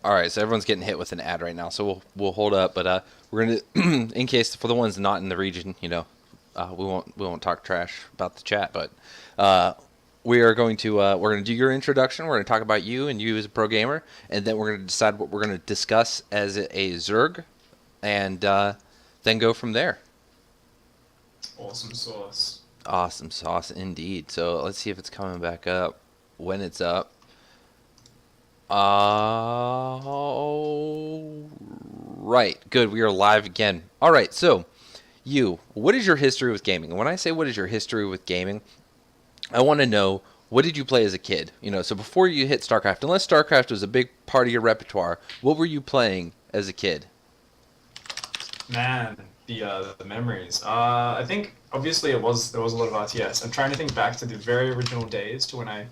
All right, so everyone's getting hit with an ad right now, so we'll hold up. But we're gonna, in case for the ones not in the region, we won't talk trash about the chat, but we are going to we're gonna do your introduction. We're gonna talk about you and you as a pro gamer, and then we're gonna decide what we're gonna discuss as a Zerg, and then go from there. Awesome sauce. Awesome sauce indeed. So let's see if it's coming back up. When it's up. Right. Good. We are live again. All right. So, what is your history with gaming? And when I say what is your history with gaming, I want to know what did you play as a kid? So before you hit StarCraft, unless StarCraft was a big part of your repertoire, what were you playing as a kid? Man, the memories. I think obviously there was a lot of RTS. I'm trying to think back to the very original days to when I,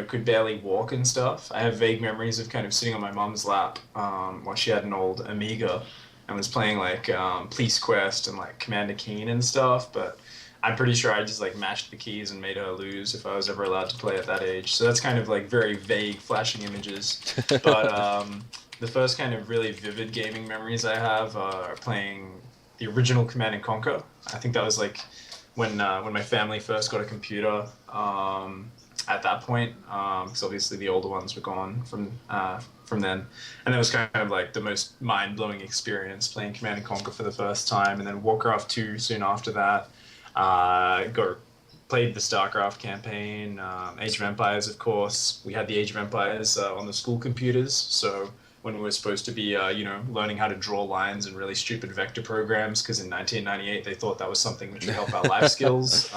could barely walk and stuff. I have vague memories of kind of sitting on my mom's lap while she had an old Amiga and was playing like Police Quest and like Commander Keen and stuff. But I'm pretty sure I just like mashed the keys and made her lose if I was ever allowed to play at that age. So that's kind of like very vague flashing images. But the first kind of really vivid gaming memories I have are playing the original Command and Conquer. I think that was like when my family first got a computer. At that point, because obviously the older ones were gone from then, and it was kind of like the most mind blowing experience playing Command and Conquer for the first time, and then Warcraft 2 soon after that. Got played the StarCraft campaign, Age of Empires, of course. We had the Age of Empires on the school computers, so when we were supposed to be, learning how to draw lines and really stupid vector programs, because in 1998 they thought that was something which would help our life skills.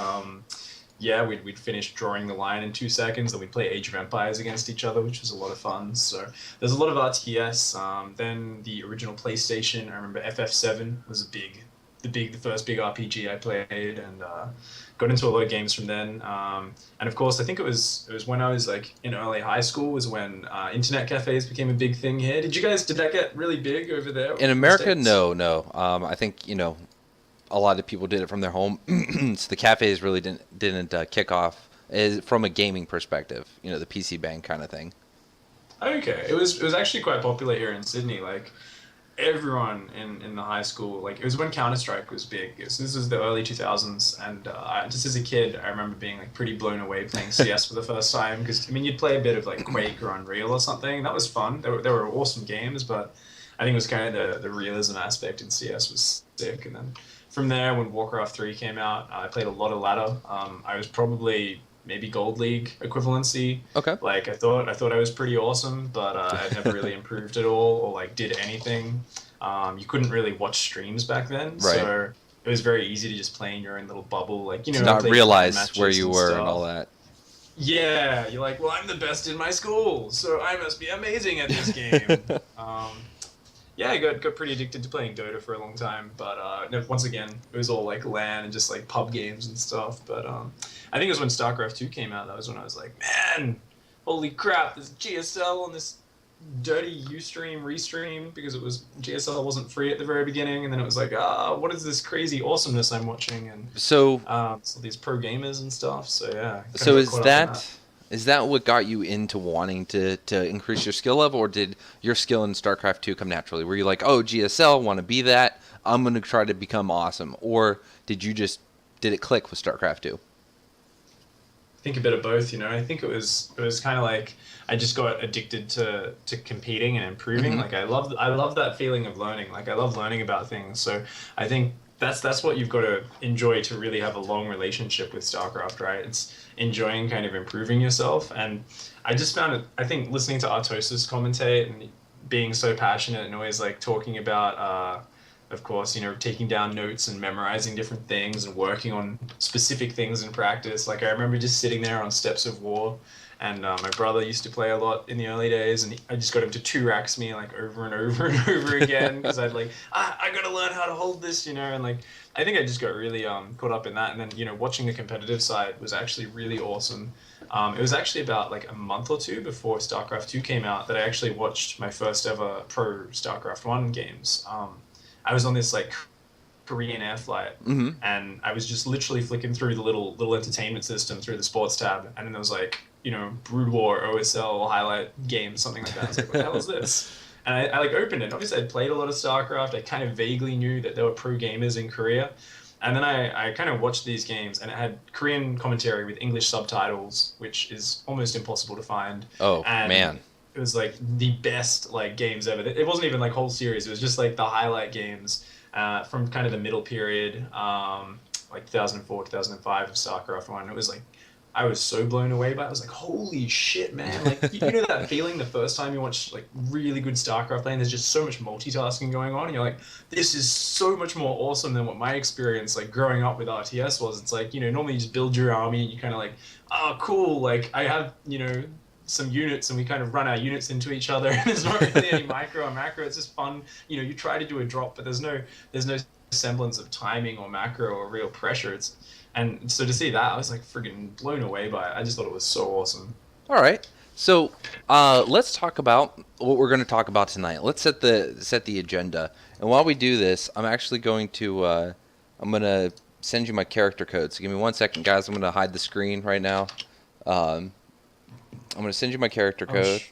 Yeah, we'd finish drawing the line in 2 seconds, then we'd play Age of Empires against each other, which was a lot of fun. So there's a lot of RTS. Then the original PlayStation, I remember FF7 was the first big RPG I played, and got into a lot of games from then. And of course, I think it was when I was like in early high school was when internet cafes became a big thing here. Did that get really big over there In in the America, States? no, no. I think a lot of people did it from their home, so the cafes really didn't kick off from a gaming perspective. The PC bang kind of thing. Okay, it was actually quite popular here in Sydney. Like everyone in the high school, like it was when Counter Strike was big. So this was the early 2000s, and just as a kid, I remember being like pretty blown away playing CS for the first time. Because I mean, you'd play a bit of like Quake or Unreal or something. That was fun. They were awesome games, but I think it was kind of the realism aspect in CS was sick. And then from there, when Warcraft 3 came out, I played a lot of ladder. I was probably maybe Gold League equivalency. Okay. Like I thought I was pretty awesome, but I never really improved at all or like did anything. You couldn't really watch streams back then, Right. so it was very easy to just play in your own little bubble, like To not play clan realize where matches you and were and all stuff. that. Yeah, you're like, well, I'm the best in my school, so I must be amazing at this game. Um, yeah, I got pretty addicted to playing Dota for a long time, but once again, it was all like LAN and just like pub games and stuff. But I think it was when StarCraft 2 came out. That was when I was like, man, holy crap! There's GSL on this dirty UStream restream because it was GSL wasn't free at the very beginning, and then it was like, what is this crazy awesomeness I'm watching? And So, so these pro gamers and stuff. So yeah, kind so of got is caught up in that. that what got you into wanting to increase your skill level, or did your skill in StarCraft 2 come naturally? Were you like, oh, GSL, want to be that? I'm going to try to become awesome, or did it click with StarCraft 2? Think a bit of both, I think it was kind of like I just got addicted to competing and improving. Mm-hmm. Like I love that feeling of learning. Like I love learning about things. So I think that's what you've got to enjoy to really have a long relationship with StarCraft, right? It's enjoying kind of improving yourself. And I just found it, I think listening to Artosis commentate and being so passionate and always like talking about of course, taking down notes and memorizing different things and working on specific things in practice. Like I remember just sitting there on Steps of War, and my brother used to play a lot in the early days, and I just got him to two racks me like over and over and over again because I'd like I gotta learn how to hold this, and like I think I just got really caught up in that, and then watching the competitive side was actually really awesome. It was actually about like a month or two before StarCraft 2 came out that I actually watched my first ever pro StarCraft 1 games. I was on this like Korean air flight, Mm-hmm. and I was just literally flicking through the little entertainment system through the sports tab, and then there was like Brood War OSL highlight game, something like that. I was like, what the hell is this? And I like opened it. Obviously, I'd played a lot of StarCraft. I kind of vaguely knew that there were pro gamers in Korea. And then I kind of watched these games, and it had Korean commentary with English subtitles, which is almost impossible to find. Oh And man. it was like the best like games ever. It wasn't even like whole series. It was just like the highlight games from kind of the middle period, like 2004, 2005 of StarCraft One. It was like I was so blown away by it. I was like, holy shit, man. Like, you know that feeling the first time you watch, like, really good StarCraft play and there's just so much multitasking going on, and you're like, this is so much more awesome than what my experience, like, growing up with RTS was. It's like, normally you just build your army and you kind of like, oh, cool, like, I have, some units and we kind of run our units into each other and there's not really any micro or macro. It's just fun. You try to do a drop, but there's no semblance of timing or macro or real pressure. And so to see that, I was like friggin' blown away by it. I just thought it was so awesome. All right. So let's talk about what we're going to talk about tonight. Let's set the agenda. And while we do this, I'm actually going to send you my character code. So give me 1 second, guys. I'm going to hide the screen right now. I'm going to send you my character code.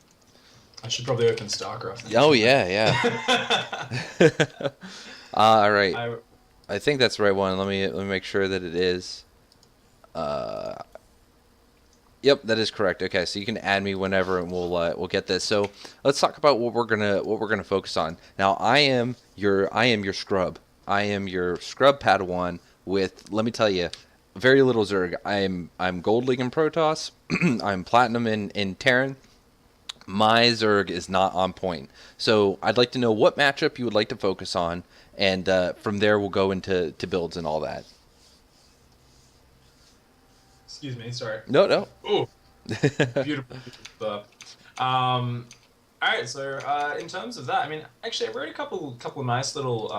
I should probably open StarCraft. Oh yeah. All right. I think that's the right one. Let me make sure that it is. Yep, that is correct. Okay, so you can add me whenever, and we'll get this. So let's talk about what we're gonna focus on. Now, I am your scrub. I am your scrub Padawan with, let me tell you, very little Zerg. I'm Gold League in Protoss. I'm Platinum in Terran. My Zerg is not on point. So I'd like to know what matchup you would like to focus on, and from there we'll go into builds and all that. Excuse me, sorry. No. Oh, beautiful. All right, so in terms of that, I mean, actually, I wrote a couple of nice little.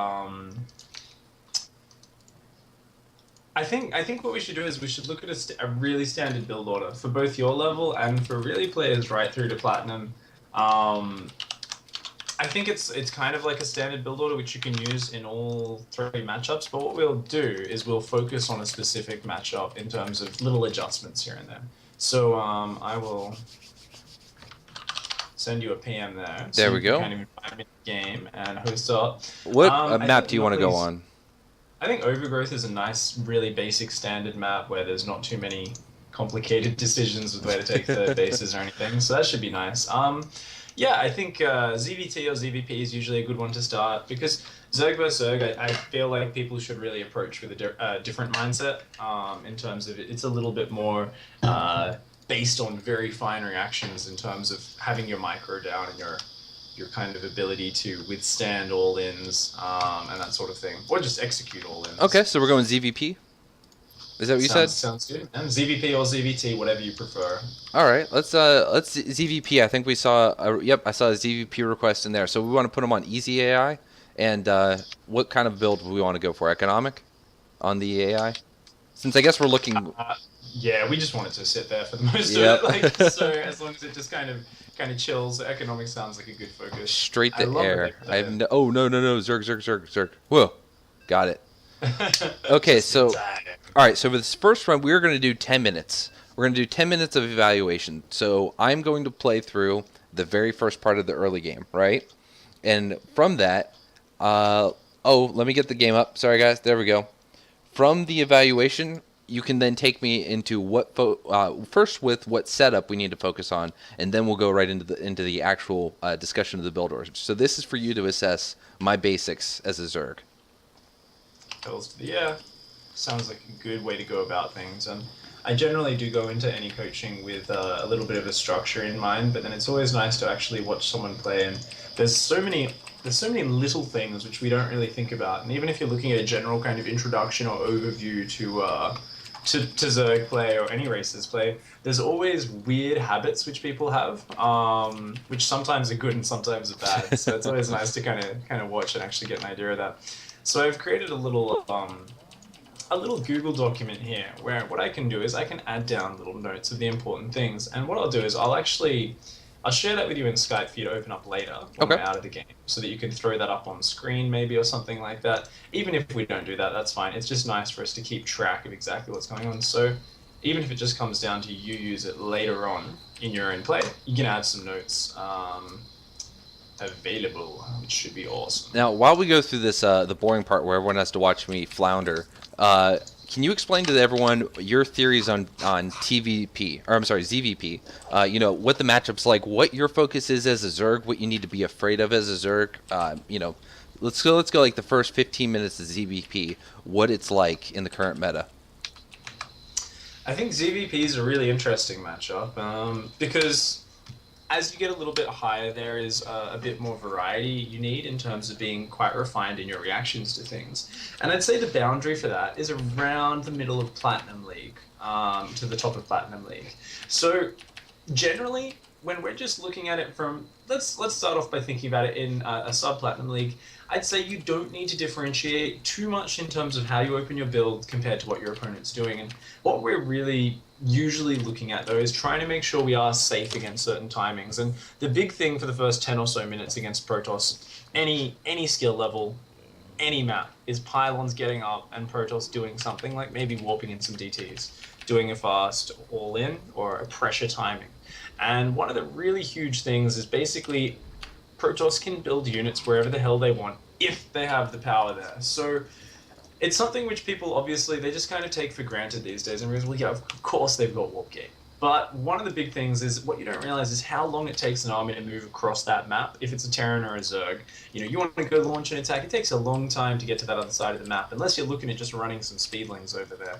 I think what we should do is we should look at a really standard build order for both your level and for really players right through to Platinum. I think it's kind of like a standard build order which you can use in all three matchups, but what we'll do is we'll focus on a specific matchup in terms of little adjustments here and there. So I will send you a PM there. There we go. Kind of invite me to the game and host up. What map do you want to go on? I think Overgrowth is a nice, really basic standard map where there's not too many complicated decisions with where to take the bases or anything, so that should be nice. Yeah, I think ZVT or ZvP is usually a good one to start because Zerg vs Zerg, I feel like people should really approach with a different mindset in terms of it's a little bit more based on very fine reactions in terms of having your micro down and your kind of ability to withstand all-ins and that sort of thing, or just execute all-ins. Okay, so we're going ZvP? Is that what you said? Sounds good. And ZvP or ZVT, whatever you prefer. All right, let's ZvP. I think we saw. I saw a ZvP request in there. So we want to put them on easy AI. And what kind of build do we want to go for? Economic on the AI? Since I guess we're looking. Yeah, we just want it to sit there for the most of it. Like, so as long as it just kind of chills, economic sounds like a good focus. Straight to air. I have no. Oh no. Zerg. Whoa, got it. Okay, so. All right, so for this first run, we're going to do 10 minutes. We're going to do 10 minutes of evaluation. So I'm going to play through the very first part of the early game, right? And from that, let me get the game up. Sorry, guys. There we go. From the evaluation, you can then take me into first with what setup we need to focus on, and then we'll go right into the actual discussion of the build orders. So this is for you to assess my basics as a Zerg. Yeah. Sounds like a good way to go about things, and I generally do go into any coaching with a little bit of a structure in mind, but then it's always nice to actually watch someone play, and there's so many little things which we don't really think about, and even if you're looking at a general kind of introduction or overview to Zerg play or any races play, there's always weird habits which people have, which sometimes are good and sometimes are bad, so it's always nice to kind of watch and actually get an idea of that. So I've created a little Google document here where what I can do is I can add down little notes of the important things, and what I'll do is I'll share that with you in Skype for you to open up later when we're out of the game, so that you can throw that up on screen maybe or something like that. Even if we don't do that, that's fine. It's just nice for us to keep track of exactly what's going on. So even if it just comes down to you use it later on in your own play, you can add some notes available, which should be awesome. Now, while we go through this, the boring part where everyone has to watch me flounder, can you explain to everyone your theories on TVP, or I'm sorry, ZvP? You know, what the matchup's like, what your focus is as a Zerg, what you need to be afraid of as a Zerg. You know, let's go like the first 15 minutes of ZvP, what it's like in the current meta. I think ZvP is a really interesting matchup because as you get a little bit higher, there is a bit more variety you need in terms of being quite refined in your reactions to things. And I'd say the boundary for that is around the middle of Platinum League to the top of Platinum League. So generally, when we're just looking at it from, let's start off by thinking about it in a sub-Platinum League, I'd say you don't need to differentiate too much in terms of how you open your build compared to what your opponent's doing. And what we're really usually looking at, though, is trying to make sure we are safe against certain timings. And the big thing for the first 10 or so minutes against Protoss, any skill level, any map, is pylons getting up and Protoss doing something like maybe warping in some DTs, doing a fast all-in or a pressure timing. And one of the really huge things is basically Protoss can build units wherever the hell they want if they have the power there. So it's something which people obviously, they just kind of take for granted these days and realize, well, yeah, of course they've got warp gate. But one of the big things is what you don't realize is how long it takes an army to move across that map. If it's a Terran or a Zerg, you know, you want to go launch an attack, it takes a long time to get to that other side of the map, unless you're looking at just running some speedlings over there.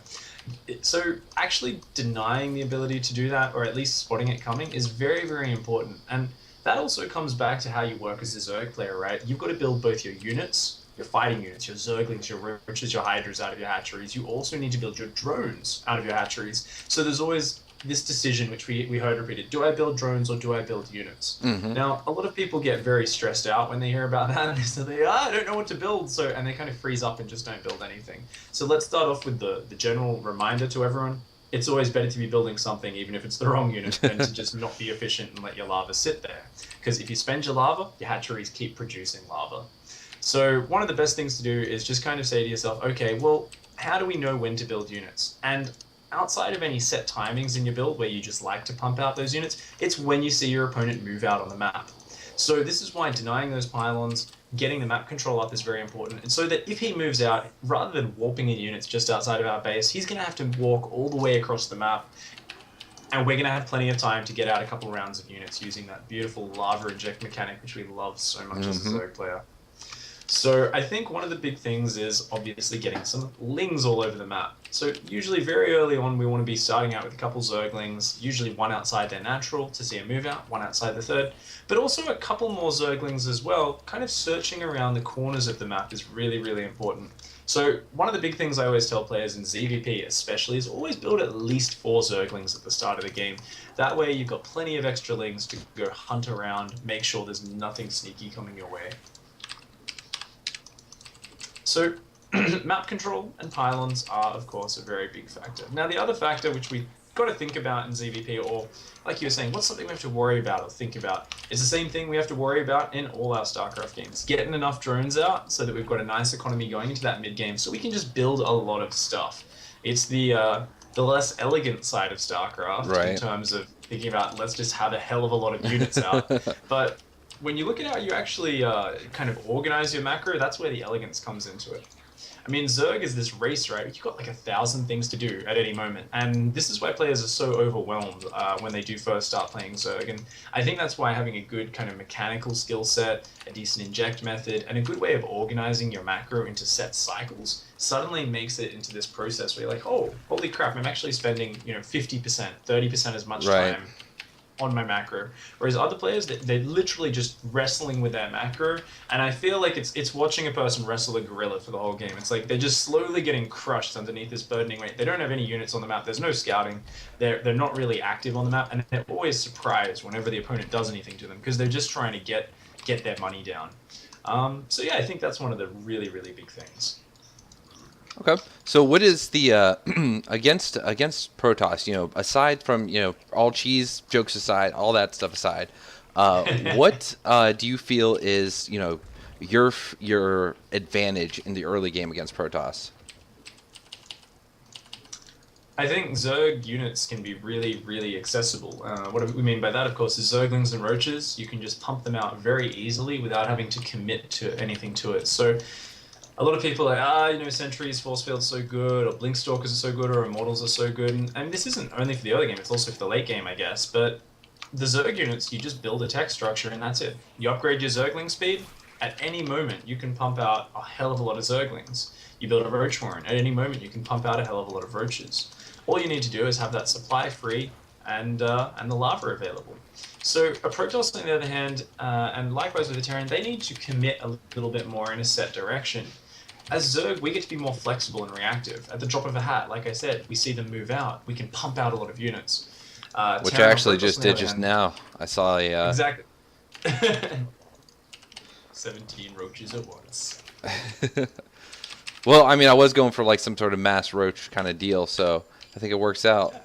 So actually denying the ability to do that, or at least spotting it coming, is very, very important. And that also comes back to how you work as a Zerg player, right? You've got to build both your units, your fighting units, your Zerglings, your Roaches, your Hydras out of your hatcheries. You also need to build your drones out of your hatcheries. So there's always this decision, which we heard repeated: do I build drones or do I build units? Mm-hmm. Now, a lot of people get very stressed out when they hear about that, and so I don't know what to build, and they kind of freeze up and just don't build anything. So let's start off with the general reminder to everyone. It's always better to be building something, even if it's the wrong unit, than to just not be efficient and let your lava sit there. Because if you spend your lava, your hatcheries keep producing lava. So one of the best things to do is just kind of say to yourself, okay, well, how do we know when to build units? And outside of any set timings in your build where you just like to pump out those units, it's when you see your opponent move out on the map. So this is why denying those pylons, getting the map control up is very important. And so that if he moves out, rather than warping in units just outside of our base, he's going to have to walk all the way across the map. And we're going to have plenty of time to get out a couple rounds of units using that beautiful lava inject mechanic, which we love so much as a Zerg player. So I think one of the big things is obviously getting some lings all over the map. So usually very early on, we want to be starting out with a couple Zerglings, usually one outside their natural to see a move out, one outside the third, but also a couple more Zerglings as well. Kind of searching around the corners of the map is really, really important. So one of the big things I always tell players in ZvP especially is always build at least 4 Zerglings at the start of the game. That way you've got plenty of extra lings to go hunt around, make sure there's nothing sneaky coming your way. So map control and pylons are, of course, a very big factor. Now, the other factor which we got to think about in ZvP, or like you were saying, what's something we have to worry about or think about, is the same thing we have to worry about in all our StarCraft games. Getting enough drones out so that we've got a nice economy going into that mid-game so we can just build a lot of stuff. It's the less elegant side of StarCraft, right, in terms of thinking about let's just have a hell of a lot of units out. But when you look at how you actually kind of organize your macro, that's where the elegance comes into it. I mean, Zerg is this race, right? You've got like 1,000 things to do at any moment. And this is why players are so overwhelmed when they do first start playing Zerg. And I think that's why having a good kind of mechanical skill set, a decent inject method, and a good way of organizing your macro into set cycles suddenly makes it into this process where you're like, oh, holy crap, I'm actually spending, 50%, 30% as much time on my macro. Whereas other players, they're literally just wrestling with their macro, and I feel like it's watching a person wrestle a gorilla for the whole game. It's like they're just slowly getting crushed underneath this burdening weight. They don't have any units on the map. There's no scouting. They're not really active on the map, and they're always surprised whenever the opponent does anything to them because they're just trying to get their money down. So yeah, I think that's one of the really, really big things. Okay, so what is the against Protoss? Aside from all cheese jokes aside, all that stuff aside, what do you feel is your advantage in the early game against Protoss? I think Zerg units can be really, really accessible. What we mean by that, of course, is Zerglings and Roaches. You can just pump them out very easily without having to commit to anything to it. So a lot of people are like, Sentries, Force Field's so good, or Blinkstalkers are so good, or Immortals are so good. And this isn't only for the early game, it's also for the late game, I guess. But the Zerg units, you just build a tech structure and that's it. You upgrade your Zergling speed, at any moment you can pump out a hell of a lot of Zerglings. You build a Roach Warren, at any moment you can pump out a hell of a lot of Roaches. All you need to do is have that supply free and the lava available. So a Protoss, on the other hand, and likewise with the Terran, they need to commit a little bit more in a set direction. As Zerg, we get to be more flexible and reactive. At the drop of a hat, like I said, we see them move out. We can pump out a lot of units. Which I actually just did just now. I saw a... Exactly. 17 roaches at once. Well, I mean, I was going for like some sort of mass roach kind of deal, so I think it works out. Yeah.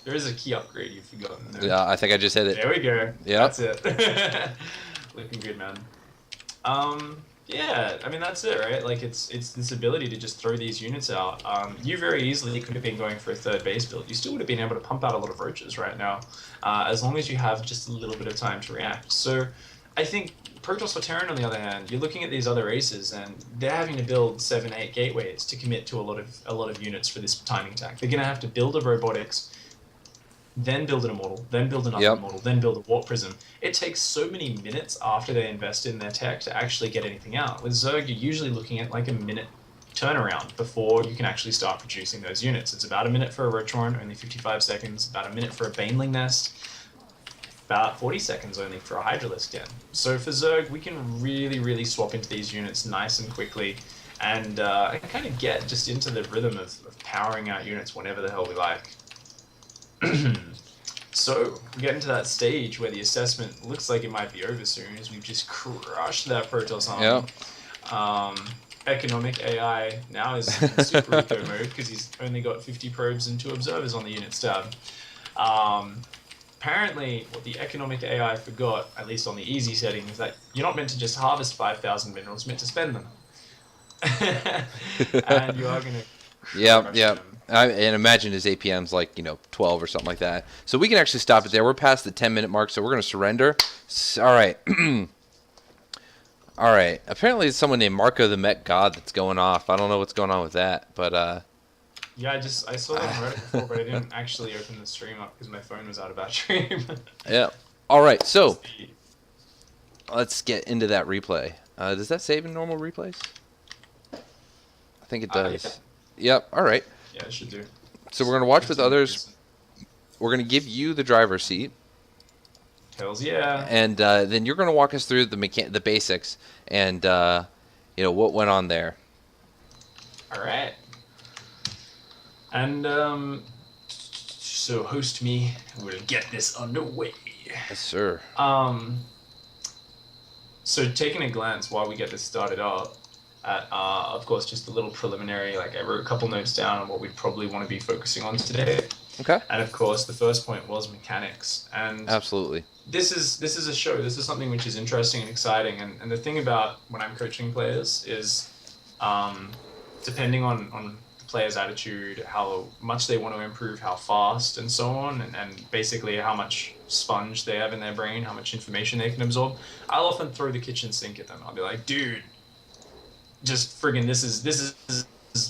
There is a key upgrade you've forgotten there. Yeah, I think I just hit it. There we go. Yeah. That's it. Looking good, man. Yeah, I mean, that's it, right? Like, it's this ability to just throw these units out. You very easily could have been going for a third base build. You still would have been able to pump out a lot of roaches right now, as long as you have just a little bit of time to react. So, I think Protoss or Terran, on the other hand, you're looking at these other races, and they're having to build 7, 8 gateways to commit to a lot of units for this timing attack. They're going to have to build a robotics, then build an immortal, then build another immortal, then build a warp prism. It takes so many minutes after they invest in their tech to actually get anything out. With Zerg, you're usually looking at like a minute turnaround before you can actually start producing those units. It's about a minute for a Rotoran, only 55 seconds, about a minute for a Baneling Nest, about 40 seconds only for a Hydralisk Den. So for Zerg, we can really, really swap into these units nice and quickly and kind of get just into the rhythm of powering out units whenever the hell we like. So, we get into that stage where the assessment looks like it might be over soon as we've just crushed that Protoss army. Yeah. Economic AI now is in super eco mode because he's only got 50 probes and 2 observers on the units tab. Apparently, what the economic AI forgot, at least on the easy setting, is that you're not meant to just harvest 5,000 minerals, you're meant to spend them. And you are going to Yeah. And imagine his APM's like, 12 or something like that. So we can actually stop it there. We're past the 10-minute mark, so we're going to surrender. All right. All right. Apparently it's someone named Marco the Met God that's going off. I don't know what's going on with that, but... Yeah, I saw that on Reddit before, but I didn't actually open the stream up because my phone was out of battery. Yeah. All right, so let's get into that replay. Does that save in normal replays? I think it does. Yeah. Yep, all right. Yeah, it should do. So we're going to watch with others. We're going to give you the driver's seat. Hells yeah. And then you're going to walk us through the basics and, what went on there. All right. And so host me, and we'll get this underway. Yes, sir. So taking a glance while we get this started up, at, of course, just a little preliminary, like I wrote a couple notes down on what we'd probably want to be focusing on today. Okay. And of course, the first point was mechanics. And absolutely. This is a show. This is something which is interesting and exciting. And the thing about when I'm coaching players is, depending on the player's attitude, how much they want to improve, how fast, and so on, and basically how much sponge they have in their brain, how much information they can absorb, I'll often throw the kitchen sink at them. I'll be like, dude, just friggin' this is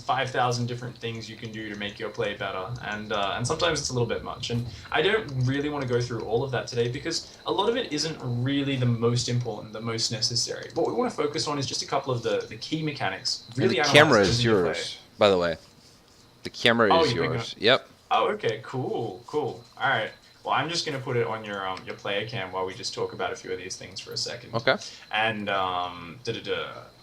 5,000 different things you can do to make your play better, and sometimes it's a little bit much, and I don't really want to go through all of that today because a lot of it isn't really the most important, the most necessary. What we want to focus on is just a couple of the key mechanics. Really, the camera is yours, by the way. The camera is yours. Yep. Oh, okay, cool. All right. Well, I'm just going to put it on your player cam while we just talk about a few of these things for a second. Okay. And,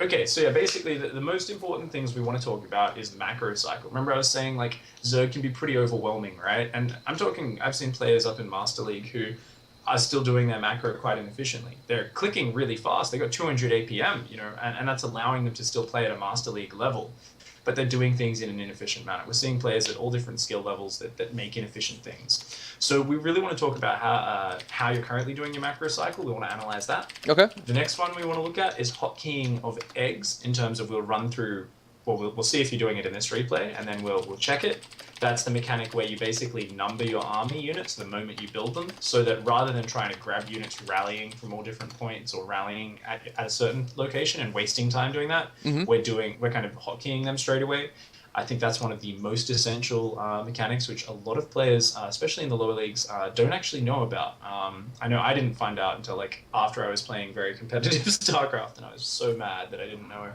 Okay, so yeah, basically the most important things we want to talk about is the macro cycle. Remember I was saying, like, Zerg can be pretty overwhelming, right? And I've seen players up in Master League who are still doing their macro quite inefficiently. They're clicking really fast. They got 200 APM, and that's allowing them to still play at a Master League level. But they're doing things in an inefficient manner. We're seeing players at all different skill levels that make inefficient things. So we really want to talk about how you're currently doing your macro cycle. We want to analyze that. Okay. The next one we want to look at is hotkeying of eggs in terms of we'll run through, we'll see if you're doing it in this replay, and then we'll check it. That's the mechanic where you basically number your army units the moment you build them, so that rather than trying to grab units rallying from all different points or rallying at a certain location and wasting time doing that, Mm-hmm. we're kind of hotkeying them straight away. I think that's one of the most essential mechanics, which a lot of players, especially in the lower leagues, don't actually know about. I know I didn't find out until like after I was playing very competitive StarCraft, and I was so mad that I didn't know.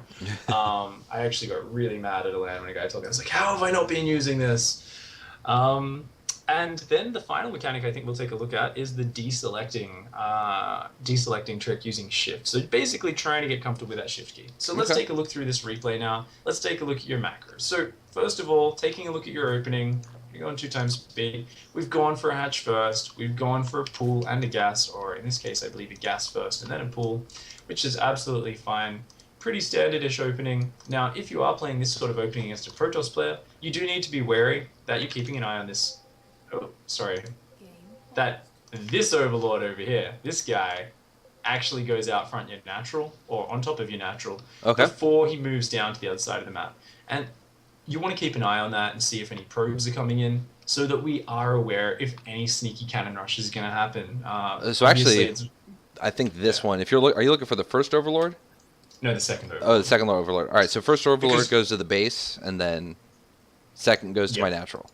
I actually got really mad at a LAN when a guy told me. I was like, "How have I not been using this?" And then the final mechanic I think we'll take a look at is the deselecting trick using shift. So basically trying to get comfortable with that shift key. So let's take a look through this replay now. Let's take a look at your macros. So first of all, taking a look at your opening, you're going 2 times speed. We've gone for a hatch first. We've gone for a pool and a gas, or in this case, I believe a gas first and then a pool, which is absolutely fine. Pretty standard-ish opening. Now, if you are playing this sort of opening against a Protoss player, you do need to be wary that you're keeping an eye on this. Oh, sorry. That this Overlord over here, this guy, actually goes out front your natural, or on top of your natural, before he moves down to the other side of the map. And you want to keep an eye on that and see if any probes are coming in, so that we are aware if any sneaky cannon rush is going to happen. So actually, I think this one, if you're are you looking for the first Overlord? No, the second Overlord. Oh, the second Overlord. All right, so first Overlord goes to the base, and then second goes to my natural.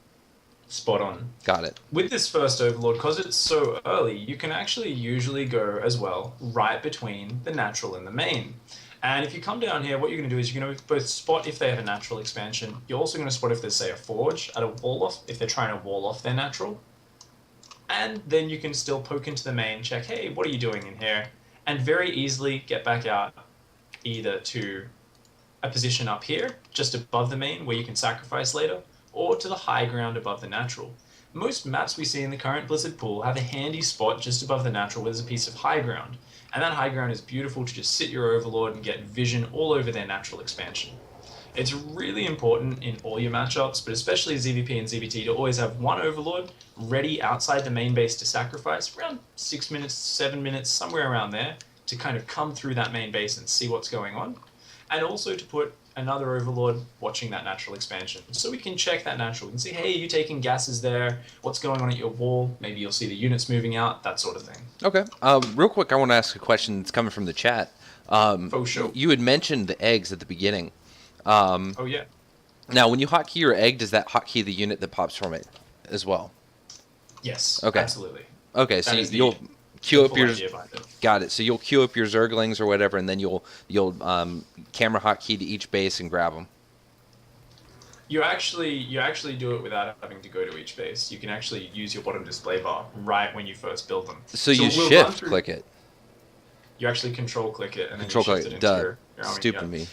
Spot on. Got it. With this first Overlord, because it's so early, you can actually usually go as well right between the natural and the main. And if you come down here, what you're going to do is you're going to both spot if they have a natural expansion. You're also going to spot if there's, say, a forge at a wall off, if they're trying to wall off their natural. And then you can still poke into the main, check, hey, what are you doing in here? And very easily get back out either to a position up here, just above the main, where you can sacrifice later, or to the high ground above the natural. Most maps we see in the current Blizzard pool have a handy spot just above the natural where there's a piece of high ground. And that high ground is beautiful to just sit your Overlord and get vision all over their natural expansion. It's really important in all your matchups, but especially ZvP and ZvT, to always have one Overlord ready outside the main base to sacrifice, around 6 minutes, 7 minutes, somewhere around there, to kind of come through that main base and see what's going on. And also to put another Overlord watching that natural expansion. So we can check that natural. We can see, hey, are you taking gases there? What's going on at your wall? Maybe you'll see the units moving out, that sort of thing. Okay. Real quick, I want to ask a question that's coming from the chat. Oh, sure. You had mentioned the eggs at the beginning. Oh, yeah. Now, when you hotkey your egg, does that hotkey the unit that pops from it as well? Yes, okay. Absolutely. Okay, so you'll queue up your... Got it. So you'll queue up your Zerglings or whatever, and then you'll camera hotkey to each base and grab them. You actually do it without having to go to each base. You can actually use your bottom display bar right when you first build them. So you shift click it. You actually control click it and then control you shift it into your army. Stupid me.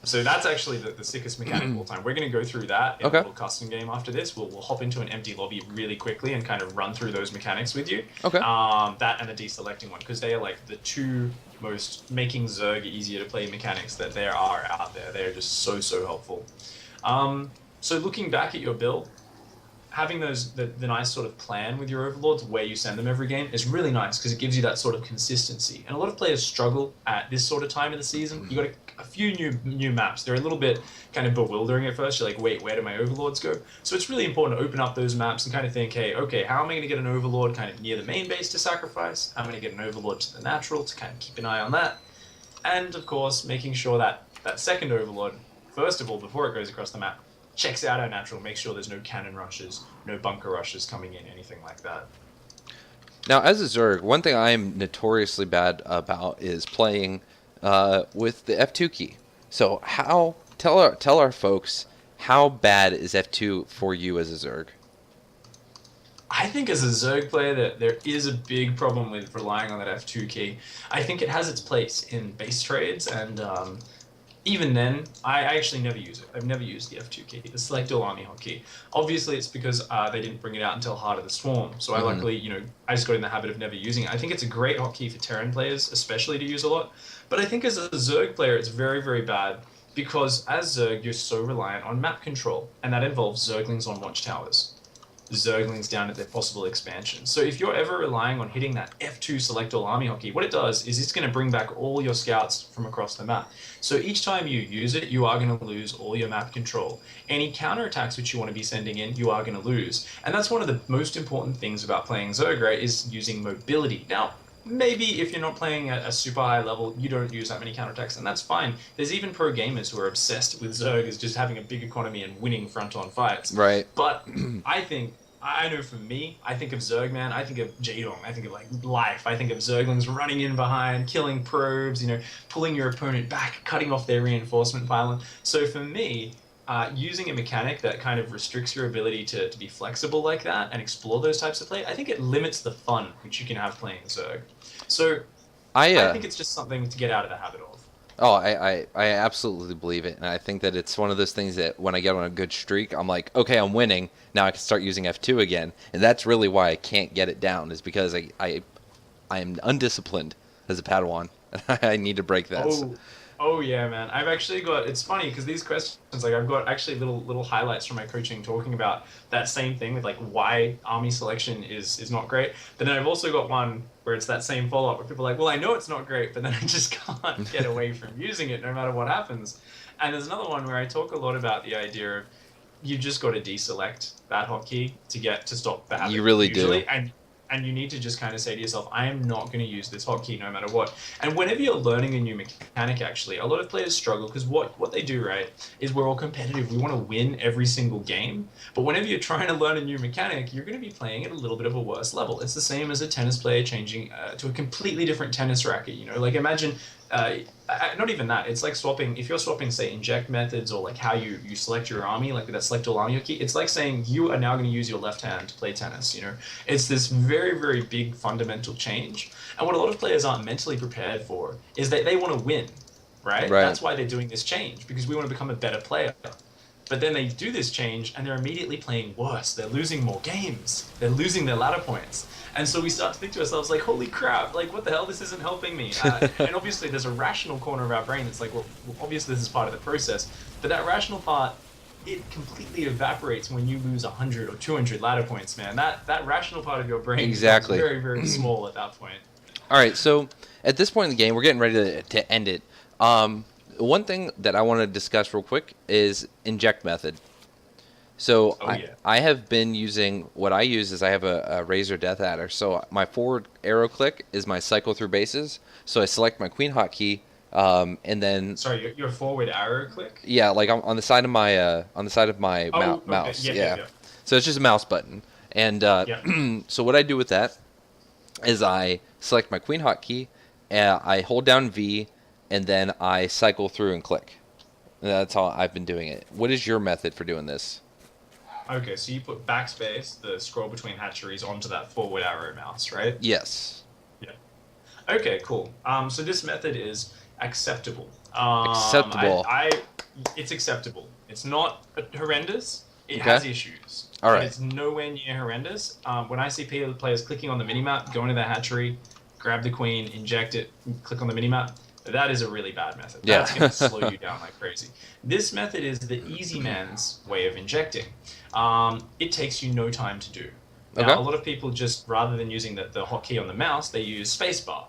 So that's actually the sickest mechanic of all time. We're going to go through that in a little custom game after this. We'll hop into an empty lobby really quickly and kind of run through those mechanics with you. Okay. That and the deselecting one, because they are like the two most making Zerg easier to play mechanics that there are out there. They're just so helpful. So looking back at your build, having the nice sort of plan with your Overlords where you send them every game is really nice because it gives you that sort of consistency. And a lot of players struggle at this sort of time of the season. You got a few new maps. They're a little bit kind of bewildering at first. You're like, wait, where do my Overlords go? So it's really important to open up those maps and kind of think, hey, okay, how am I going to get an Overlord kind of near the main base to sacrifice? How am I going to get an Overlord to the natural to kind of keep an eye on that? And of course, making sure that that second Overlord, first of all, before it goes across the map, checks out our natural, make sure there's no cannon rushes, no bunker rushes coming in, anything like that. Now, as a Zerg, one thing I'm notoriously bad about is playing with the F2 key. So tell our folks, how bad is F2 for you as a Zerg? I think as a Zerg player that there is a big problem with relying on that F2 key. I think it has its place in base trades, and even then, I actually never use it. I've never used the F2 key, the select all army hotkey. Obviously, it's because they didn't bring it out until Heart of the Swarm. So I luckily, I just got in the habit of never using it. I think it's a great hotkey for Terran players, especially to use a lot. But I think as a Zerg player, it's very, very bad because as Zerg, you're so reliant on map control, and that involves Zerglings on watchtowers. Zerglings down at their possible expansion. So if you're ever relying on hitting that F2 select all army hotkey, what it does is it's going to bring back all your scouts from across the map. So each time you use it, you are going to lose all your map control. Any counterattacks which you want to be sending in, you are going to lose. And that's one of the most important things about playing Zerg, right, is using mobility. Now, maybe if you're not playing at a super high level, you don't use that many counterattacks, and that's fine. There's even pro gamers who are obsessed with Zerg as just having a big economy and winning front-on fights. Right. But I know for me, I think of Zerg, man, I think of Jadong, I think of like life, I think of Zerglings running in behind, killing probes, pulling your opponent back, cutting off their reinforcement pylon. So for me, using a mechanic that kind of restricts your ability to be flexible like that and explore those types of play, I think it limits the fun which you can have playing Zerg. So I think it's just something to get out of the habit of. Oh, I absolutely believe it, and I think that it's one of those things that when I get on a good streak, I'm like, okay, I'm winning. Now I can start using F2 again, and that's really why I can't get it down, is because I am undisciplined as a Padawan, and I need to break that. Oh yeah, man. I've actually got. It's funny because these questions, like, I've got actually little highlights from my coaching talking about that same thing with like why army selection is not great. But then I've also got one where it's that same follow up where people are like, well, I know it's not great, but then I just can't get away from using it no matter what happens. And there's another one where I talk a lot about the idea of you just got to deselect that hotkey to stop the habit. You really usually. do. And you need to just kind of say to yourself, I am not going to use this hotkey no matter what. And whenever you're learning a new mechanic, actually, a lot of players struggle because what they do, right, is we're all competitive. We want to win every single game. But whenever you're trying to learn a new mechanic, you're going to be playing at a little bit of a worse level. It's the same as a tennis player changing to a completely different tennis racket. Like imagine... not even that. It's like swapping. If you're swapping, say, inject methods or like how you select your army, like with that select all army key, it's like saying you are now going to use your left hand to play tennis. It's this very, very big fundamental change. And what a lot of players aren't mentally prepared for is that they want to win, right? That's why they're doing this change, because we want to become a better player. But then they do this change and they're immediately playing worse. They're losing more games. They're losing their ladder points. And so we start to think to ourselves, like, holy crap, like, what the hell? This isn't helping me. And obviously there's a rational corner of our brain that's like, well, obviously this is part of the process. But that rational part, it completely evaporates when you lose 100 or 200 ladder points, man. That rational part of your brain is very, very small at that point. All right, so at this point in the game, we're getting ready to end it. One thing that I want to discuss real quick is inject method. So I have been using, what I use is I have a Razor Death Adder. So my forward arrow click is my cycle through bases. So I select my Queen hotkey, and then... Sorry, your forward arrow click? Yeah, like on the side of my mouse. Yeah. So it's just a mouse button. And so what I do with that is I select my Queen hotkey, I hold down V, and then I cycle through and click. And that's how I've been doing it. What is your method for doing this? Okay, so you put backspace, the scroll between hatcheries, onto that forward arrow mouse, right? Yes. Yeah. Okay, cool. So this method is acceptable. Acceptable. It's acceptable. It's not horrendous. It has issues. All right. It's nowhere near horrendous. When I see players clicking on the minimap, go into their hatchery, grab the queen, inject it, click on the minimap, that is a really bad method. That's going to slow you down like crazy. This method is the easy man's way of injecting. It takes you no time to do. Now, a lot of people just, rather than using the hotkey on the mouse, they use spacebar.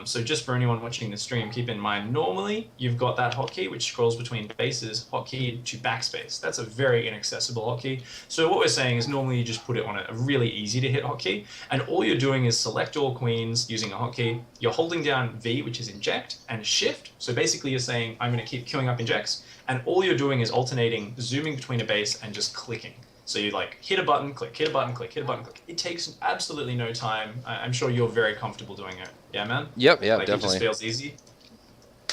So just for anyone watching the stream, keep in mind, normally you've got that hotkey which scrolls between bases, hotkey to backspace. That's a very inaccessible hotkey. So what we're saying is normally you just put it on a really easy to hit hotkey, and all you're doing is select all queens using a hotkey. You're holding down V, which is inject, and shift. So basically you're saying, I'm going to keep queuing up injects, and all you're doing is alternating, zooming between a base and just clicking. So you like hit a button, click, hit a button, click, hit a button, click. It takes absolutely no time. I'm sure you're very comfortable doing it. Yeah, man? Yep, yeah, like, definitely. It just feels easy.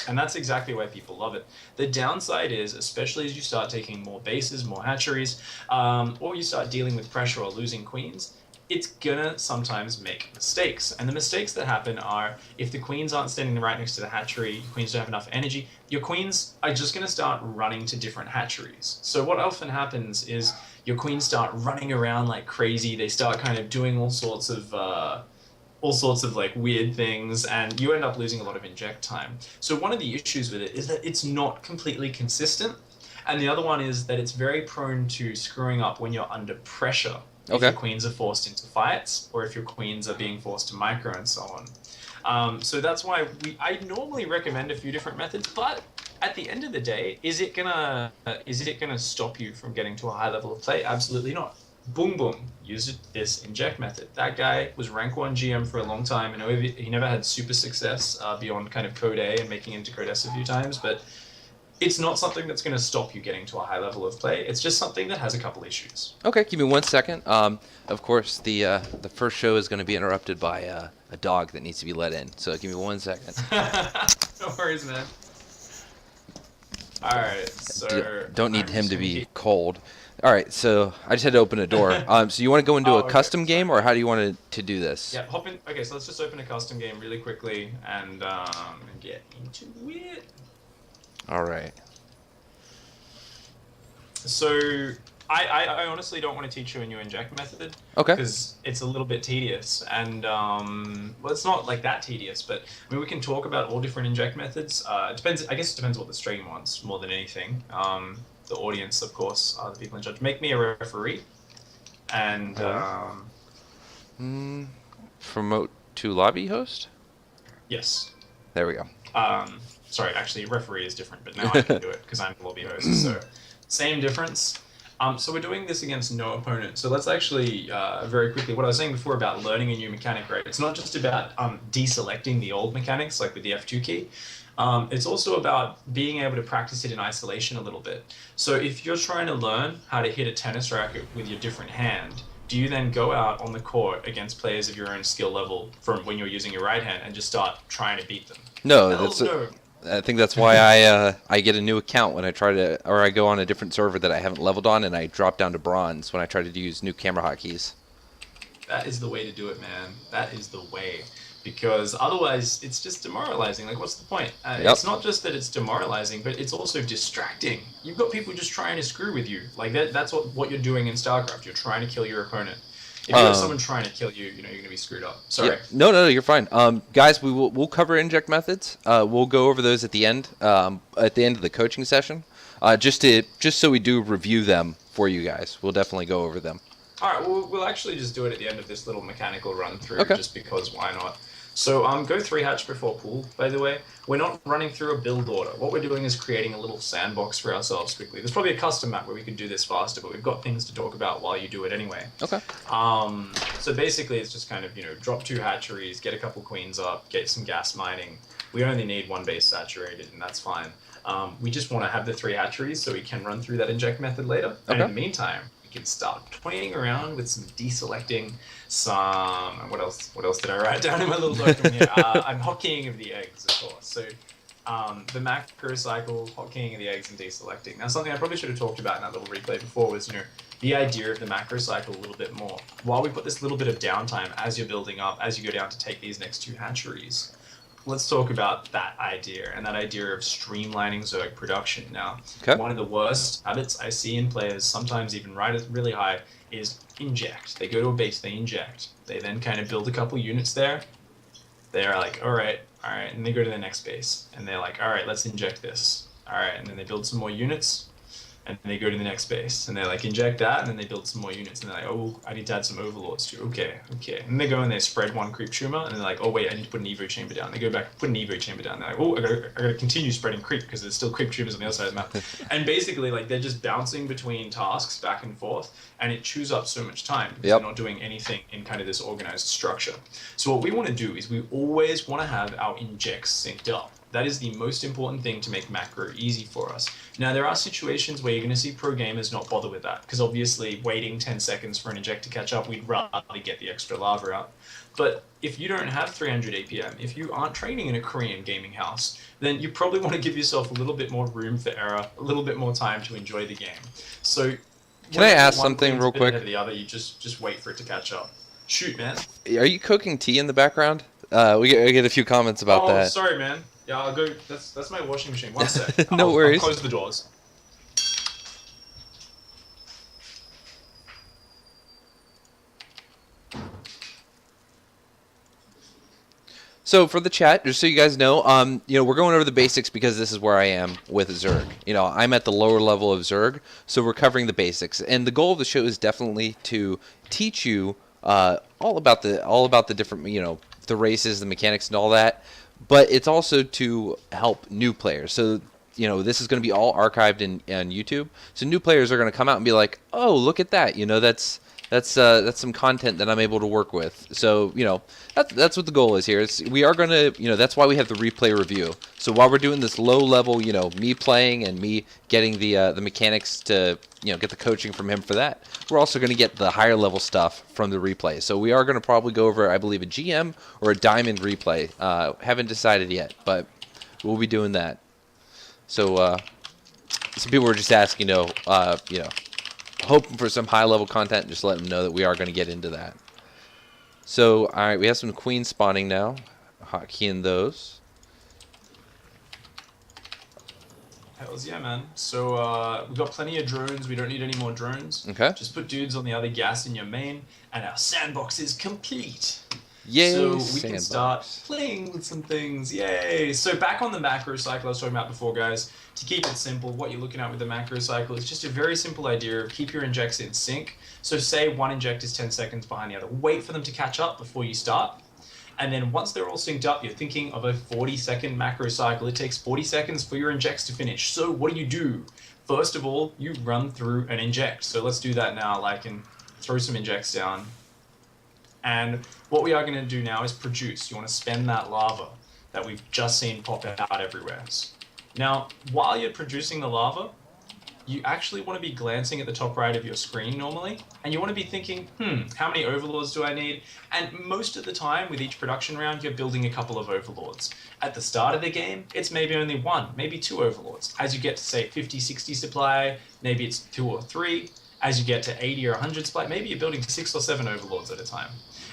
And that's exactly why people love it. The downside is, especially as you start taking more bases, more hatcheries, or you start dealing with pressure or losing queens, it's gonna sometimes make mistakes. And the mistakes that happen are, if the queens aren't standing right next to the hatchery, your queens don't have enough energy, your queens are just gonna start running to different hatcheries. So what often happens is your queens start running around like crazy. They start kind of doing all sorts of like weird things, and you end up losing a lot of inject time. So one of the issues with it is that it's not completely consistent. And the other one is that it's very prone to screwing up when you're under pressure. If Okay. your queens are forced into fights, or if your queens are being forced to micro and so on. So that's why I normally recommend a few different methods, but at the end of the day, is it gonna stop you from getting to a high level of play? Absolutely not. Boom boom, use this inject method. That guy was rank 1 GM for a long time, and he never had super success beyond kind of code A and making into code S a few times, but it's not something that's going to stop you getting to a high level of play. It's just something that has a couple issues. Okay, give me 1 second. Of course, the first show is going to be interrupted by a dog that needs to be let in. So give me 1 second. No worries, man. All right, so Don't need him to be cold. All right, so I just had to open a door. So you want to go into a custom game, or how do you want to do this? Yeah, hop in. Okay, so let's just open a custom game really quickly and get into it. All right. So I honestly don't want to teach you a new inject method. Okay. Because it's a little bit tedious, and well, it's not like that tedious, but I mean we can talk about all different inject methods. It depends. I guess it depends what the stream wants more than anything. The audience, of course, are the people in charge. Make me a referee, and promote to lobby host. yes. There we go. Sorry, actually, referee is different, but now I can do it because I'm the lobby host. So, same difference. So we're doing this against no opponent. So let's actually, very quickly, what I was saying before about learning a new mechanic, right? It's not just about deselecting the old mechanics, like with the F2 key. It's also about being able to practice it in isolation a little bit. So if you're trying to learn how to hit a tennis racket with your different hand, do you then go out on the court against players of your own skill level from when you're using your right hand and just start trying to beat them? No, No. I think that's why I get a new account when I try to, or I go on a different server that I haven't leveled on, and I drop down to bronze when I try to use new camera hotkeys. That is the way to do it, man. That is the way. Because otherwise, it's just demoralizing. Like, what's the point? Yep. It's not just that it's demoralizing, but it's also distracting. You've got people just trying to screw with you. Like, that's what you're doing in StarCraft. You're trying to kill your opponent. If you have someone trying to kill you, you're going to be screwed up. Sorry. Yeah. No, you're fine. Guys, we'll cover inject methods. We'll go over those at the end of the coaching session, just so we do review them for you guys. We'll definitely go over them. All right, well, we'll actually just do it at the end of this little mechanical run through, Okay. just because why not? So go 3 hatch before pool, by the way. We're not running through a build order. What we're doing is creating a little sandbox for ourselves quickly. There's probably a custom map where we could do this faster, but we've got things to talk about while you do it anyway. Okay. So basically it's just kind of, drop 2 hatcheries, get a couple queens up, get some gas mining. We only need 1 base saturated, and that's fine. We just want to have the 3 hatcheries so we can run through that inject method later. And in the meantime, we can start toying around with some deselecting, what else did I write down in my little document here? I'm hotkeying of the eggs, of course. So the macro cycle, hotkeying of the eggs, and deselecting. Now, something I probably should have talked about in that little replay before was, the idea of the macro cycle a little bit more. While we put this little bit of downtime as you're building up, as you go down to take these next 2 hatcheries, let's talk about that idea, and that idea of streamlining Zerg production. Now, one of the worst habits I see in players, sometimes even right really high, is inject. They go to a base, they inject. They then kind of build a couple units there. They're like, all right, and they go to the next base, and they're like, all right, let's inject this. All right, and then they build some more units, and they go to the next base, and they're like, inject that, and then they build some more units, and they're like, oh, I need to add some overlords too. Okay. And they go and they spread 1 creep tumor, and they're like, oh wait, I need to put an evo chamber down. They go back, put an evo chamber down. They're like, oh, I gotta continue spreading creep because there's still creep tumors on the other side of the map. And basically, like, they're just bouncing between tasks back and forth, and it chews up so much time because they're not doing anything in kind of this organized structure. So what we want to do is we always want to have our injects synced up. That is the most important thing to make macro easy for us. Now, there are situations where you're going to see pro gamers not bother with that, because obviously waiting 10 seconds for an inject to catch up, we'd rather get the extra lava out. But if you don't have 300 APM, if you aren't training in a Korean gaming house, then you probably want to give yourself a little bit more room for error, a little bit more time to enjoy the game. So, can I ask something real quick? The other, you just wait for it to catch up. Shoot, man. Are you cooking tea in the background? We get a few comments about that. Oh, sorry, man. Yeah, I'll go. That's my washing machine. 1 sec. No worries. I'll close the doors. So for the chat, just so you guys know, we're going over the basics because this is where I am with Zerg. I'm at the lower level of Zerg, so we're covering the basics. And the goal of the show is definitely to teach you all about the different, the races, the mechanics, and all that. But it's also to help new players. So this is going to be all archived in YouTube. So new players are going to come out and be like, "Oh, look at that! That's some content that I'm able to work with." So that's what the goal is here. We are going to that's why we have the replay review. So while we're doing this low level, me playing and me getting the mechanics to get the coaching from him for that, we're also going to get the higher level stuff from the replay. So we are going to probably go over, I believe, a GM or a diamond replay. Haven't decided yet, but we'll be doing that. So some people were just asking, hoping for some high-level content. Just let them know that we are going to get into that. So, all right, we have some queens spawning now. Hotkeying those. Hells yeah, man. So we've got plenty of drones. We don't need any more drones. Okay. Just put dudes on the other gas in your main, and our sandbox is complete. Yay, so we sandbox. Can start playing with some things. Yay! So back on the macro cycle I was talking about before, guys. To keep it simple, what you're looking at with the macro cycle is just a very simple idea of keep your injects in sync. So say one inject is 10 seconds behind the other. Wait for them to catch up before you start. And then once they're all synced up, you're thinking of a 40-second macro cycle. It takes 40 seconds for your injects to finish. So what do? First of all, you run through an inject. So let's do that now. Lycan, throw some injects down. And what we are going to do now is produce. You want to spend that lava that we've just seen pop out everywhere. Now, while you're producing the lava, you actually want to be glancing at the top right of your screen normally, and you want to be thinking, how many overlords do I need? And most of the time, with each production round, you're building a couple of overlords. At the start of the game, it's maybe only one, maybe two overlords. As you get to, say, 50, 60 supply, maybe it's 2 or 3. As you get to 80 or 100 supply, maybe you're building 6 or 7 overlords at a time.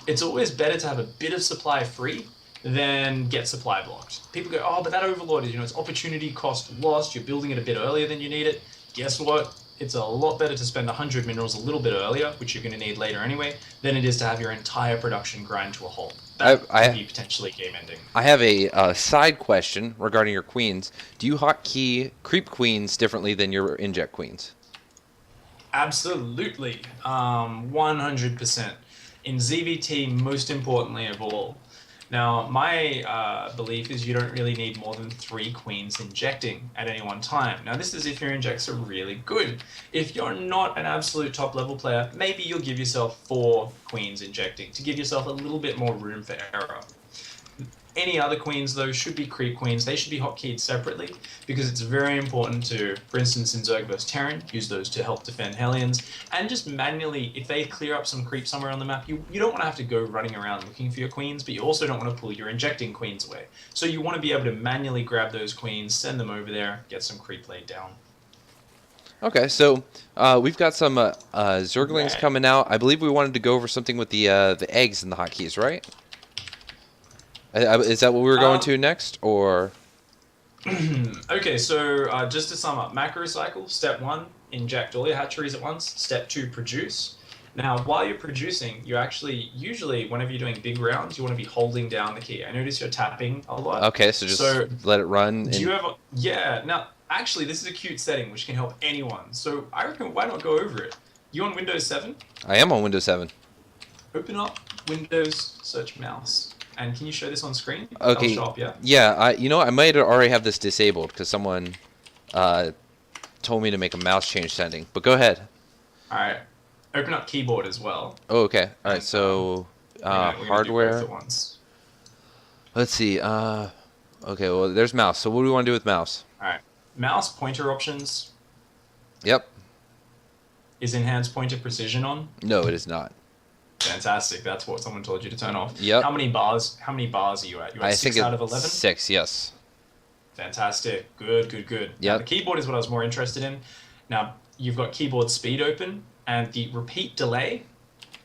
It's always better to have a bit of supply free than get supply blocked. People go, oh, but that overlord is, it's opportunity cost lost. You're building it a bit earlier than you need it. Guess what? It's a lot better to spend 100 minerals a little bit earlier, which you're going to need later anyway, than it is to have your entire production grind to a halt. That could be potentially game ending. I have a side question regarding your queens. Do you hotkey creep queens differently than your inject queens? Absolutely. 100%. In ZvT, most importantly of all. Now, my belief is you don't really need more than 3 queens injecting at any one time. Now, this is if your injects are really good. If you're not an absolute top level player, maybe you'll give yourself 4 queens injecting to give yourself a little bit more room for error. Any other queens, though, should be creep queens. They should be hotkeyed separately because it's very important to, for instance, in Zerg vs Terran, use those to help defend Hellions. And just manually, if they clear up some creep somewhere on the map, you don't want to have to go running around looking for your queens, but you also don't want to pull your injecting queens away. So you want to be able to manually grab those queens, send them over there, get some creep laid down. Okay, so we've got some Zerglings coming out. I believe we wanted to go over something with the eggs and the hotkeys, right? Is that what we were going to next, or? Okay, so just to sum up, macro cycle, step 1, inject all your hatcheries at once. Step 2, produce. Now, while you're producing, you actually, usually, whenever you're doing big rounds, you want to be holding down the key. I notice you're tapping a lot. Okay, so just let it run. Do you ever? Yeah, now, actually, this is a cute setting which can help anyone. So I reckon, why not go over it? You on Windows 7? I am on Windows 7. Open up Windows, search mouse. And can you show this on screen? Okay. Show up, yeah. Yeah, I might already have this disabled because someone told me to make a mouse change setting. But go ahead. All right. Open up keyboard as well. Oh, okay. All right. So hardware. Do both at once. Let's see. Okay. Well, there's mouse. So what do we want to do with mouse? All right. Mouse pointer options. Yep. Is enhanced pointer precision on? No, it is not. Fantastic. That's what someone told you to turn off. Yep. How many bars are you at? You're at 6 out of 11? 6, yes. Fantastic. Good. Yep. Now, the keyboard is what I was more interested in. Now, you've got keyboard speed open, and the repeat delay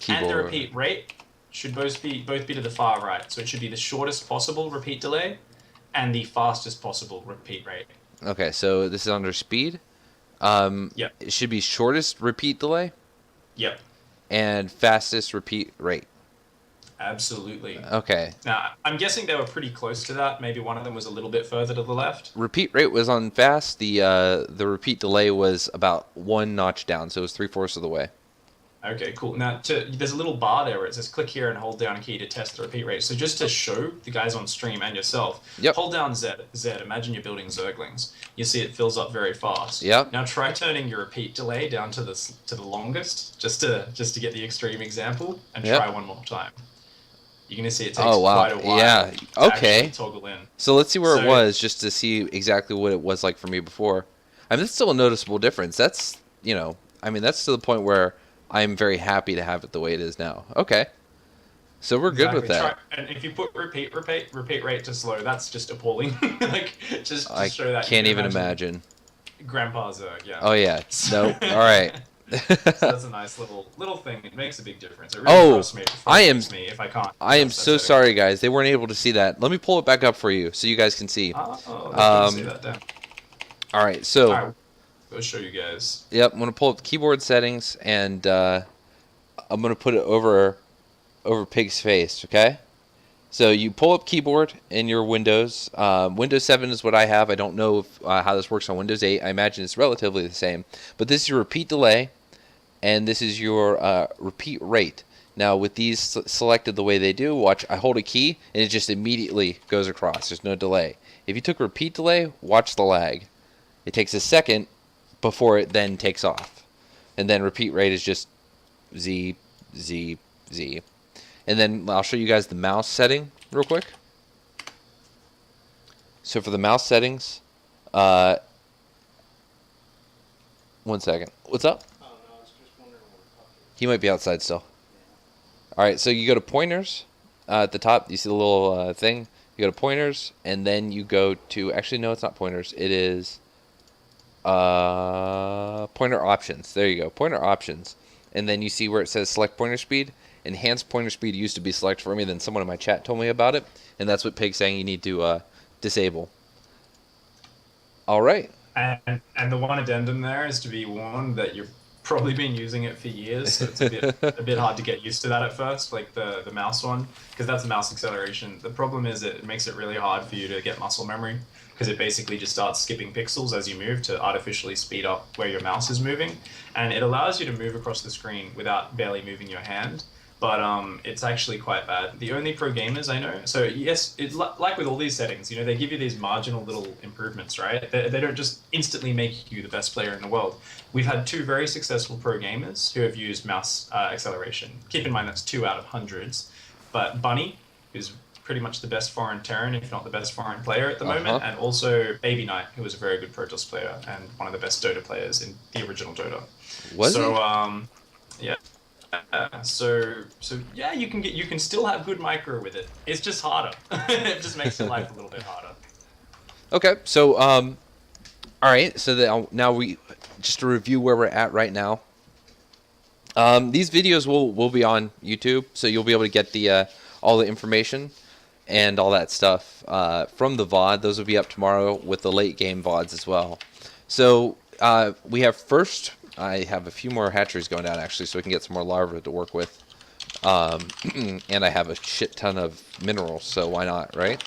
and the repeat rate should both be to the far right. So it should be the shortest possible repeat delay and the fastest possible repeat rate. Okay, so this is under speed. Yep. It should be shortest repeat delay. Yep. And fastest repeat rate. Absolutely. Okay. Now, I'm guessing they were pretty close to that. Maybe one of them was a little bit further to the left. Repeat rate was on fast. The repeat delay was about 1 notch down, so it was 3/4 of the way. Okay, cool. Now, there's a little bar there where it says click here and hold down key to test the repeat rate. So just to show the guys on stream and yourself, Yep. hold down Z. Imagine you're building Zerglings. You see it fills up very fast. Yep. Now try turning your repeat delay down to the longest, just to get the extreme example, and Yep. try one more time. You're gonna see it takes Oh wow. quite a while. Yeah. To Okay. actually toggle in. So let's see where it So- was, just to see exactly what it was like for me before. I mean, that's still a noticeable difference. That's, I mean, that's to the point where I'm very happy to have it the way it is now. Okay. So we're good with Exactly. that. And if you put repeat rate to slow, that's just appalling. Like just to I show that. can't even imagine. Grandpa Zerg, yeah. Oh yeah. No. All right. So that's a nice little thing. It makes a big difference. It really frustrates me if I can't. I am adjust that so setting. sorry, guys. They weren't able to see that. Let me pull it back up for you so you guys can see. Let's see that down. All right. So. All right, I'll show you guys. Yep, I'm gonna pull up the keyboard settings and I'm gonna put it over Pig's face. Okay, so you pull up keyboard in your Windows. Windows 7 is what I have. I don't know if, how this works on Windows 8. I imagine it's relatively the same. But this is your repeat delay, and this is your repeat rate. Now with these selected the way they do, watch. I hold a key and it just immediately goes across. There's no delay. If you took repeat delay, watch the lag. It takes a second before it then takes off. And then repeat rate is just Z, Z, Z. And then I'll show you guys the mouse setting real quick. So for the mouse settings, 1 second. What's up? Oh, no, I was just wondering where Puck is. He might be outside still. All right, so you go to pointers at the top. You see the little thing. You go to pointers, and then you go to. Actually, no, it's not pointers. It is pointer options. There you go, pointer options. And then you see where it says select pointer speed. Enhanced pointer speed used to be select for me. Then someone in my chat told me about it, and that's what Pig's saying you need to disable. All right. And the one addendum there is to be warned that you've probably been using it for years, so it's a bit hard to get used to that at first, like the mouse one, because that's mouse acceleration. The problem is it makes it really hard for you to get muscle memory, because it basically just starts skipping pixels as you move to artificially speed up where your mouse is moving, and it allows you to move across the screen without barely moving your hand. But it's actually quite bad. The only pro gamers I know, so yes, it's like with all these settings, they give you these marginal little improvements, right? They don't just instantly make you the best player in the world. We've had 2 very successful pro gamers who have used mouse acceleration. Keep in mind that's 2 out of hundreds. But Bunny, who's pretty much the best foreign Terran, if not the best foreign player at the moment, and also Baby Knight, who was a very good Protoss player and one of the best Dota players in the original Dota. Was he? Yeah. So yeah, you can still have good micro with it. It's just harder. It just makes your life a little bit harder. Okay, so all right, so now we just to review where we're at right now. These videos will be on YouTube, so you'll be able to get the all the information and all that stuff from the VOD. Those will be up tomorrow with the late game VODs as well. So we have first. I have a few more hatcheries going down actually, so we can get some more larvae to work with. And I have a shit ton of minerals, so why not, right?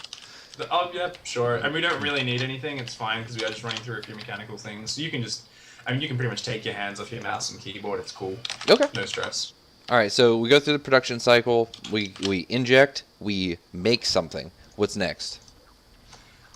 Oh yeah, sure. And we don't really need anything. It's fine because we are just running through a few mechanical things. So you can just, you can pretty much take your hands off your mouse and keyboard. It's cool. Okay. No stress. All right, so we go through the production cycle. We inject. We make something. What's next?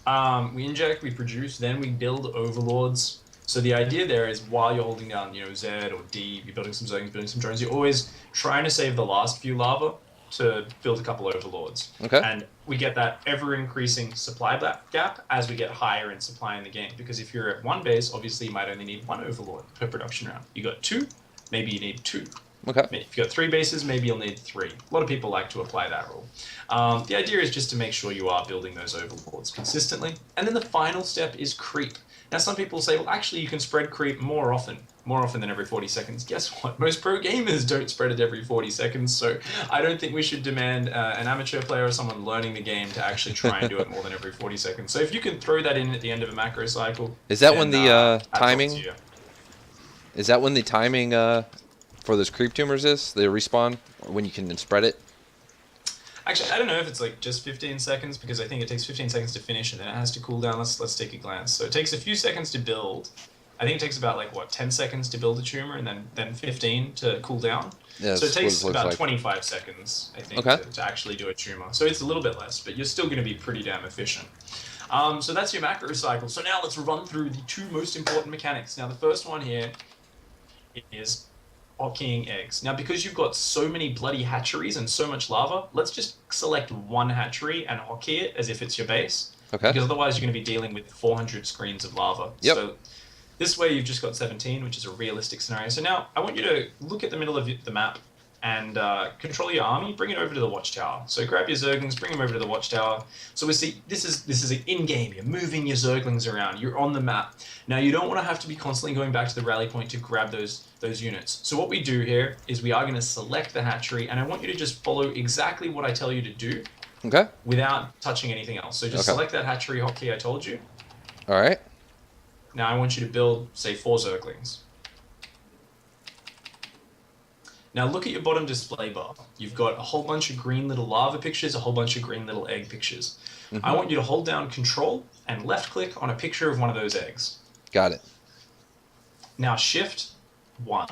We inject. We produce. Then we build overlords. So the idea there is while you're holding down, Z or D, you're building some Zergs, building some drones, you're always trying to save the last few larvae to build a couple overlords. Okay. And we get that ever-increasing supply gap as we get higher in supply in the game. Because if you're at 1 base, obviously you might only need 1 overlord per production round. You got 2, maybe you need 2. Okay. If you got 3 bases, maybe you'll need 3. A lot of people like to apply that rule. The idea is just to make sure you are building those overlords consistently. And then the final step is creep. Now, some people say, well, actually, you can spread creep more often than every 40 seconds. Guess what? Most pro gamers don't spread it every 40 seconds, so I don't think we should demand an amateur player or someone learning the game to actually try and do it more than every 40 seconds. So if you can throw that in at the end of a macro cycle... Is that then, when the that's timing... up to you. Is that when the timing for those creep tumors is? The respawn? Or when you can spread it? Actually, I don't know if it's like just 15 seconds because I think it takes 15 seconds to finish and then it has to cool down. Let's take a glance. So it takes a few seconds to build. I think it takes about like what 10 seconds to build a tumor and then 15 to cool down. Yeah, So it takes about like. 25 seconds, I think, Okay. to actually do a tumor. So it's a little bit less, but you're still going to be pretty damn efficient. So that's your macro cycle. So now let's run through the two most important mechanics. Now the first one here is hotkeying eggs. Now because you've got so many bloody hatcheries and so much lava, let's just select one hatchery and hotkey it as if it's your base. Okay. Because otherwise you're going to be dealing with 400 screens of lava. Yep. So this way you've just got 17, which is a realistic scenario. So now I want you to look at the middle of the map and control your army, bring it over to the watchtower. So grab your Zerglings, bring them over to the watchtower. So we see this is an in-game. You're moving your Zerglings around. You're on the map. Now you don't want to have to be constantly going back to the rally point to grab those units. So what we do here is we are going to select the hatchery, and I want you to just follow exactly what I tell you to do. Okay. Without touching anything else. So just select that hatchery hotkey I told you. All right. Now I want you to build, say, 4 Zerglings. Now look at your bottom display bar. You've got a whole bunch of green little lava pictures, a whole bunch of green little egg pictures. Mm-hmm. I want you to hold down Control and left click on a picture of one of those eggs. Got it. Now Shift 1.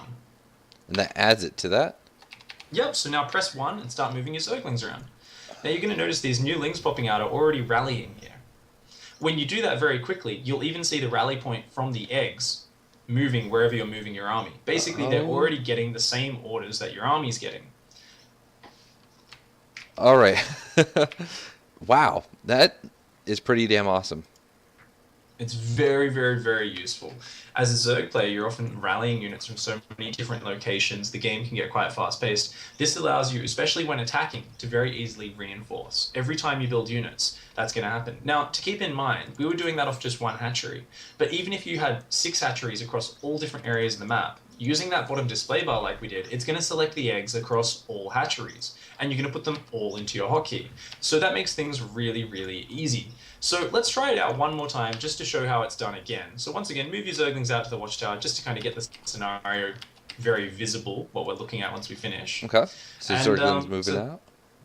And that adds it to that? Yep, so now press 1 and start moving your Zerglings around. Now you're going to notice these new lings popping out are already rallying here. When you do that very quickly, you'll even see the rally point from the eggs moving wherever you're moving your army. Basically, they're already getting the same orders that your army's getting. All right. Wow, that is pretty damn awesome. It's very, very, very useful. As a Zerg player, you're often rallying units from so many different locations. The game can get quite fast-paced. This allows you, especially when attacking, to very easily reinforce. Every time you build units, that's going to happen. Now, to keep in mind, we were doing that off just one hatchery. But even if you had 6 hatcheries across all different areas of the map, using that bottom display bar like we did, it's going to select the eggs across all hatcheries. And you're going to put them all into your hotkey. So that makes things really, really easy. So let's try it out one more time just to show how it's done again. So once again, move your Zerglings out to the watchtower just to kind of get the scenario very visible, what we're looking at once we finish. Okay. So Zerglings moving out?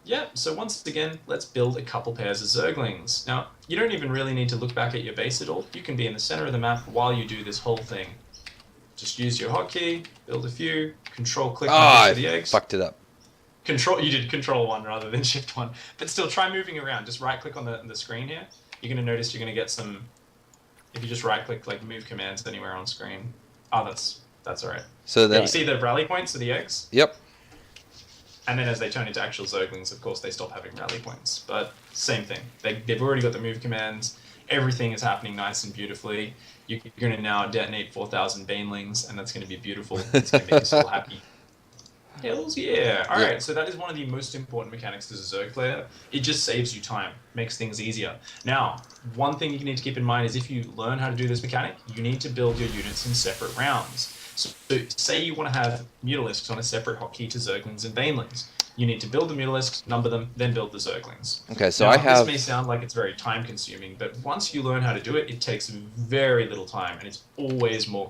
Yeah, so once again, let's build a couple pairs of Zerglings. Now, you don't even really need to look back at your base at all. You can be in the center of the map while you do this whole thing. Just use your hotkey, build a few, control click on the eggs. Fucked it up. You did control 1 rather than shift 1. But still, try moving around. Just right click on the screen here. You're going to notice you're going to get some, if you just right click, like move commands anywhere on screen. Oh, that's all right. So then you see the rally points of the eggs? Yep. And then as they turn into actual Zerglings, of course, they stop having rally points. But same thing. They've already got the move commands. Everything is happening nice and beautifully. You're going to now detonate 4,000 Banelings, and that's going to be beautiful. It's going to make us all happy. Hells yeah. Alright, so that is one of the most important mechanics as a Zerg player. It just saves you time, makes things easier. Now, one thing you need to keep in mind is if you learn how to do this mechanic, you need to build your units in separate rounds. So say you want to have Mutalisks on a separate hotkey to Zerglings and Banelings. You need to build the Mutalisks, number them, then build the Zerglings. Okay, so now, I have... This may sound like it's very time consuming, but once you learn how to do it, it takes very little time, and it's always more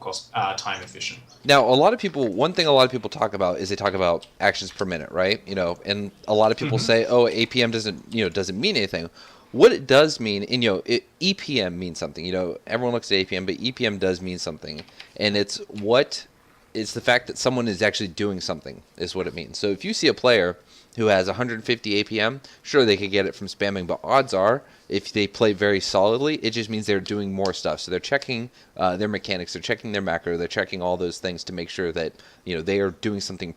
time efficient. Now, one thing a lot of people talk about is they talk about actions per minute, right? You know, and a lot of people say, oh, APM doesn't mean anything. What it does mean, and EPM means something. You know, everyone looks at APM, but EPM does mean something, and it's the fact that someone is actually doing something is what it means. So if you see a player who has 150 APM, sure, they could get it from spamming, but odds are, if they play very solidly, it just means they're doing more stuff. So they're checking their mechanics, they're checking their macro, they're checking all those things to make sure that they are doing something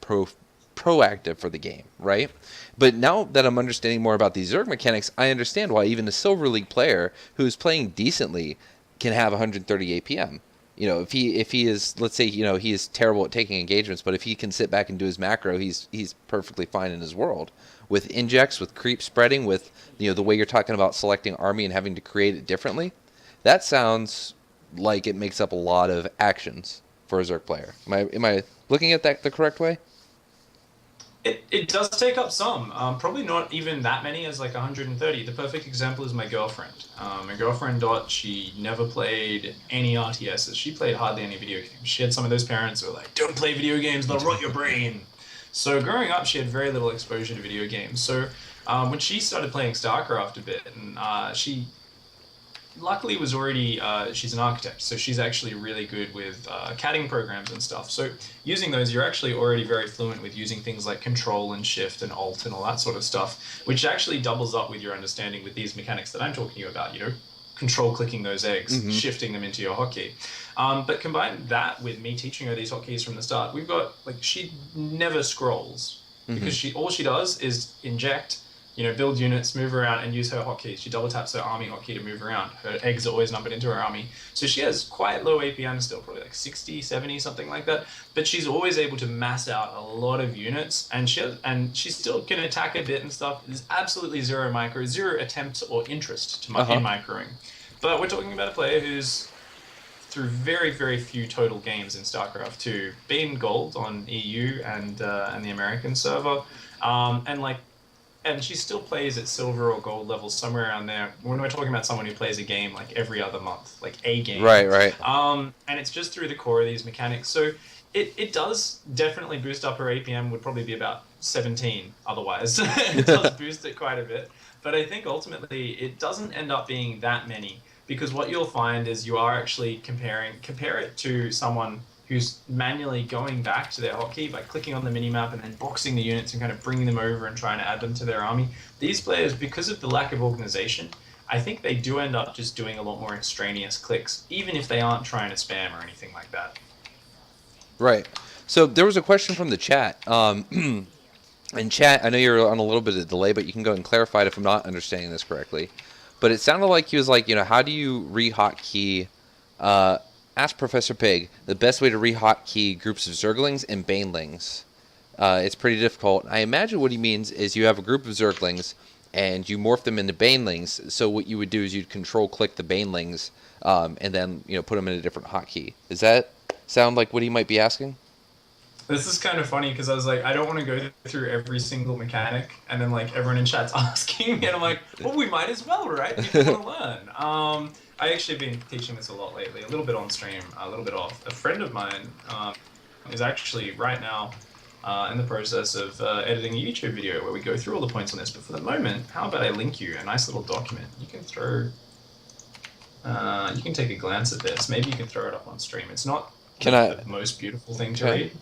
proactive for the game, right? But now that I'm understanding more about these Zerg mechanics, I understand why even a Silver League player who's playing decently can have 130 APM. If he is, let's say, he is terrible at taking engagements, but if he can sit back and do his macro, he's perfectly fine in his world. With injects, with creep spreading, with the way you're talking about selecting army and having to create it differently, that sounds like it makes up a lot of actions for a Zerg player. Am I looking at that the correct way? It does take up some, probably not even that many as like 130. The perfect example is my girlfriend. My girlfriend Dot, she never played any RTSs. She played hardly any video games. She had some of those parents who were like, don't play video games, they'll rot your brain. So growing up, she had very little exposure to video games. So when she started playing StarCraft a bit, and she luckily was already she's an architect, so she's actually really good with CADing programs and stuff. So using those, you're actually already very fluent with using things like Control and Shift and Alt and all that sort of stuff, which actually doubles up with your understanding with these mechanics that I'm talking to you about. You know, control clicking those eggs, shifting them into your hotkey. But combine that with me teaching her these hotkeys from the start. We've got she never scrolls because all she does is inject, build units, move around, and use her hotkeys. She double taps her army hotkey to move around. Her eggs are always numbered into her army. So she has quite low APM still, probably like 60, 70, something like that. But she's always able to mass out a lot of units, and she still can attack a bit and stuff. There's absolutely zero attempt or interest in microing. But we're talking about a player who's, through very, very few total games in StarCraft 2, been gold on EU and the American server, and she still plays at silver or gold levels, somewhere around there. When we're talking about someone who plays a game like every other month, like a game. Right. And it's just through the core of these mechanics. So it does definitely boost up her APM, would probably be about 17 otherwise. It does boost it quite a bit. But I think ultimately it doesn't end up being that many, because what you'll find is you are actually compare it to someone who's manually going back to their hotkey by clicking on the minimap and then boxing the units and kind of bringing them over and trying to add them to their army. These players, because of the lack of organization, I think they do end up just doing a lot more extraneous clicks, even if they aren't trying to spam or anything like that. Right. So there was a question from the chat. And chat, I know you're on a little bit of delay, but you can go and clarify it if I'm not understanding this correctly. But it sounded like he was like, how do you re-hotkey, ask Professor Pig, the best way to re-hotkey groups of Zerglings and Banelings. It's pretty difficult. I imagine what he means is you have a group of Zerglings and you morph them into Banelings. So what you would do is you'd control-click the Banelings and then, put them in a different hotkey. Does that sound like what he might be asking? This is kind of funny because I was like, I don't want to go through every single mechanic, and then everyone in chat's asking me, and I'm like, well, we might as well, right? People want to learn. I actually been teaching this a lot lately, a little bit on stream, a little bit off. A friend of mine is actually right now in the process of editing a YouTube video where we go through all the points on this. But for the moment, how about I link you a nice little document? You can you can take a glance at this. Maybe you can throw it up on stream. It's not the most beautiful thing to read.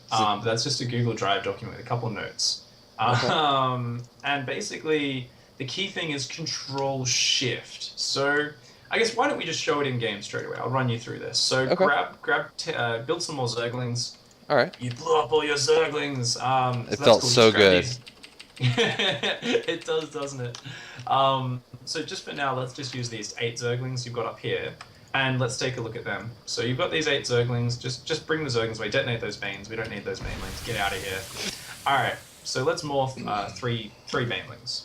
But that's just a Google Drive document with a couple of notes. And basically, the key thing is Control-Shift. So I guess why don't we just show it in game straight away? I'll run you through this. So build some more Zerglings. All right. You blew up all your Zerglings. It felt so good. It does, doesn't it? So just for now, let's just use these 8 Zerglings you've got up here. And let's take a look at them. So you've got these 8 Zerglings. Just bring the Zerglings away. Detonate those Banes. We don't need those Banelings. Get out of here. All right. So let's morph 3 Banelings.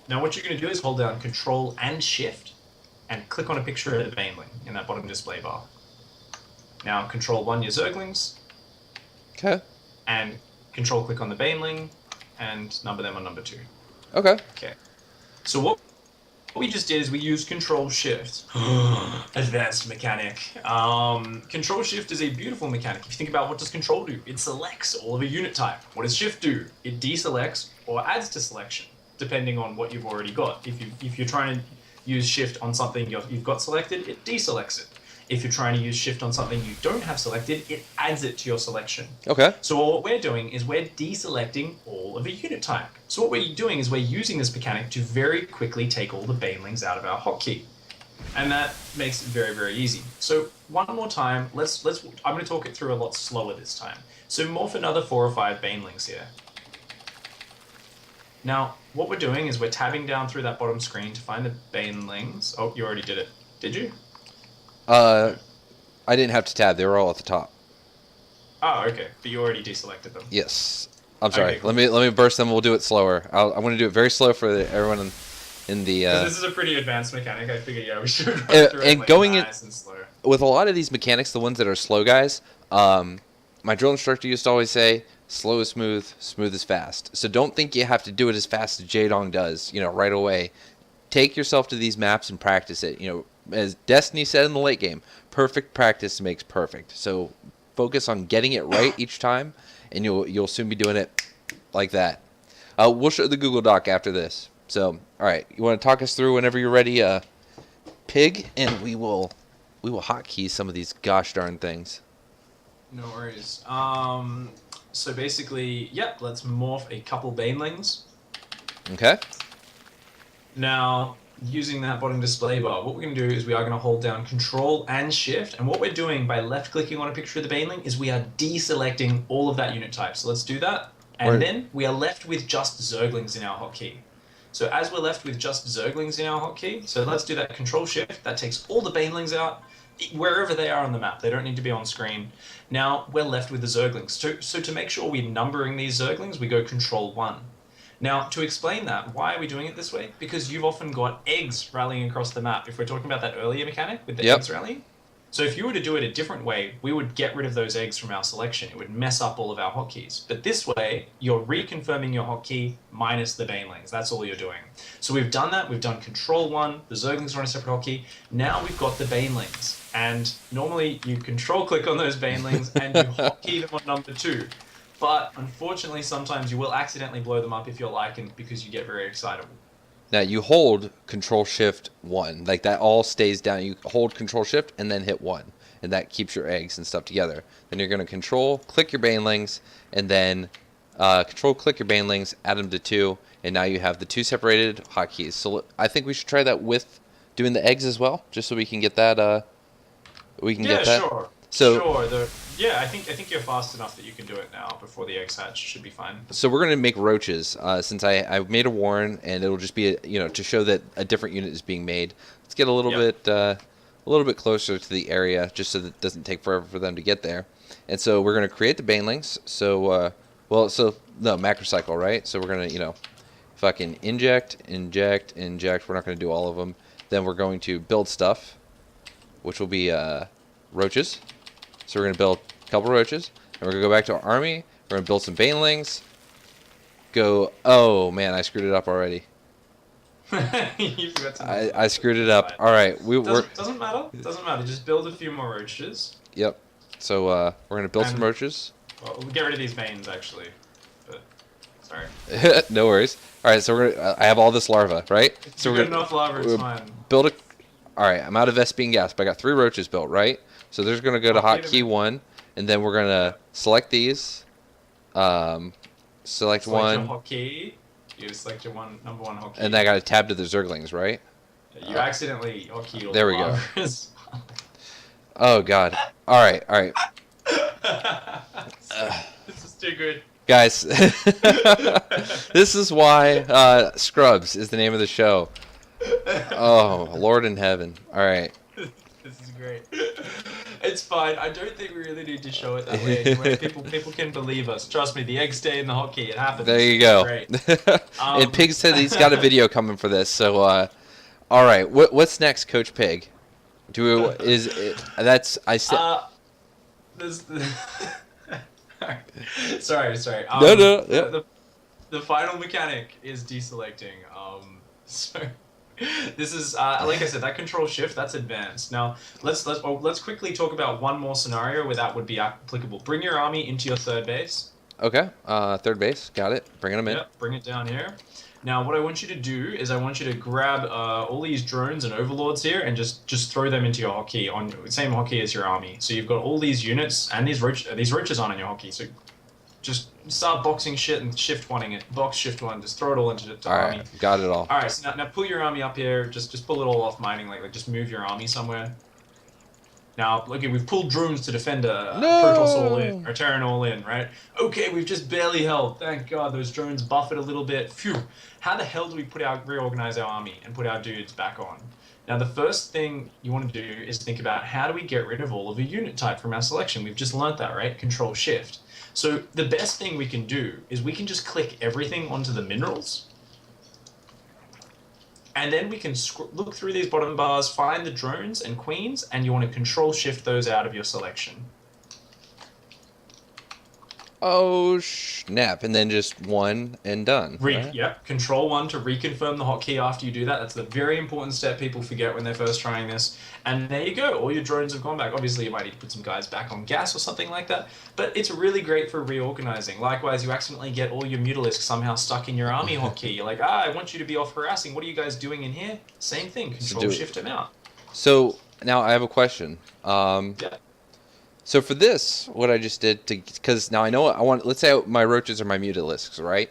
Now what you're going to do is hold down Control and Shift and click on a picture of the Baneling in that bottom display bar. Now Control 1 your Zerglings. Okay. And Control click on the Baneling and number them on number 2. Okay. Okay. So what we just did is we used Control-Shift. Advanced mechanic. Control-Shift is a beautiful mechanic. If you think about what does Control do, it selects all of a unit type. What does Shift do? It deselects or adds to selection, depending on what you've already got. If you're trying to use Shift on something you've got selected, it deselects it. If you're trying to use Shift on something you don't have selected, it adds it to your selection. Okay. So what we're doing is we're deselecting all of a unit type. So what we're doing is we're using this mechanic to very quickly take all the Banelings out of our hotkey. And that makes it very, very easy. So one more time, I'm going to talk it through a lot slower this time. So morph another 4 or 5 Banelings here. Now, what we're doing is we're tabbing down through that bottom screen to find the Banelings. Oh, you already did it. Did you? I didn't have to tab. They were all at the top. Oh, okay. But you already deselected them. Yes. I'm sorry. Okay, cool. Let me burst them. We'll do it slower. I'm going to do it very slow for everyone in the. This is a pretty advanced mechanic. I figured, we should run through it nice and slow. With a lot of these mechanics, the ones that are slow guys, my drill instructor used to always say, "Slow is smooth, smooth is fast." So don't think you have to do it as fast as Jaedong does. Right away. Take yourself to these maps and practice it. As Destiny said in the late game, perfect practice makes perfect. So focus on getting it right each time, and you'll soon be doing it like that. We'll show the Google Doc after this. So, all right, you want to talk us through whenever you're ready, Pig, and we will hotkey some of these gosh darn things. No worries. So basically, yep, let's morph a couple banelings. Okay. Now, using that bottom display bar, what we're going to do is we are going to hold down Control and Shift, and what we're doing by left-clicking on a picture of the baneling is we are deselecting all of that unit type. So let's do that, and then we are left with just Zerglings in our hotkey. So as we're left with just Zerglings in our hotkey, so let's do that Control Shift. That takes all the banelings out, wherever they are on the map. They don't need to be on screen. Now we're left with the Zerglings. So to make sure we're numbering these Zerglings, we go Control 1. Now, to explain that, why are we doing it this way? Because you've often got eggs rallying across the map. If we're talking about that earlier mechanic with the eggs rallying. So if you were to do it a different way, we would get rid of those eggs from our selection. It would mess up all of our hotkeys. But this way, you're reconfirming your hotkey minus the banelings. That's all you're doing. So we've done that. We've done Control 1. The Zerglings are on a separate hotkey. Now we've got the banelings. And normally you control click on those banelings and you hotkey them on number 2. But unfortunately, sometimes you will accidentally blow them up if you're Lycan because you get very excitable. Now you hold Control-Shift-1, like that all stays down. You hold Control-Shift and then hit 1, and that keeps your eggs and stuff together. Then you're going to Control-click your banelings, and then Control-click your banelings, add them to 2, and now you have the 2 separated hotkeys. So I think we should try that with doing the eggs as well, just so we can get that. Get that. Yeah, sure. So, sure. Yeah, I think you're fast enough that you can do it now before the eggs hatch. Should be fine. So we're gonna make roaches. Since I made a warren, and it'll just be to show that a different unit is being made. Let's get a little bit closer to the area, just so that it doesn't take forever for them to get there. And so we're gonna create the banelings. So no macrocycle, right? So we're gonna fucking inject. We're not gonna do all of them. Then we're going to build stuff, which will be roaches. So we're going to build a couple roaches, and we're going to go back to our army. We're going to build some banelings. Oh man, I screwed it up already. You forgot to I screwed it up. All right, doesn't matter. Doesn't matter. Just build a few more roaches. Yep. So we're going to build some roaches. Well, we'll get rid of these veins actually. But sorry. No worries. All right, so I have all this larva, right? So we're enough larva. It's fine. All right, I'm out of Vespian gas, but I got 3 roaches built, right? So there's going to go to hotkey 1, and then we're going to select these. Select 1. Your hotkey. You select your number 1 hotkey. And then I got to tab to the Zerglings, right? You accidentally hotkeyed all there the we go. lavas. Oh god. All right. This is too good. Guys, this is why Scrubz is the name of the show. Oh, Lord in heaven. All right. This is great. It's fine. I don't think we really need to show it that way anyway. People can believe us. Trust me, the eggs stay in the hotkey. It happens. There you go. Great. And Pig said he's got a video coming for this. So, all right. What's next, Coach Pig? Sorry. No. Yeah. The final mechanic is deselecting. So this is like I said, that Control Shift, that's advanced. Now let's quickly talk about one more scenario where that would be applicable. Bring your army into your third base. Okay. Third base. Got it. Bringing them in. Yep. Bring it down here. Now what I want you to do is I want you to grab all these drones and overlords here and just throw them into your hotkey on the same hotkey as your army. So you've got all these units and these roaches on in your hotkey. So just start boxing shit and shift-1ing it. Box, shift-1, just throw it all into the army. Alright, got it all. Alright, so now pull your army up here. Just pull it all off mining. Like just move your army somewhere. Now, okay, we've pulled drones to defend a Protoss all in, or Terran all in, right? Okay, we've just barely held. Thank God, those drones buff it a little bit. Phew. How the hell do we reorganize our army and put our dudes back on? Now, the first thing you want to do is think about how do we get rid of all of a unit type from our selection? We've just learnt that, right? Control Shift. So the best thing we can do is we can just click everything onto the minerals. And then we can look through these bottom bars, find the drones and queens, and you want to Control Shift those out of your selection. Oh, snap. And then just one and done. Right? Yep, Control 1 to reconfirm the hotkey after you do that. That's the very important step people forget when they're first trying this. And there you go, all your drones have gone back. Obviously, you might need to put some guys back on gas or something like that, but it's really great for reorganizing. Likewise, you accidentally get all your Mutalisks somehow stuck in your army hotkey. You're like, I want you to be off harassing. What are you guys doing in here? Same thing, Control Shift them out. So, now I have a question. Yeah. So for this, what I just did, because now I know I want, let's say my roaches are my Mutalisks, right?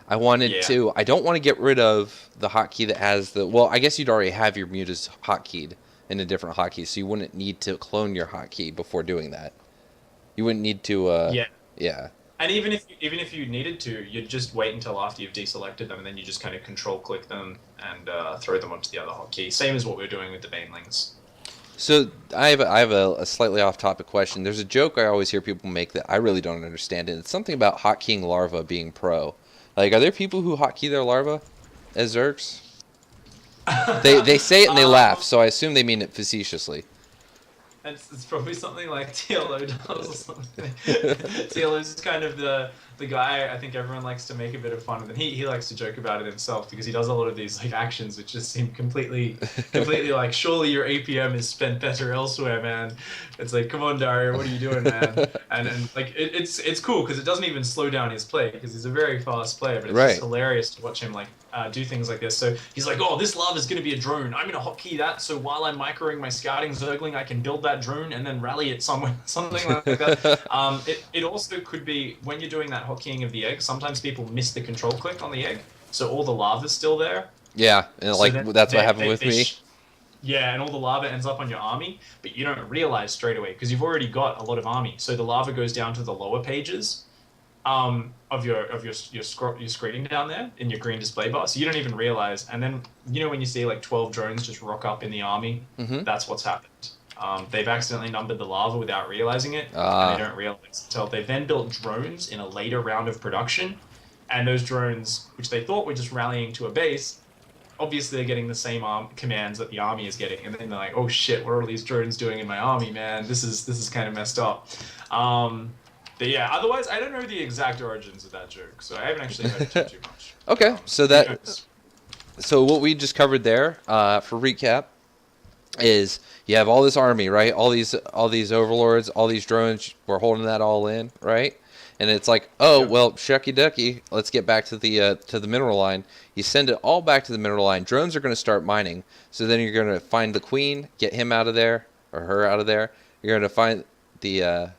I wanted to, I don't want to get rid of the hotkey that has the, well, I guess you'd already have your Mutas hotkeyed in a different hotkey, so you wouldn't need to clone your hotkey before doing that. You wouldn't need to, yeah. And even if you needed to, you'd just wait until after you've deselected them, and then you just kind of control click them and throw them onto the other hotkey. Same as what we're doing with the Banelings. So I have a slightly off-topic question. There's a joke I always hear people make that I really don't understand, and it's something about hotkeying larva being pro. Like, are there people who hotkey their larva as Zergs? They say it and they laugh, so I assume they mean it facetiously. It's probably something like TLO does or something. TLO's kind of the guy I think everyone likes to make a bit of fun of, and he likes to joke about it himself because he does a lot of these like actions which just seem completely like, surely your APM is spent better elsewhere, man. It's like, come on, Dario, what are you doing, man? And like it's cool because it doesn't even slow down his play because he's a very fast player, but it's just hilarious to watch him like do things like this. So he's like, oh, this lava is going to be a drone. I'm going to hotkey that, so while I'm microing my scouting Zergling, I can build that drone and then rally it somewhere, something like that. It also could be, when you're doing that hotkeying of the egg, sometimes people miss the control click on the egg, so all the lava's still there. Yeah, and like that's what happened with me. Yeah, and all the lava ends up on your army, but you don't realize straight away because you've already got a lot of army. So the lava goes down to the lower pages of your screening down there in your green display bar, so you don't even realize. And then when you see like 12 drones just rock up in the army, that's what's happened. They've accidentally numbered the lava without realizing it, and they don't realize until they've then built drones in a later round of production, and those drones, which they thought were just rallying to a base, obviously they're getting the same commands that the army is getting, and then they're like, oh shit, what are all these drones doing in my army, man? This is kind of messed up. But yeah, otherwise I don't know the exact origins of that joke, so I haven't actually heard it too much. Okay, so what we just covered there, for recap, is you have all this army, right? All these overlords, all these drones. We're holding that all in, right? And it's like, oh well, shucky ducky. Let's get back to the mineral line. You send it all back to the mineral line. Drones are going to start mining. So then you're going to find the queen, get him out of there or her out of there. You're going to find the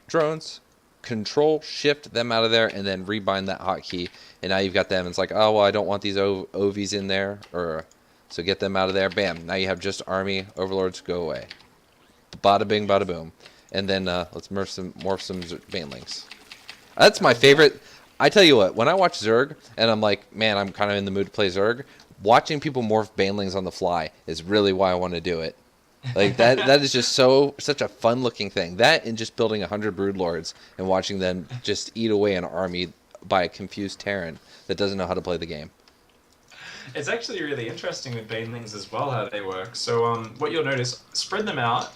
drones, control shift them out of there, and then rebind that hotkey. And now you've got them. It's like, oh well, I don't want these OVs in there, or so get them out of there. Bam. Now you have just army overlords. Go away. Bada bing, bada boom. And then let's morph some Banelings. That's my favorite. I tell you what, when I watch Zerg and I'm like, man, I'm kind of in the mood to play Zerg, watching people morph Banelings on the fly is really why I want to do it. Like that is just such a fun looking thing. That and just building 100 Broodlords and watching them just eat away an army by a confused Terran that doesn't know how to play the game. It's actually really interesting with Banelings as well, how they work. So what you'll notice, spread them out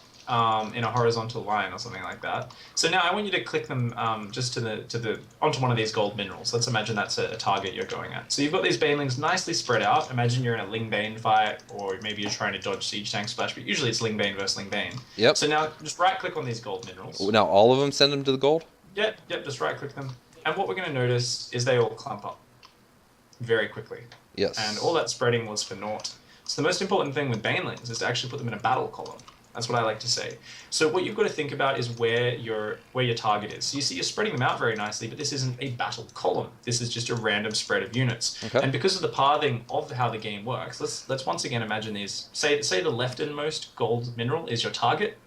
in a horizontal line or something like that. So now I want you to click them just onto one of these gold minerals. Let's imagine that's a target you're going at. So you've got these Banelings nicely spread out. Imagine you're in a Ling Bane fight, or maybe you're trying to dodge Siege Tank Splash, but usually it's Ling Bane versus Ling Bane. Yep. So now just right click on these gold minerals. Now all of them send them to the gold? Yep, just right click them. And what we're going to notice is they all clump up very quickly. Yes. And all that spreading was for naught. So the most important thing with Banelings is to actually put them in a battle column. That's what I like to say. So what you've got to think about is where your target is. So you see you're spreading them out very nicely, but this isn't a battle column. This is just a random spread of units. Okay. And because of the pathing of how the game works, let's once again imagine these. Say the leftmost gold mineral is your target.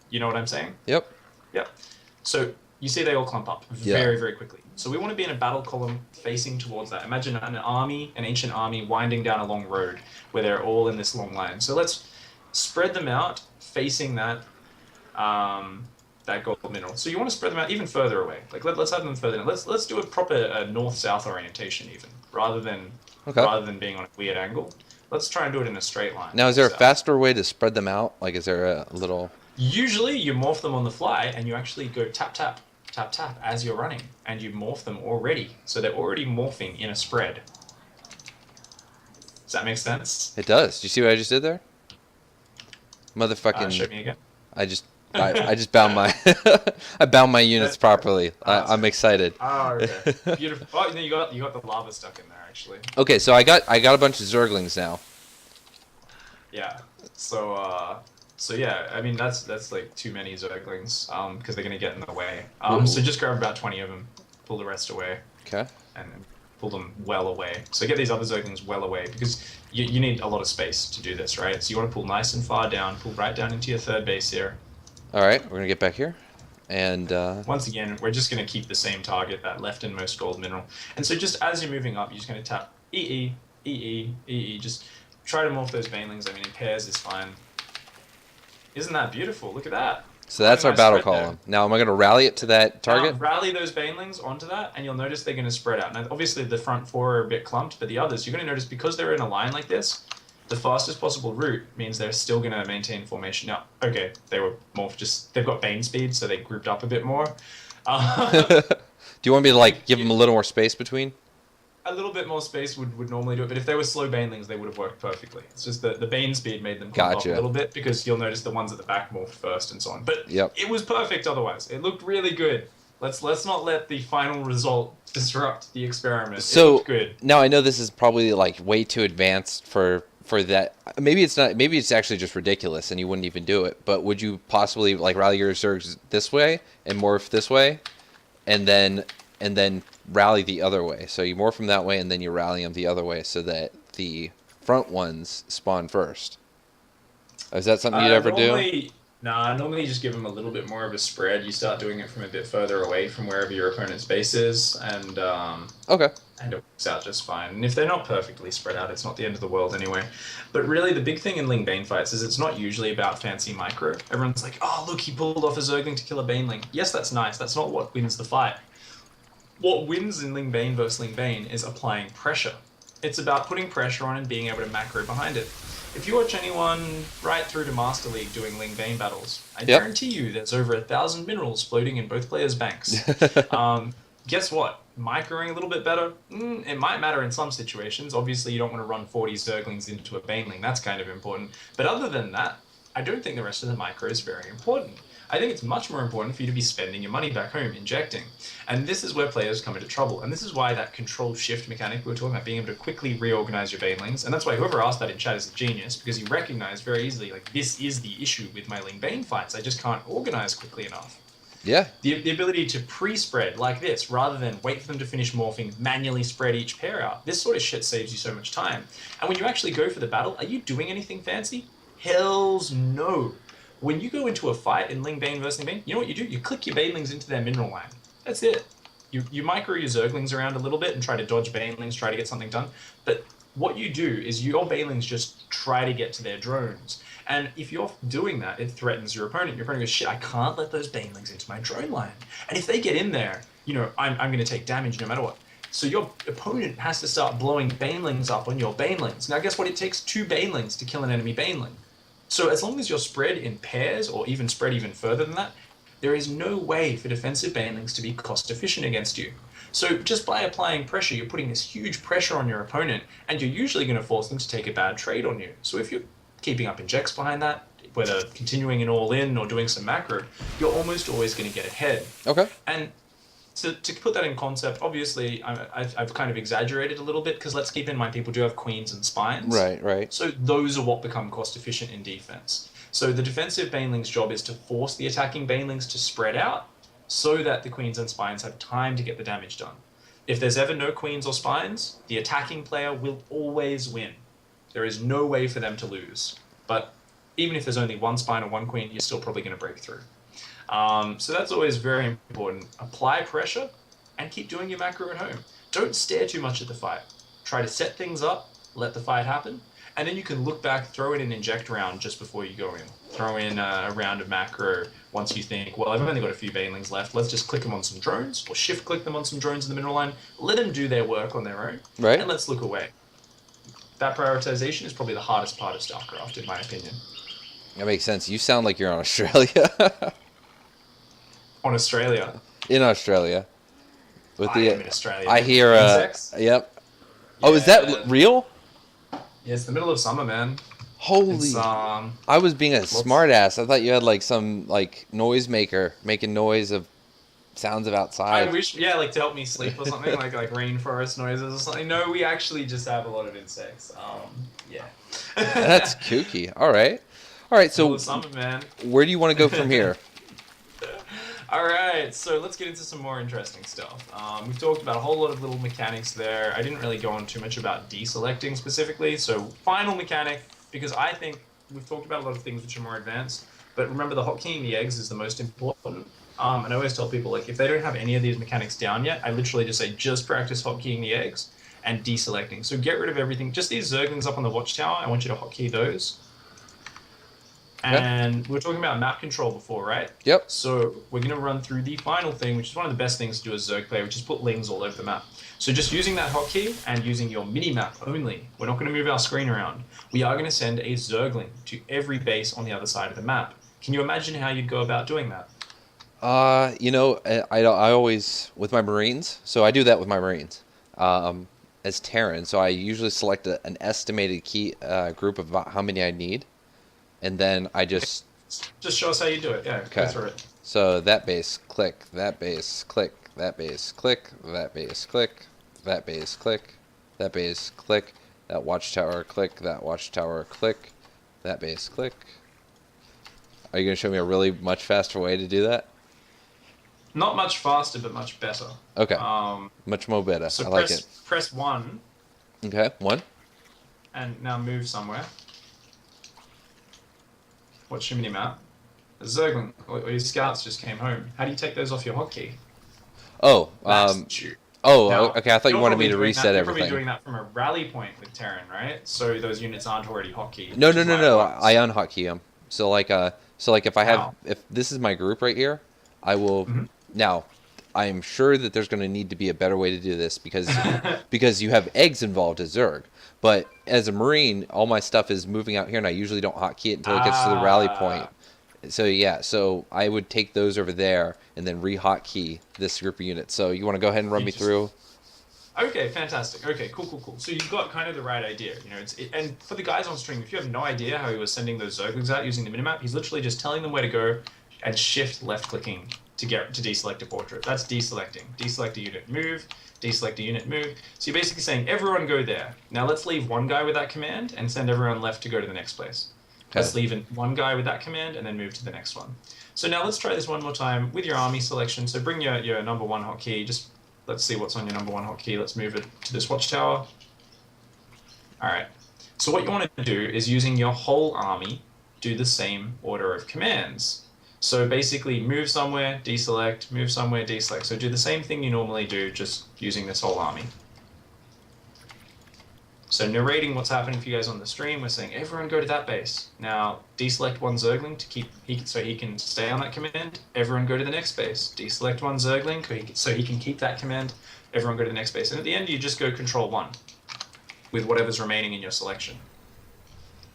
You know what I'm saying? Yep. Yep. So you see they all clump up very, very quickly. So we want to be in a battle column facing towards that. Imagine an ancient army winding down a long road where they're all in this long line. So let's spread them out facing that gold mineral. So you want to spread them out even further away. Like let's have them further. Let's do a proper north-south orientation even, rather than being on a weird angle. Let's try and do it in a straight line. Now, is there a faster way to spread them out? Like, is there a little? Usually, you morph them on the fly, and you actually go tap tap, tap as you're running, and you morph them already. So they're already morphing in a spread. Does that make sense? It does. Do you see what I just did there? Show Motherfucking. me again. I just bound my I bound my units properly. I'm excited. Oh, okay. Beautiful. Oh, no, you got the lava stuck in there actually. Okay, so I got a bunch of Zerglings now. Yeah. So yeah, I mean that's like too many Zerglings, because they're gonna get in the way. So just grab about 20 of them, pull the rest away. Okay. And then pull them well away. So get these other Zerglings well away, because you need a lot of space to do this, right? So you want to pull nice and far down, pull right down into your third base here. All right, we're gonna get back here, and once again, we're just gonna keep the same target, that leftmost gold mineral. And so just as you're moving up, you're just gonna tap EE, EE, EE. Just try to morph those banelings. I mean, in pairs is fine. Isn't that beautiful? Look at that. So that's our battle column. Now, am I going to rally it to that target? Now, rally those banelings onto that, and you'll notice they're going to spread out. Now, obviously, the front four are a bit clumped, but the others, you're going to notice because they're in a line like this, the fastest possible route means they're still going to maintain formation. Now, okay, they were morphed they've got bane speed, so they grouped up a bit more. Do you want me to, like, give them a little more space between? A little bit more space would normally do it, but if they were slow banelings, they would have worked perfectly. It's just the bane speed made them clump up a little bit, because you'll notice the ones at the back morphed first and so on. But it was perfect otherwise. It looked really good. Let's not let the final result disrupt the experiment. So, it looked good. Now I know this is probably like way too advanced for that. Maybe it's not. Maybe it's actually just ridiculous, and you wouldn't even do it. But would you possibly like rally your Zergs this way and morph this way, and then rally the other way? So you morph them that way, and then you rally them the other way, so that the front ones spawn first. Is that something you'd ever do? Nah, normally you just give them a little bit more of a spread. You start doing it from a bit further away from wherever your opponent's base is, and okay. And it works out just fine. And if they're not perfectly spread out, it's not the end of the world anyway. But really, the big thing in Ling Bane fights is it's not usually about fancy micro. Everyone's like, oh, look, he pulled off a Zergling to kill a Baneling. Yes, that's nice. That's not what wins the fight. What wins in Ling Bane versus Ling Bane is applying pressure. It's about putting pressure on and being able to macro behind it. If you watch anyone right through to Master League doing Ling Bane battles, I guarantee you there's over 1,000 minerals floating in both players' banks. Guess what? Microing a little bit better? It might matter in some situations. Obviously, you don't want to run 40 Zerglings into a Baneling. That's kind of important. But other than that, I don't think the rest of the micro is very important. I think it's much more important for you to be spending your money back home, injecting. And this is where players come into trouble. And this is why that control-shift mechanic we were talking about, being able to quickly reorganize your Banelings, and that's why whoever asked that in chat is a genius, because you recognize very easily, like, this is the issue with my Ling Bane fights. I just can't organize quickly enough. Yeah. The ability to pre-spread like this, rather than wait for them to finish morphing, manually spread each pair out. This sort of shit saves you so much time. And when you actually go for the battle, are you doing anything fancy? Hells no. When you go into a fight in Ling Bane versus Ling Bane, you know what you do? You click your Banelings into their mineral line. That's it. You micro your Zerglings around a little bit and try to dodge Banelings, try to get something done. But what you do is your Banelings just try to get to their drones. And if you're doing that, it threatens your opponent. Your opponent goes, shit, I can't let those Banelings into my drone line. And if they get in there, you know, I'm going to take damage no matter what. So your opponent has to start blowing Banelings up on your Banelings. Now guess what? It takes 2 Banelings to kill an enemy Baneling. So as long as you're spread in pairs, or even spread even further than that, there is no way for defensive Banelings to be cost efficient against you. So just by applying pressure, you're putting this huge pressure on your opponent, and you're usually going to force them to take a bad trade on you. So if you're keeping up injects behind that, whether continuing an all-in or doing some macro, you're almost always going to get ahead. Okay. And to put that in concept, obviously, I've kind of exaggerated a little bit, because let's keep in mind people do have queens and spines. Right, right. So those are what become cost efficient in defense. So the defensive Baneling's job is to force the attacking Banelings to spread out so that the queens and spines have time to get the damage done. If there's ever no queens or spines, the attacking player will always win. There is no way for them to lose. But even if there's only 1 spine or 1 queen, you're still probably going to break through. So that's always very important. Apply pressure and keep doing your macro at home. Don't stare too much at the fight. Try to set things up, let the fight happen, and then you can look back, throw in an inject round just before you go in. Throw in a round of macro once you think, well, I've only got a few Banelings left. Let's just click them on some drones, or shift click them on some drones in the mineral line. Let them do their work on their own, right? And let's look away. That prioritization is probably the hardest part of StarCraft, in my opinion. That makes sense. You sound like you're on Australia. On Australia. In Australia. With I am in Australia. I hear. Insects? Yep. Oh, is that Yeah. real? Yeah, it's the middle of summer, man. Holy! It's I was being a lots. smartass. I thought you had like some like noisemaker making noise of sounds of I outside. wish, yeah, like to help me sleep or something, like rainforest noises or something. No, we actually just have a lot of insects. Yeah. That's kooky. All right. All right. Middle So of summer, man. where do you want to go from here? All right, so let's get into some more interesting stuff. We've talked about a whole lot of little mechanics there. I didn't really go on too much about deselecting specifically. So final mechanic, because I think we've talked about a lot of things which are more advanced, but remember the hotkeying the eggs is the most important. And I always tell people, like, if they don't have any of these mechanics down yet, I literally just say, just practice hotkeying the eggs and deselecting. So get rid of everything. Just these Zerglings up on the watchtower, I want you to hotkey those. And we were talking about map control before, right? Yep. So we're going to run through the final thing, which is one of the best things to do as Zerg player, which is put lings all over the map. So just using that hotkey and using your mini-map only, we're not going to move our screen around. We are going to send a Zergling to every base on the other side of the map. Can you imagine how you'd go about doing that? You know, I always with my Marines. So I do that with my Marines. As Terran, so I usually select an estimated key group of about how many I need, and then I just show us how you do it. Yeah, okay. Go through it. So that base, click, that base, click, that base, click, that base, click, that base, click, that base, click, that watchtower, click, that watchtower, click, that base, click. Are you going to show me a really much faster way to do that? Not much faster, but much better. Okay. Much more better. So I like it. Press 1. Okay, 1. And now move somewhere. What's your mini-map? The Zergling, or your scouts just came home. How do you take those off your hotkey? Oh, Now, okay. I thought you wanted me to reset You're everything. probably doing that from a rally point with Terran, right? So those units aren't already hotkeyed. No. I unhotkey them. So like if I have if this is my group right here, I will now. I am sure that there's going to need to be a better way to do this because you have eggs involved as Zerg. But as a Marine, all my stuff is moving out here, and I usually don't hotkey it until it gets to the rally point. So yeah, so I would take those over there and then re-hotkey this group of units. So you want to go ahead and run me through? Okay, fantastic. Okay, cool. So you've got kind of the right idea. You know, and for the guys on stream, if you have no idea how he was sending those Zerglings out using the minimap, he's literally just telling them where to go and shift left-clicking to get to deselect a portrait. That's deselecting. Deselect a unit, move. Deselect a unit, move. So you're basically saying, everyone go there. Now let's leave one guy with that command and send everyone left to go to the next place. Okay. Let's leave one guy with that command and then move to the next one. So now let's try this one more time with your army selection. So bring your number 1 hotkey. Just let's see what's on your number 1 hotkey. Let's move it to this watchtower. All right. So what you want to do is using your whole army, do the same order of commands. So basically move somewhere, deselect, move somewhere, deselect. So do the same thing you normally do, just using this whole army. So narrating what's happening for you guys on the stream, we're saying everyone go to that base. Now deselect one Zergling to keep so he can stay on that command. Everyone go to the next base. Deselect one Zergling so he can keep that command. Everyone go to the next base. And at the end you just go control 1 with whatever's remaining in your selection.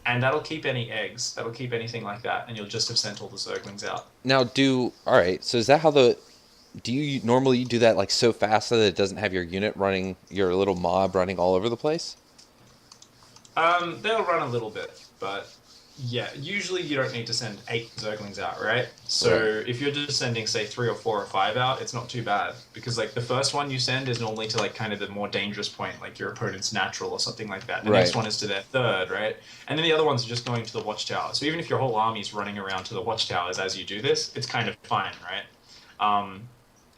And that'll keep any eggs, that'll keep anything like that, and you'll just have sent all the Zerglings out. Now alright, so is that how do you normally do that like so fast that it doesn't have your unit running, your little mob running all over the place? They'll run a little bit, but yeah, usually you don't need to send 8 Zerglings out, right? So if you're just sending, say, 3 or 4 or 5 out, it's not too bad. Because, like, the first one you send is normally to, like, kind of the more dangerous point, like your opponent's natural or something like that. The next one is to their 3rd, right? And then the other ones are just going to the watchtower. So even if your whole army's running around to the watchtowers as you do this, it's kind of fine, right?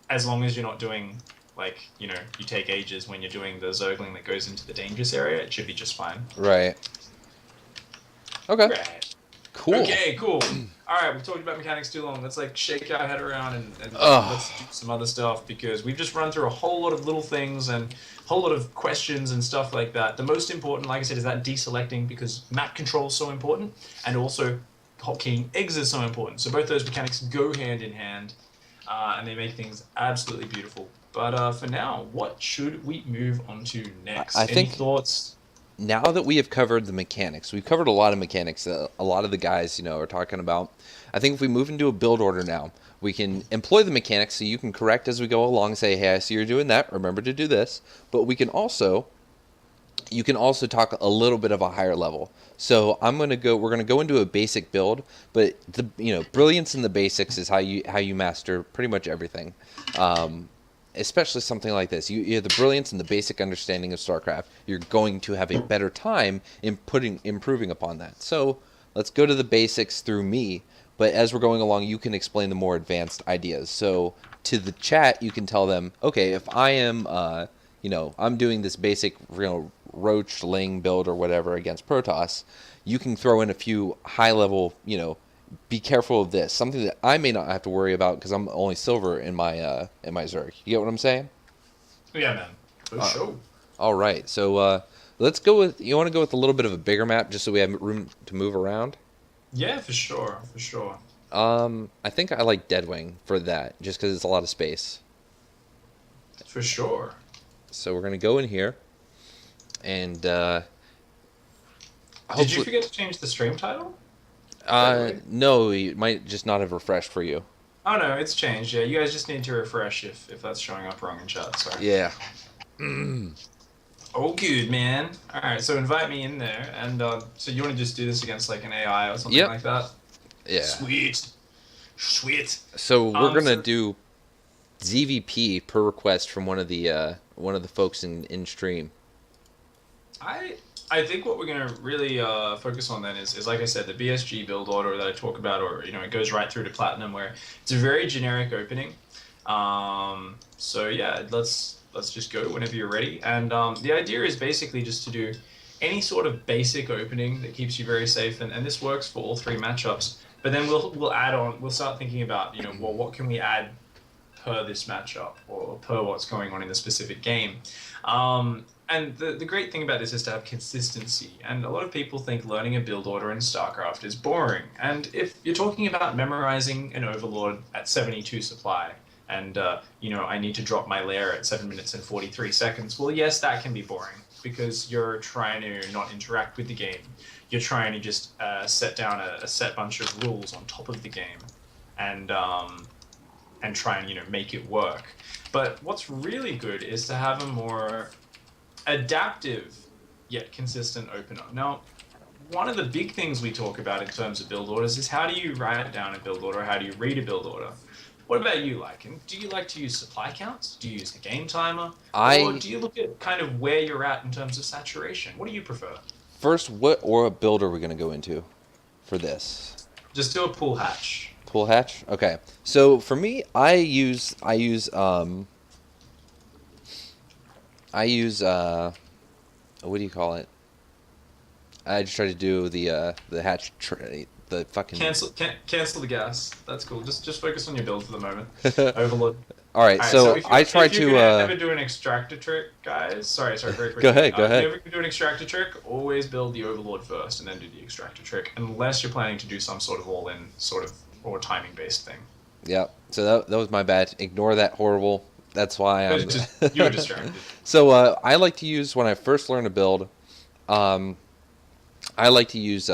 As long as you're not doing, like, you know, you take ages when you're doing the Zergling that goes into the dangerous area, it should be just fine. Right. Okay. Right. Cool. Okay, cool. All right, we've talked about mechanics too long. Let's like shake our head around and let's do some other stuff because we've just run through a whole lot of little things and a whole lot of questions and stuff like that. The most important, like I said, is that deselecting because map control is so important and also hotkeying eggs is so important. So both those mechanics go hand in hand and they make things absolutely beautiful. But for now, what should we move on to next? Any thoughts? now that we have covered the mechanics, we've covered a lot of mechanics that a lot of the guys, are talking about. I think if we move into a build order now, we can employ the mechanics so you can correct as we go along, say, hey, I see you're doing that, remember to do this. But you can also talk a little bit of a higher level. So we're going to go into a basic build, but brilliance in the basics is how you master pretty much everything. Especially something like this. You have the brilliance and the basic understanding of StarCraft. You're going to have a better time in improving upon that. So let's go to the basics through me. But as we're going along, you can explain the more advanced ideas. So to the chat, you can tell them, okay, if I am, I'm doing this basic, Roach Ling build or whatever against Protoss, you can throw in a few high level, be careful of this. Something that I may not have to worry about because I'm only silver in my Zerg. You get what I'm saying? Yeah, man. For sure. All right. So let's go with. You want to go with a little bit of a bigger map just so we have room to move around? Yeah, for sure. For sure. I think I like Deadwing for that, just because it's a lot of space. For sure. So we're gonna go in here, and did you forget to change the stream title? No, it might just not have refreshed for you. Oh no, it's changed. Yeah, you guys just need to refresh if that's showing up wrong in chat. Sorry. Yeah. Oh, good, man. All right, so invite me in there, and so you want to just do this against like an AI or something like that? Yeah. Sweet. So we're gonna do ZvP per request from one of the folks in stream. I think what we're going to really focus on then is like I said, the BSG build order that I talk about, or it goes right through to Platinum, where it's a very generic opening. So yeah, let's just go whenever you're ready. And the idea is basically just to do any sort of basic opening that keeps you very safe, and this works for all three matchups. But then we'll add on. We'll start thinking about well, what can we add per this matchup or per what's going on in the specific game. And the great thing about this is to have consistency. And a lot of people think learning a build order in StarCraft is boring. And if you're talking about memorizing an Overlord at 72 supply, and I need to drop my lair at 7 minutes and 43 seconds, well, yes, that can be boring because you're trying to not interact with the game. You're trying to just set down a set bunch of rules on top of the game, and try and make it work. But what's really good is to have a more adaptive yet consistent opener. Now, one of the big things we talk about in terms of build orders is how do you write down a build order, how do you read a build order? What about you, Lycan? Do you like to use supply counts? Do you use the game timer? Or do you look at kind of where you're at in terms of saturation? What do you prefer? First, what or a build are we going to go into for this? Just do a pool hatch. Pool hatch? Okay. So for me, I use what do you call it? I just try to do the hatch the fucking cancel the gas. That's cool. Just focus on your build for the moment. Overlord. All right, so I try to. If you're gonna ever do an extractor trick, guys. Sorry, very quickly. Go ahead. If you ever do an extractor trick, always build the Overlord first and then do the extractor trick, unless you're planning to do some sort of all-in or timing-based thing. Yeah. So that was my bad. Ignore that horrible. That's why I'm. You were distracted. So I like to use when I first learn a build. I like to use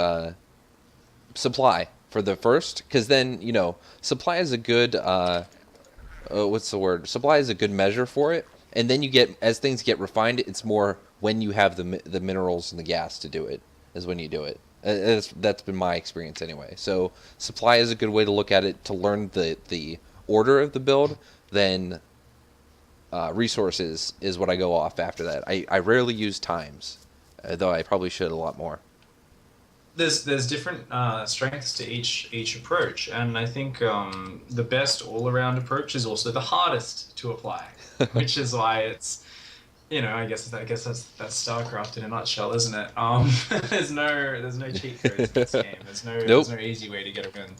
supply for the first, because then supply is a good. What's the word? Supply is a good measure for it, and then as things get refined, it's more when you have the minerals and the gas to do it is when you do it. That's been my experience anyway. So supply is a good way to look at it to learn the order of the build. Then resources is what I go off after that. I rarely use times, though I probably should a lot more. There's different strengths to each approach, and I think the best all-around approach is also the hardest to apply, which is why it's, I guess that's StarCraft in a nutshell, isn't it? There's no cheat codes in this game. There's no easy way to get a win.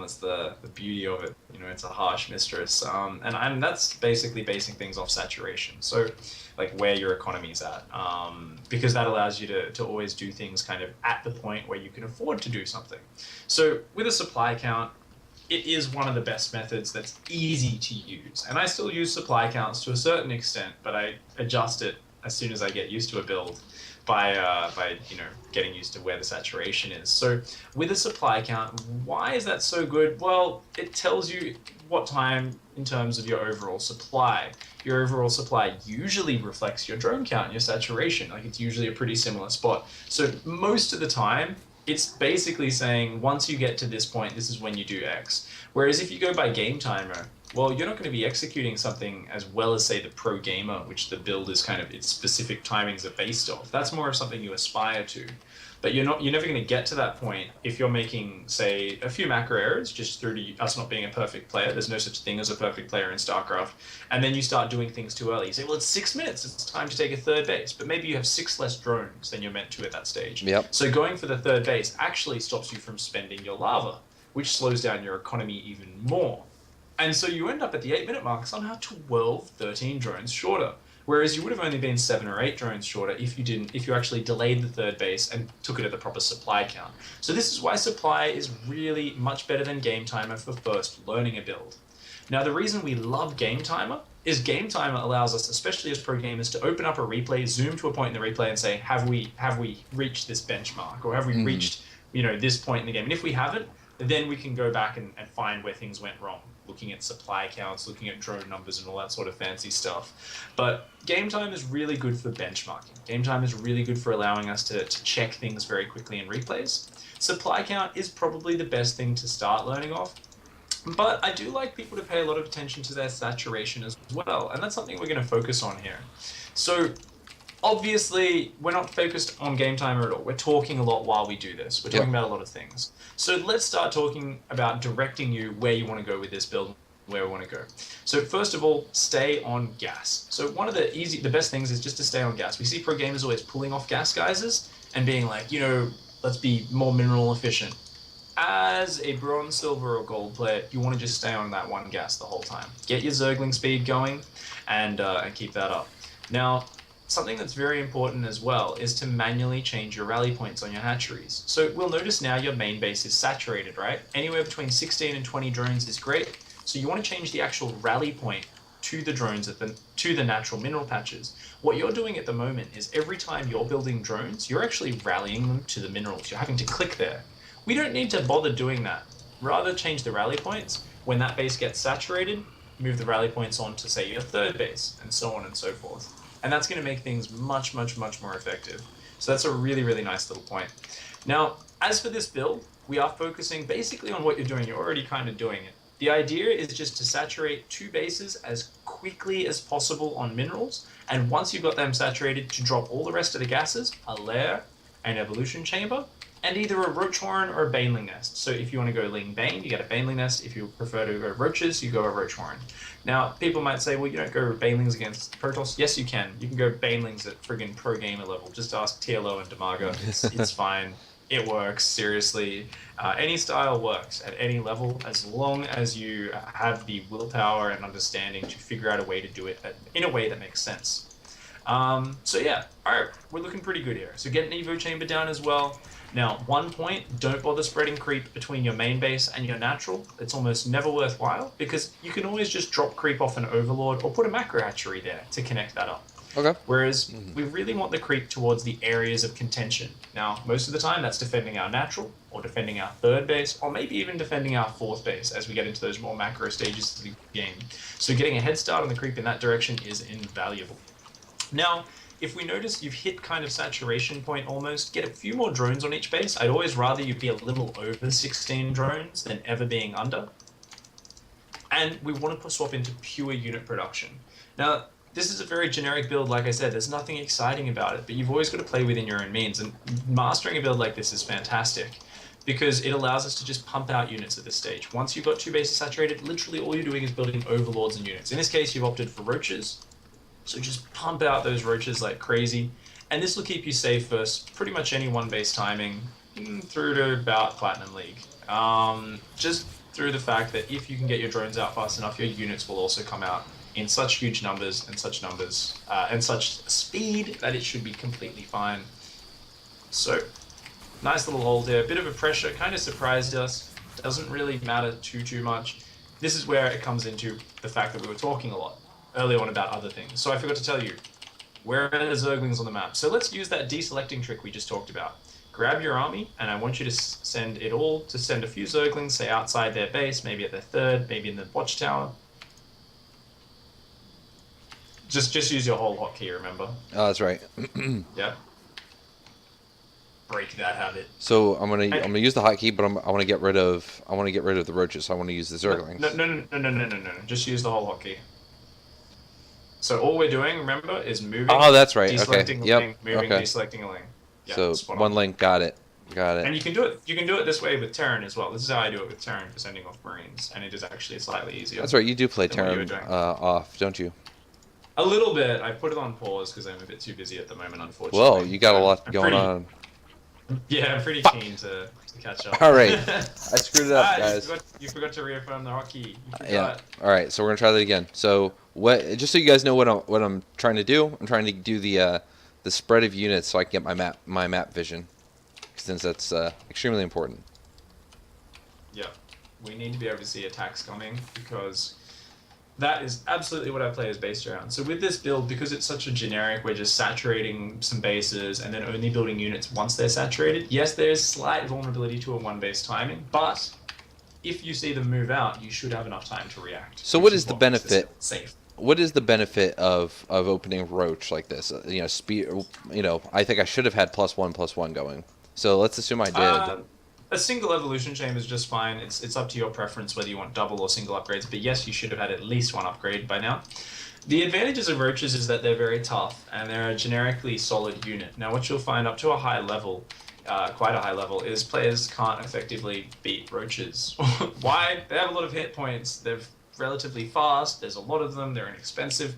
That's the beauty of it. It's a harsh mistress, and that's basically basing things off saturation. So, like where your economy's at, because that allows you to always do things kind of at the point where you can afford to do something. So with a supply count, it is one of the best methods that's easy to use, and I still use supply counts to a certain extent, but I adjust it as soon as I get used to a build. by getting used to where the saturation is. So with a supply count, why is that so good? Well, it tells you what time in terms of your overall supply. Your overall supply usually reflects your drone count and your saturation. Like, it's usually a pretty similar spot. So most of the time, it's basically saying once you get to this point, this is when you do X. Whereas if you go by game timer, well, you're not going to be executing something as well as, say, the pro gamer, which the build is kind of, its specific timings are based off. That's more of something you aspire to. But you're never going to get to that point if you're making, say, a few macro errors just through to us not being a perfect player. There's no such thing as a perfect player in StarCraft. And then you start doing things too early. You say, well, it's 6 minutes. It's time to take a third base. But maybe you have 6 less drones than you're meant to at that stage. Yep. So going for the third base actually stops you from spending your lava, which slows down your economy even more. And so you end up at the 8-minute mark somehow 12, 13 drones shorter. Whereas you would have only been 7 or 8 drones shorter if you actually delayed the third base and took it at the proper supply count. So this is why supply is really much better than game timer for first learning a build. Now, the reason we love game timer is game timer allows us, especially as pro gamers, to open up a replay, zoom to a point in the replay and say, have we reached this benchmark, or have we reached this point in the game? And if we haven't, then we can go back and find where things went wrong, looking at supply counts, looking at drone numbers and all that sort of fancy stuff. But game time is really good for benchmarking. Game time is really good for allowing us to check things very quickly in replays. Supply count is probably the best thing to start learning off. But I do like people to pay a lot of attention to their saturation as well, and that's something we're going to focus on here. So obviously, we're not focused on game timer at all. We're talking a lot while we do this. We're talking about a lot of things. So let's start talking about directing you where you want to go with this build, where we want to go. So first of all, stay on gas. So one of the best things is just to stay on gas. We see pro gamers always pulling off gas geysers and being like, let's be more mineral efficient. As a bronze, silver, or gold player, you want to just stay on that one gas the whole time. Get your Zergling speed going and keep that up. Now, something that's very important as well is to manually change your rally points on your hatcheries. So we'll notice now your main base is saturated, right? Anywhere between 16 and 20 drones is great. So you want to change the actual rally point to the drones, to the natural mineral patches. What you're doing at the moment is every time you're building drones, you're actually rallying them to the minerals. You're having to click there. We don't need to bother doing that. Rather change the rally points. When that base gets saturated, move the rally points on to, say, your third base, and so on and so forth. And that's going to make things much, much, much more effective. So that's a really, really nice little point. Now, as for this build, we are focusing basically on what you're doing. You're already kind of doing it. The idea is just to saturate 2 bases as quickly as possible on minerals. And once you've got them saturated, to drop all the rest of the gases, a lair, an evolution chamber, and either a roach horn or a baneling nest. So if you want to go lean bane, you get a baneling nest. If you prefer to go roaches, you go a roach horn. Now, people might say, well, you don't go banelings against Protoss. Yes, you can. You can go banelings at friggin' pro gamer level. Just ask TLO and Damaga. It's fine. It works, seriously. Any style works at any level as long as you have the willpower and understanding to figure out a way to do it in a way that makes sense. So yeah, all right, we're looking pretty good here. So get an Evo chamber down as well. Now, one point, don't bother spreading creep between your main base and your natural. It's almost never worthwhile because you can always just drop creep off an overlord or put a macro hatchery there to connect that up. Okay. Whereas we really want the creep towards the areas of contention. Now, most of the time that's defending our natural or defending our third base or maybe even defending our fourth base as we get into those more macro stages of the game. So getting a head start on the creep in that direction is invaluable. Now, if we notice you've hit kind of saturation point almost, get a few more drones on each base. I'd always rather you be a little over 16 drones than ever being under. And we want to swap into pure unit production. Now, this is a very generic build, like I said, there's nothing exciting about it, but you've always got to play within your own means. And mastering a build like this is fantastic because it allows us to just pump out units at this stage. Once you've got 2 bases saturated, literally all you're doing is building overlords and units. In this case, you've opted for roaches. So just pump out those roaches like crazy. And this will keep you safe for pretty much any 1 base timing through to about Platinum League. Just through the fact that if you can get your drones out fast enough, your units will also come out in such huge numbers and such speed that it should be completely fine. So, nice little hold there. A bit of a pressure, kind of surprised us. Doesn't really matter too much. This is where it comes into the fact that we were talking a lot earlier on about other things. So I forgot to tell you, Where are the Zerglings on the map? So let's use that deselecting trick we just talked about. Grab your army, and I want you to send a few Zerglings, say outside their base, maybe at their third, maybe in the watchtower. Just use your whole hotkey, remember? Oh, that's right. Yeah. Break that habit. So I'm gonna use the hotkey, but I want to get rid of the roaches. So I want to use the Zerglings. No. Just use the whole hotkey. So all we're doing, remember, is moving. Oh, that's right. Okay. Deselecting a Yep. link, moving, Okay. deselecting a link. Yeah, So spot one on. link. Got it. And you can do it. You can do it this way with Terran as well. This is how I do it with Terran for sending off Marines, and it is actually slightly easier. That's right. You do play than what you were Terran doing. off, don't you? A little bit. I put it on pause because I'm a bit too busy at the moment, unfortunately. Whoa, you got a lot I'm going pretty- on. Yeah, I'm pretty keen to catch up. All right. I screwed it up, guys. You forgot to reaffirm the hotkey. You forgot. Yeah. All right. So we're gonna try that again. So just so you guys know what I'm trying to do, I'm trying to do the spread of units so I can get my map vision, since that's extremely important. Yeah, we need to be able to see attacks coming because that is absolutely what our play is based around. So with this build, because it's such a generic, we're just saturating some bases and then only building units once they're saturated. Yes, there's slight vulnerability to a one base timing, but if you see them move out, you should have enough time to react. So what is the makes this benefit? safe. What is the benefit of opening Roach like this? Speed. I think I should have had +1/+1 going. So let's assume I did. A single evolution chamber is just fine. It's up to your preference whether you want double or single upgrades, but yes, you should have had at least one upgrade by now. The advantages of roaches is that they're very tough and they're a generically solid unit. Now, what you'll find up to a high level, quite a high level, is players can't effectively beat roaches. Why? They have a lot of hit points. They're relatively fast. There's a lot of them. They're inexpensive.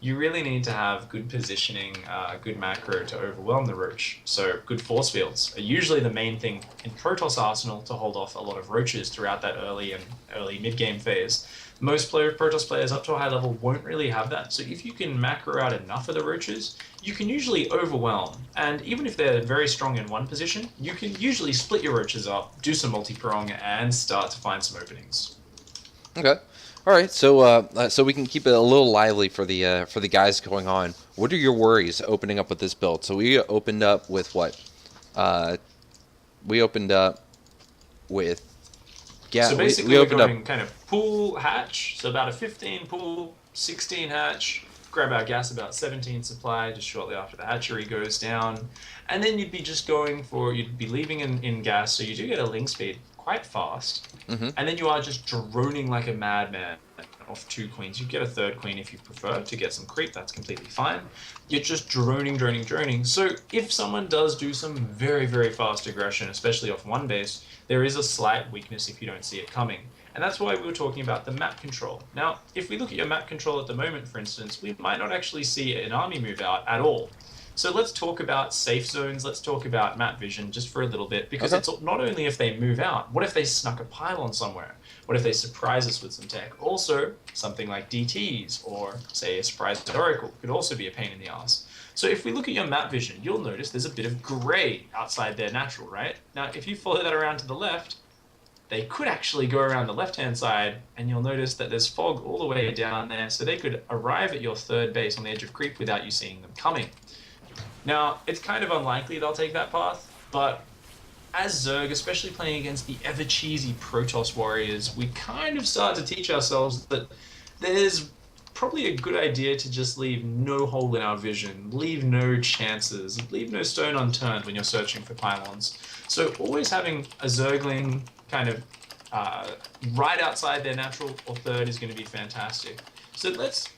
You really need to have good positioning, good macro to overwhelm the roach. So good force fields are usually the main thing in Protoss arsenal to hold off a lot of roaches throughout that early mid-game phase. Most Protoss players up to a high level won't really have that. So if you can macro out enough of the roaches, you can usually overwhelm. And even if they're very strong in one position, you can usually split your roaches up, do some multi-prong, and start to find some openings. Okay. All right, so we can keep it a little lively for the guys going on. What are your worries opening up with this build? So we opened up with what? We opened up with. So basically, we're going kind of pool hatch. So about a 15 pool, 16 hatch. Grab our gas about 17 supply just shortly after the hatchery goes down, and then you'd be leaving in gas. So you do get a link speed quite fast. Mm-hmm. And then you are just droning like a madman off 2 queens. You get a 3rd queen if you prefer to get some creep, that's completely fine. You're just droning. So if someone does do some very, very fast aggression, especially off one base, there is a slight weakness if you don't see it coming. And that's why we were talking about the map control. Now, if we look at your map control at the moment, for instance, we might not actually see an army move out at all. So let's talk about safe zones, let's talk about map vision just for a little bit, because it's not only if they move out, what if they snuck a pylon somewhere? What if they surprise us with some tech? Also, something like DTs, or say a surprise oracle, could also be a pain in the ass. So if we look at your map vision, you'll notice there's a bit of grey outside their natural, right? Now, if you follow that around to the left, they could actually go around the left-hand side, and you'll notice that there's fog all the way down there, so they could arrive at your 3rd base on the edge of creep without you seeing them coming. Now, it's kind of unlikely they'll take that path, but as Zerg, especially playing against the ever-cheesy Protoss warriors, we kind of start to teach ourselves that there's probably a good idea to just leave no hole in our vision, leave no chances, leave no stone unturned when you're searching for pylons. So always having a Zergling kind of right outside their natural or 3rd is going to be fantastic. So let's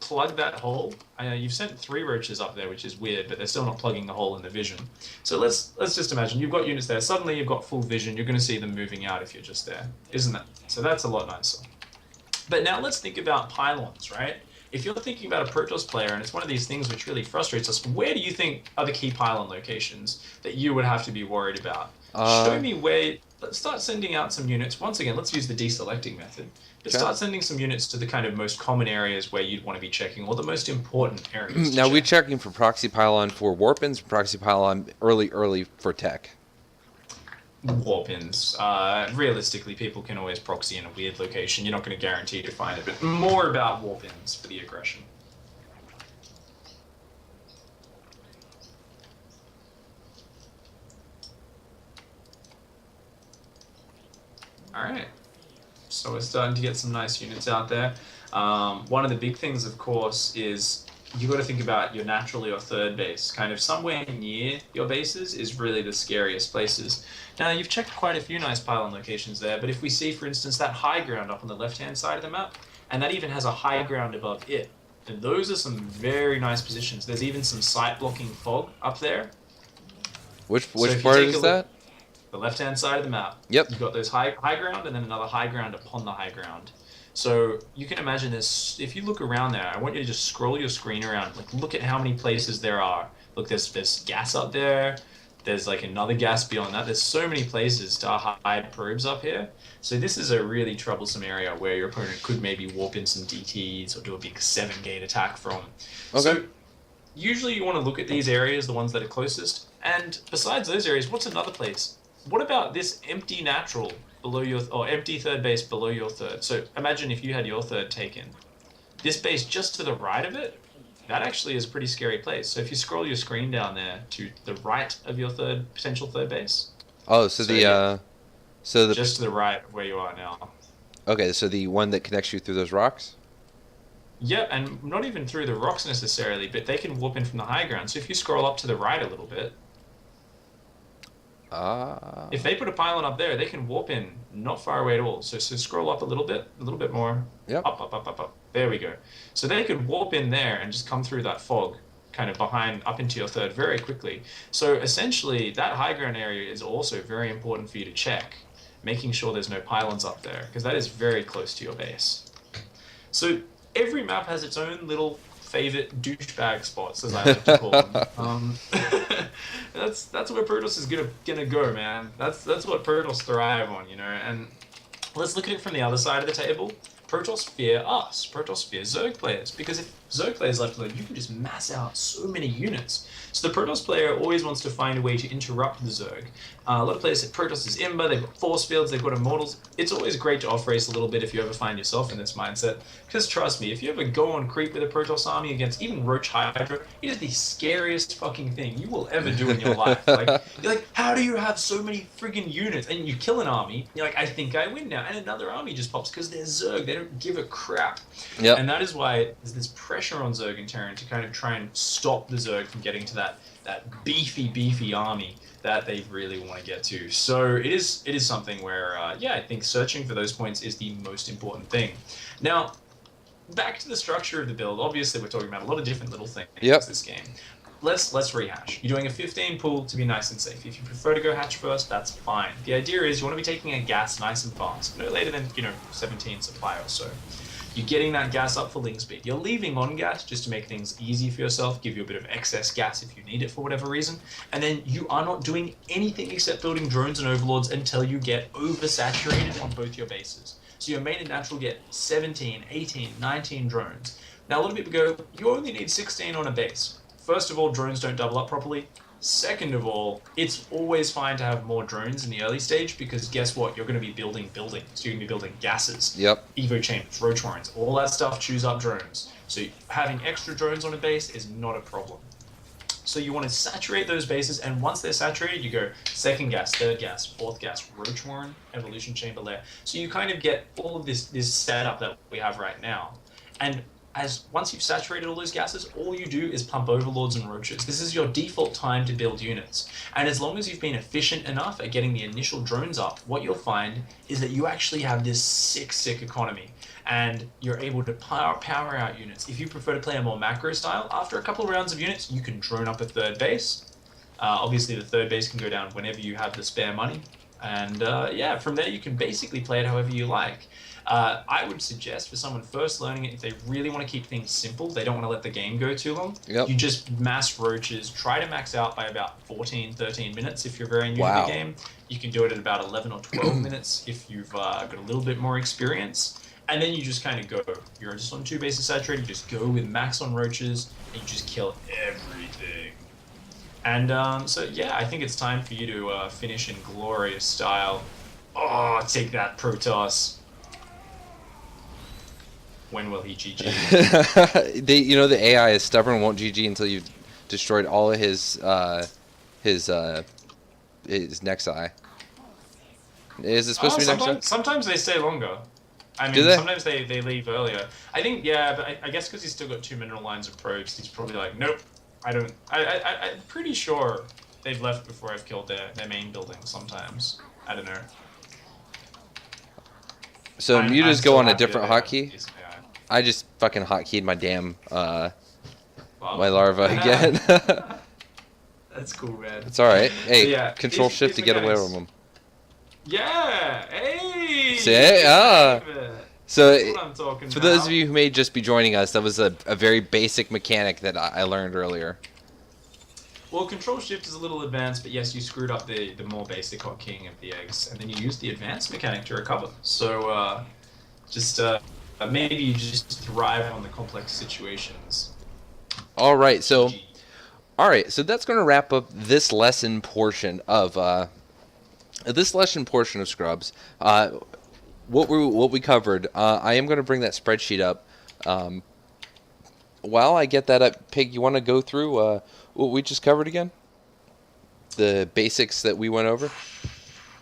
plug that hole. You've sent 3 roaches up there, which is weird, but they're still not plugging the hole in the vision. So let's just imagine you've got units there. Suddenly you've got full vision. You're going to see them moving out if you're just there, isn't it? So that's a lot nicer. But now let's think about pylons, right? If you're thinking about a Protoss player, and it's one of these things which really frustrates us, where do you think are the key pylon locations that you would have to be worried about? Show me where. Let's start sending out some units. Once again, let's use the deselecting method. But start sending some units to the kind of most common areas where you'd want to be checking, or the most important areas. Now, we're checking for proxy pylon for warpins, proxy pylon early for tech. Warpins. Realistically, people can always proxy in a weird location. You're not going to guarantee to find it, but more about warpins for the aggression. All right. So we're starting to get some nice units out there. One of the big things, of course, is you got to think about your natural or third base. Kind of somewhere near your bases is really the scariest places. Now, you've checked quite a few nice pylon locations there, but if we see, for instance, that high ground up on the left-hand side of the map, and that even has a high ground above it, then those are some very nice positions. There's even some sight-blocking fog up there. Which part is that? The left-hand side of the map. Yep. You've got those high ground and then another high ground upon the high ground. So you can imagine this. If you look around there, I want you to just scroll your screen around. Like, look at how many places there are. Look, there's gas up there. There's like another gas beyond that. There's so many places to hide probes up here. So this is a really troublesome area where your opponent could maybe warp in some DTs or do a big 7-gate attack from. Okay. So usually you want to look at these areas, the ones that are closest. And besides those areas, what's another place? What about this empty natural below your, or empty third base below your third? So imagine if you had your third taken. This base just to the right of it, that actually is a pretty scary place. So if you scroll your screen down there to the right of your potential third base. Oh, so just to the right of where you are now. Okay, so the one that connects you through those rocks? Yeah, and not even through the rocks necessarily, but they can warp in from the high ground. So if you scroll up to the right a little bit, if they put a pylon up there, they can warp in not far away at all. So scroll up a little bit more. Yep. Up. There we go. So they could warp in there and just come through that fog, kind of behind, up into your third very quickly. So essentially, that high ground area is also very important for you to check, making sure there's no pylons up there, because that is very close to your base. So every map has its own little favorite douchebag spots, as I like to call them. That's where Protoss is gonna go, man. That's what Protoss thrive on, you know. And let's look at it from the other side of the table. Protoss fear us. Protoss fear Zerg players, because if Zerg players left alone, you can just mass out so many units. So the Protoss player always wants to find a way to interrupt the Zerg. A lot of players say Protoss is Imba, they've got force fields, they've got immortals. It's always great to off-race a little bit if you ever find yourself in this mindset, because trust me, if you ever go on creep with a Protoss army against even Roach Hydra, it is the scariest fucking thing you will ever do in your life. Like, you're like, how do you have so many friggin' units? And you kill an army, you're like, I think I win now. And another army just pops because they're Zerg, they don't give a crap. Yep. And that is why there's this pressure on Zerg and Terran to kind of try and stop the Zerg from getting to that beefy army that they really want to get to. So it is something where, yeah, I think searching for those points is the most important thing. Now, back to the structure of the build. Obviously, we're talking about a lot of different little things in this game. Let's rehash. You're doing a 15 pool to be nice and safe. If you prefer to go hatch first, that's fine. The idea is you want to be taking a gas nice and fast, no later than 17 supply or so. You're getting that gas up for ling speed. You're leaving on gas just to make things easy for yourself, give you a bit of excess gas if you need it for whatever reason. And then you are not doing anything except building drones and overlords until you get oversaturated on both your bases. So your main and natural get 17, 18, 19 drones. Now a lot of people go, you only need 16 on a base. First of all, drones don't double up properly. Second of all, it's always fine to have more drones in the early stage, because guess what? You're going to be building buildings. You're going to be building gases, evo chambers, roach warrants, all that stuff chews up drones. So having extra drones on a base is not a problem. So you want to saturate those bases, and once they're saturated, you go second gas, third gas, fourth gas, roach warren, evolution chamber layer. So you kind of get all of this setup that we have right now. And once you've saturated all those gases, all you do is pump overlords and roaches. This is your default time to build units. And as long as you've been efficient enough at getting the initial drones up, what you'll find is that you actually have this sick economy. And you're able to power out units. If you prefer to play a more macro style, after a couple of rounds of units, you can drone up a third base. Obviously, the third base can go down whenever you have the spare money. And yeah, from there, you can basically play it however you like. I would suggest for someone first learning it, if they really want to keep things simple, they don't want to let the game go too long, you just mass roaches, try to max out by about 14, 13 minutes if you're very new to the game. You can do it at about 11 or 12 minutes if you've got a little bit more experience. And then you just kind of go, you're just on 2 bases saturated, you just go with max on roaches, and you just kill everything. And so yeah, I think it's time for you to finish in glorious style. Oh, take that, Protoss. When will he GG? The AI is stubborn, won't GG until you've destroyed all of his Nexi. Is it supposed to be next round? Sometimes they stay longer. I Do mean, they? sometimes they leave earlier. I think, yeah, but I guess because he's still got 2 mineral lines of probes, he's probably like, nope, I don't. I'm pretty sure they've left before I've killed their main building sometimes. I don't know. So I'm mutas go so on a happy different that they hotkey. have decent AI. I just fucking hotkeyed my damn Well, my larva again. That's cool, man. It's all right. Hey, So, yeah, control these shift to get away mechanics- from them. Yeah, hey. See, That's So what I'm talking for about. those of you who may just be joining us, that was a very basic mechanic that I learned earlier. Well, control shift is a little advanced, but yes, you screwed up the more basic hotkeying of the eggs, and then you used the advanced mechanic to recover. So maybe you just thrive on the complex situations. All right, so GG. that's going to wrap up this lesson portion of Scrubz. What we covered. I am going to bring that spreadsheet up. While I get that up, Pig, you want to go through what we just covered again? The basics that we went over?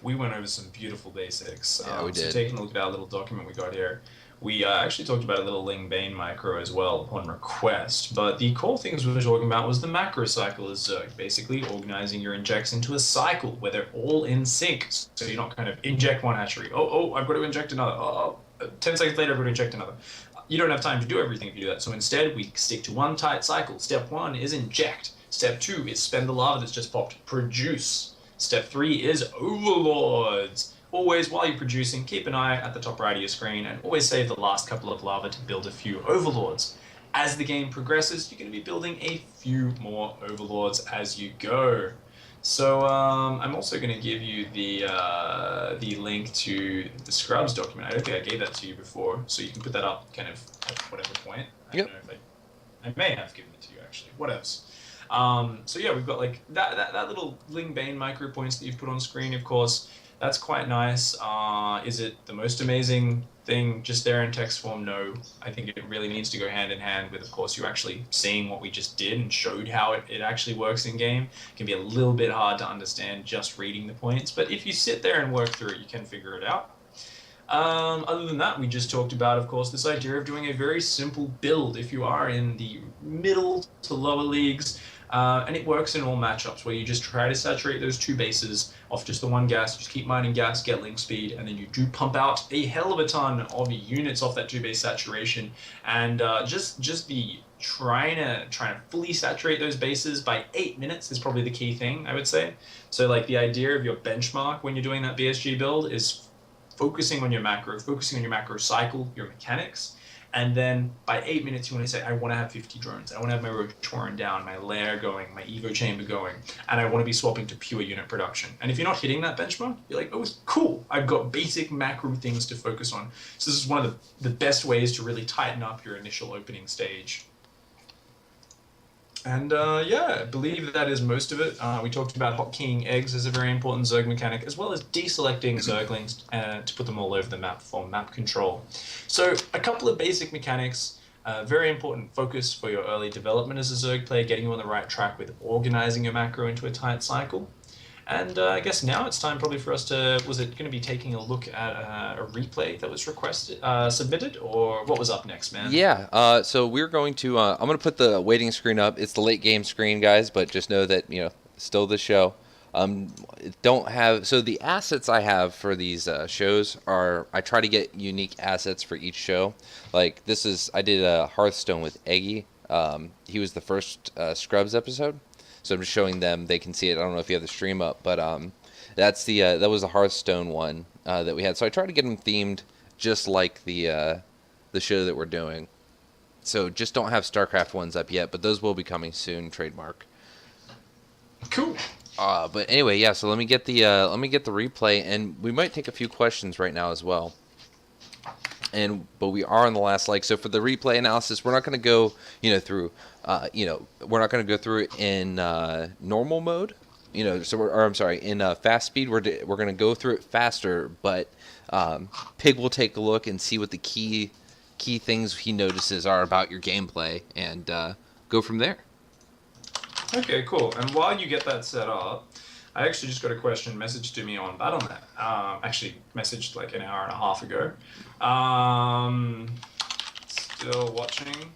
We went over some beautiful basics. Yeah, we did. So taking a look at our little document we got here, we actually talked about a little Ling Bane micro as well upon request, but the core things we were talking about was the macro cycle of Zerg, basically organizing your injects into a cycle where they're all in sync, so you're not kind of inject one hatchery, I've got to inject another, 10 seconds later I've got to inject another. You don't have time to do everything if you do that, so instead we stick to one tight cycle. Step 1 is inject. Step 2 is spend the lava that's just popped, produce. Step 3 is overlords. Always, while you're producing, keep an eye at the top right of your screen and always save the last couple of lava to build a few overlords. As the game progresses, you're going to be building a few more overlords as you go. So I'm also going to give you the link to the Scrubz document. I don't think I gave that to you before, so you can put that up kind of at whatever point. I don't know if I may have given it to you actually. What else? So yeah, we've got like that little Ling Bane micro points that you've put on screen, of course. That's quite nice. Is it the most amazing thing just there in text form? No. I think it really needs to go hand in hand with, of course, you actually seeing what we just did and showed how it actually works in game. It can be a little bit hard to understand just reading the points, but if you sit there and work through it, you can figure it out. Other than that, we just talked about, of course, this idea of doing a very simple build if you are in the middle to lower leagues. And it works in all matchups where you just try to saturate those two bases off just the one gas, just keep mining gas, get link speed, and then you do pump out a hell of a ton of units off that 2-base saturation, and just be trying to fully saturate those bases by 8 minutes is probably the key thing, I would say. So like the idea of your benchmark when you're doing that BSG build is focusing on your macro cycle, your mechanics. And then by 8 minutes, you want to say, I want to have 50 drones. I want to have my Rotoran down, my lair going, my Evo chamber going, and I want to be swapping to pure unit production. And if you're not hitting that benchmark, you're like, oh, cool. I've got basic macro things to focus on. So this is one of the best ways to really tighten up your initial opening stage. And yeah, I believe that is most of it. We talked about hotkeying eggs as a very important Zerg mechanic, as well as deselecting Zerglings to put them all over the map for map control. So a couple of basic mechanics, very important focus for your early development as a Zerg player, getting you on the right track with organizing your macro into a tight cycle. And I guess now it's time probably for us to, was it going to be taking a look at a replay that was requested, submitted, or what was up next, man? Yeah, so we're going to, I'm going to put the waiting screen up. It's the late game screen, guys, but just know that, still the show. Don't have, so the assets I have for these shows are, I try to get unique assets for each show. Like I did a Hearthstone with Eggy. He was the first Scrubz episode. So I'm just showing them. They can see it. I don't know if you have the stream up, but that's that was the Hearthstone one that we had. So I tried to get them themed just like the show that we're doing. So just don't have StarCraft ones up yet, but those will be coming soon. Trademark. Cool. But anyway, yeah. So let me get the replay, and we might take a few questions right now as well. But we are on the last leg. So for the replay analysis, we're not going to go, through, we're not going to go through it in normal mode, in fast speed. We're going to go through it faster, but Pig will take a look and see what the key things he notices are about your gameplay, and go from there. Okay, cool. And while you get that set up, I actually just got a question messaged to me on Battle.net. Actually messaged like an hour and a half ago. Still watching.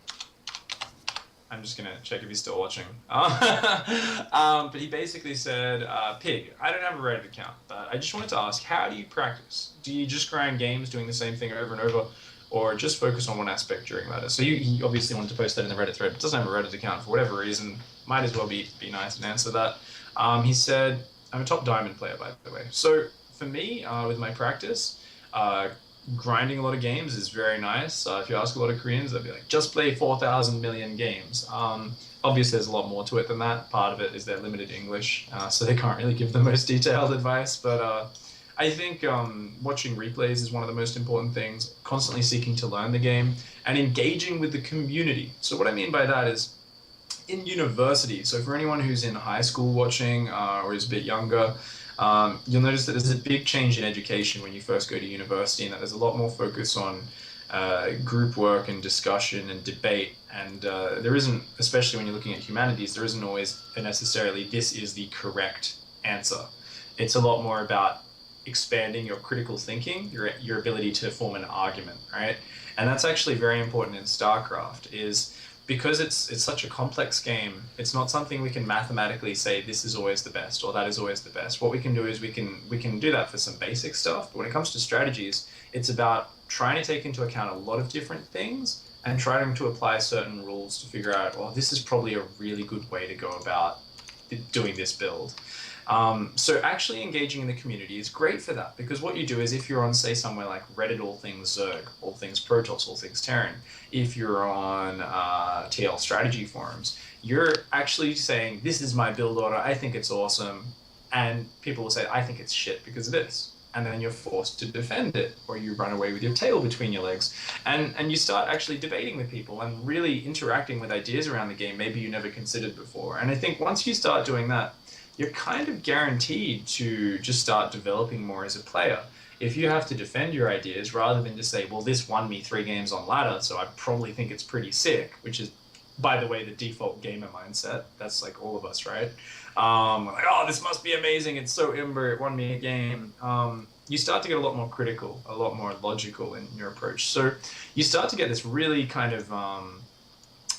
I'm just gonna check if he's still watching. But he basically said, Pig, I don't have a Reddit account, but I just wanted to ask, how do you practice? Do you just grind games doing the same thing over and over, or just focus on one aspect during ladder? So he obviously wanted to post that in the Reddit thread, but doesn't have a Reddit account for whatever reason. Might as well be nice and answer that. He said, I'm a top diamond player, by the way. So for me, with my practice, grinding a lot of games is very nice. If you ask a lot of Koreans, they'll be like, just play 4,000 million games. Obviously, there's a lot more to it than that. Part of it is their limited English, so they can't really give the most detailed advice. But I think watching replays is one of the most important things, constantly seeking to learn the game, and engaging with the community. So what I mean by that is, in university, so for anyone who's in high school watching or is a bit younger, you'll notice that there's a big change in education when you first go to university, and that there's a lot more focus on group work and discussion and debate. And there isn't, especially when you're looking at humanities, there isn't always necessarily this is the correct answer. It's a lot more about expanding your critical thinking, your ability to form an argument, right? And that's actually very important in StarCraft, is because it's such a complex game. It's not something we can mathematically say this is always the best or that is always the best. What we can do is we can do that for some basic stuff. But when it comes to strategies, it's about trying to take into account a lot of different things and trying to apply certain rules to figure out, well, this is probably a really good way to go about doing this build. So actually engaging in the community is great for that, because what you do is, if you're on, say, somewhere like Reddit, all things Zerg, all things Protoss, all things Terran, if you're on TL strategy forums, you're actually saying, this is my build order, I think it's awesome, and people will say, I think it's shit because of this. And then you're forced to defend it, or you run away with your tail between your legs. And you start actually debating with people and really interacting with ideas around the game maybe you never considered before. And I think once you start doing that, you're kind of guaranteed to just start developing more as a player. If you have to defend your ideas rather than just say, well, this won me 3 games on ladder, so I probably think it's pretty sick, which is, by the way, the default gamer mindset. That's like all of us, right? Like, oh, this must be amazing. It's so Ember. It won me a game. You start to get a lot more critical, a lot more logical in your approach. So you start to get this really kind of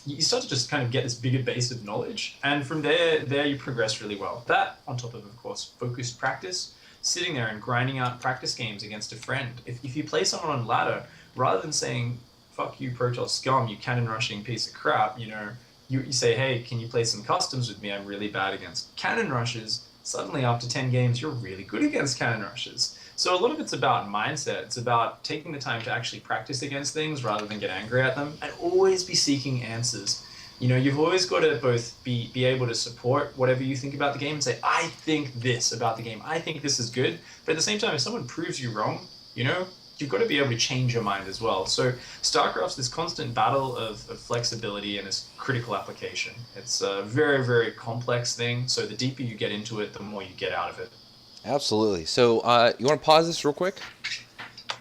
you start to just kind of get this bigger base of knowledge, and from there you progress really well. That, on top of course, focused practice, sitting there and grinding out practice games against a friend. If you play someone on ladder, rather than saying, fuck you, Protoss scum, you cannon rushing piece of crap, you say, hey, can you play some customs with me? I'm really bad against cannon rushes. Suddenly, after 10 games, you're really good against cannon rushes. So a lot of it's about mindset. It's about taking the time to actually practice against things rather than get angry at them, and always be seeking answers. You've always got to both be able to support whatever you think about the game and say, I think this about the game. I think this is good. But at the same time, if someone proves you wrong, you've got to be able to change your mind as well. So StarCraft's this constant battle of flexibility and this critical application. It's a very, very complex thing. So the deeper you get into it, the more you get out of it. Absolutely. So you want to pause this real quick?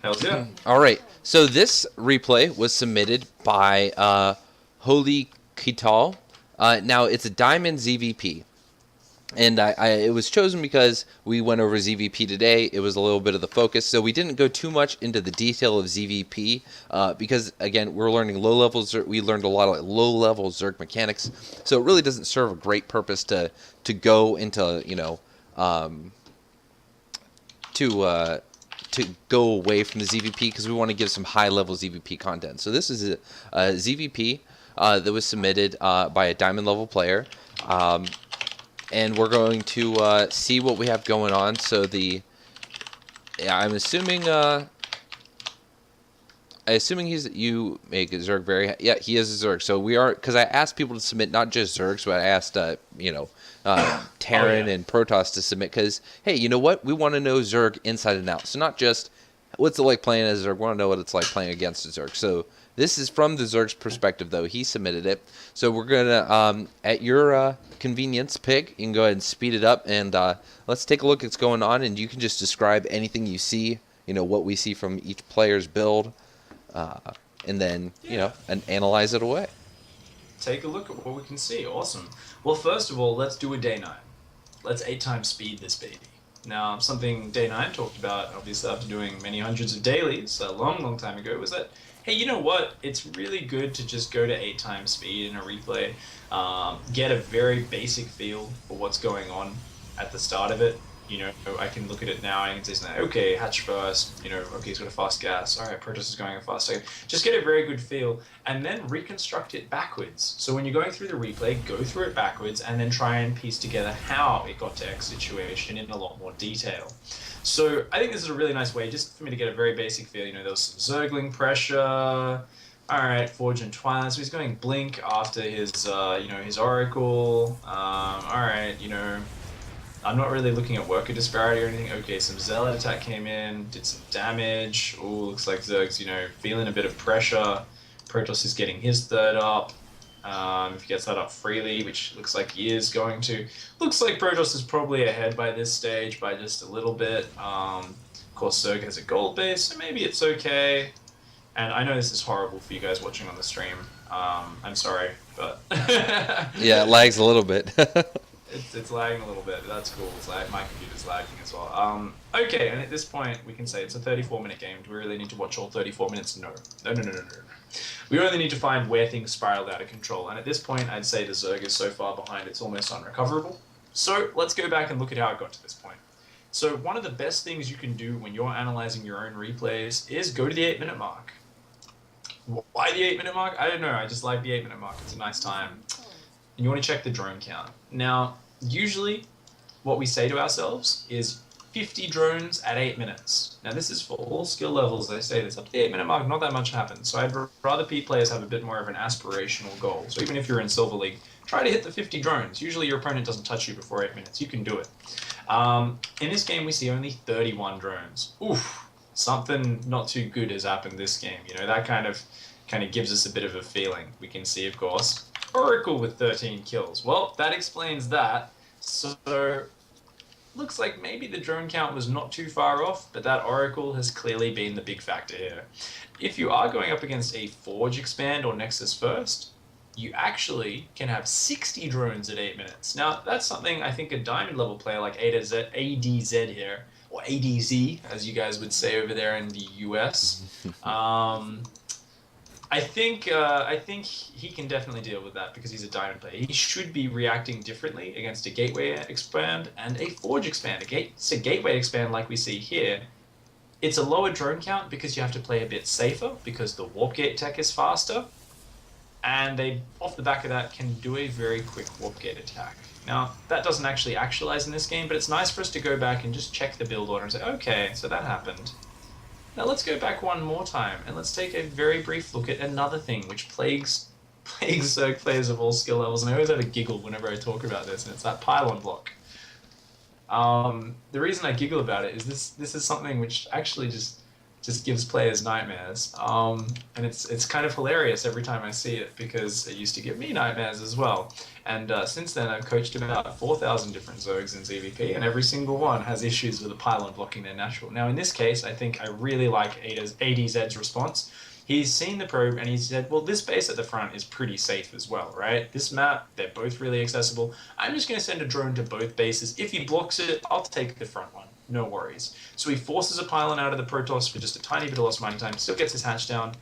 Hells yeah. All right. So this replay was submitted by Holy Kital. Now, it's a Diamond ZvP. And it was chosen because we went over ZvP today. It was a little bit of the focus. So we didn't go too much into the detail of ZvP because, again, we're learning low-level Zerg. We learned a lot of low-level Zerg mechanics. So it really doesn't serve a great purpose to go into, to go away from the ZvP, because we want to give some high-level ZvP content. So this is a ZvP that was submitted by a diamond-level player, and we're going to see what we have going on. So I'm assuming you make a Zerg very... Yeah, he is a Zerg. So we are... Because I asked people to submit not just Zergs, but I asked, Terran and Protoss to submit, because, hey, you know what? We want to know Zerg inside and out. So not just what's it like playing as a Zerg. We want to know what it's like playing against a Zerg. So this is from the Zerg's perspective, though. He submitted it. So we're going to, at your convenience, Pig, you can go ahead and speed it up, and let's take a look at what's going on, and you can just describe anything you see, what we see from each player's build, and then, and analyze it away. Take a look at what we can see. Awesome. Well, first of all, let's do a day 9. let's 8 times speed this baby. Now, something Day 9 talked about, obviously after doing many hundreds of dailies a long time ago, was that, hey, you know what? It's really good to just go to 8 times speed in a replay, get a very basic feel for what's going on at the start of it. You know, I can look at it now and I can say something, okay, hatch first, you know, okay, he's got a fast gas, all right, Protoss is going a fast second. Just get a very good feel and then reconstruct it backwards. So when you're going through the replay, go through it backwards and then try and piece together how it got to X situation in a lot more detail. So I think this is a really nice way just for me to get a very basic feel. You know, there was some Zergling pressure. All right, Forge and Twilight. So he's going Blink after his, you know, his Oracle. All right, you know, I'm not really looking at worker disparity or anything. Okay, some Zealot attack came in, did some damage. Ooh, looks like Zerg's, you know, feeling a bit of pressure. Protoss is getting his third up. If he gets that up freely, which looks like he is going to. Looks like Protoss is probably ahead by this stage by just a little bit. Of course, Zerg has a gold base, so maybe it's okay. And I know this is horrible for you guys watching on the stream. I'm sorry, but... Yeah, it lags a little bit. It's lagging a little bit, but that's cool. It's like my computer's lagging as well. Okay, and at this point, we can say it's a 34-minute game. Do we really need to watch all 34 minutes? No. No. We only need to find where things spiraled out of control. And at this point, I'd say the Zerg is so far behind, it's almost unrecoverable. So let's go back and look at how it got to this point. So one of the best things you can do when you're analyzing your own replays is go to the 8-minute mark. Why the 8-minute mark? I don't know. I just like the 8-minute mark. It's a nice time. And you want to check the drone count. Now, usually what we say to ourselves is 50 drones at 8 minutes. Now, this is for all skill levels. They say this up to the 8-minute mark, not that much happens. So I'd rather P players have a bit more of an aspirational goal. So even if you're in Silver League, try to hit the 50 drones. Usually your opponent doesn't touch you before 8 minutes. You can do it. In this game, we see only 31 drones. Oof, something not too good has happened this game. You know, that kind of gives us a bit of a feeling. We can see, of course, Oracle with 13 kills. Well, that explains that. So, looks like maybe the drone count was not too far off, but that Oracle has clearly been the big factor here. If you are going up against a Forge expand or Nexus first, you actually can have 60 drones at 8 minutes. Now, that's something I think a diamond level player like ADZ here, or ADZ, as you guys would say over there in the US, I think he can definitely deal with that because he's a diamond player. He should be reacting differently against a gateway expand and a Forge expand. It's a gateway expand like we see here. It's a lower drone count because you have to play a bit safer because the warp gate tech is faster. And they, off the back of that, can do a very quick warp gate attack. Now, that doesn't actually actualize in this game, but it's nice for us to go back and just check the build order and say, okay, so that happened. Now let's go back one more time, and let's take a very brief look at another thing which plagues Zerg players of all skill levels, and I always have a giggle whenever I talk about this, and it's that pylon block. The reason I giggle about it is this is something which actually just gives players nightmares, and it's kind of hilarious every time I see it because it used to give me nightmares as well. And since then, I've coached about 4,000 different Zergs in ZvP, and every single one has issues with a pylon blocking their natural. Now, in this case, I think I really like ADZ's response. He's seen the probe, and he said, well, this base at the front is pretty safe as well, right? This map, they're both really accessible. I'm just going to send a drone to both bases. If he blocks it, I'll take the front one. No worries. So he forces a pylon out of the Protoss for just a tiny bit of lost mining time, still gets his hatch down.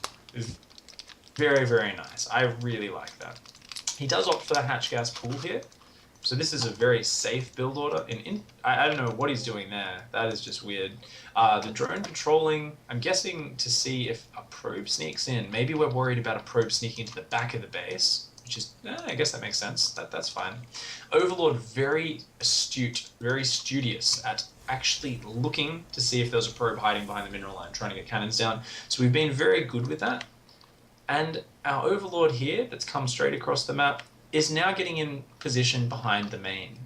Very, very nice. I really like that. He does opt for the hatch gas pool here. So this is a very safe build order. I don't know what he's doing there. That is just weird. The drone patrolling, I'm guessing to see if a probe sneaks in. Maybe we're worried about a probe sneaking into the back of the base, which is, I guess that makes sense. That's fine. Overlord, very astute, very studious at actually looking to see if there's a probe hiding behind the mineral line, trying to get cannons down. So we've been very good with that. And our Overlord here, that's come straight across the map, is now getting in position behind the main.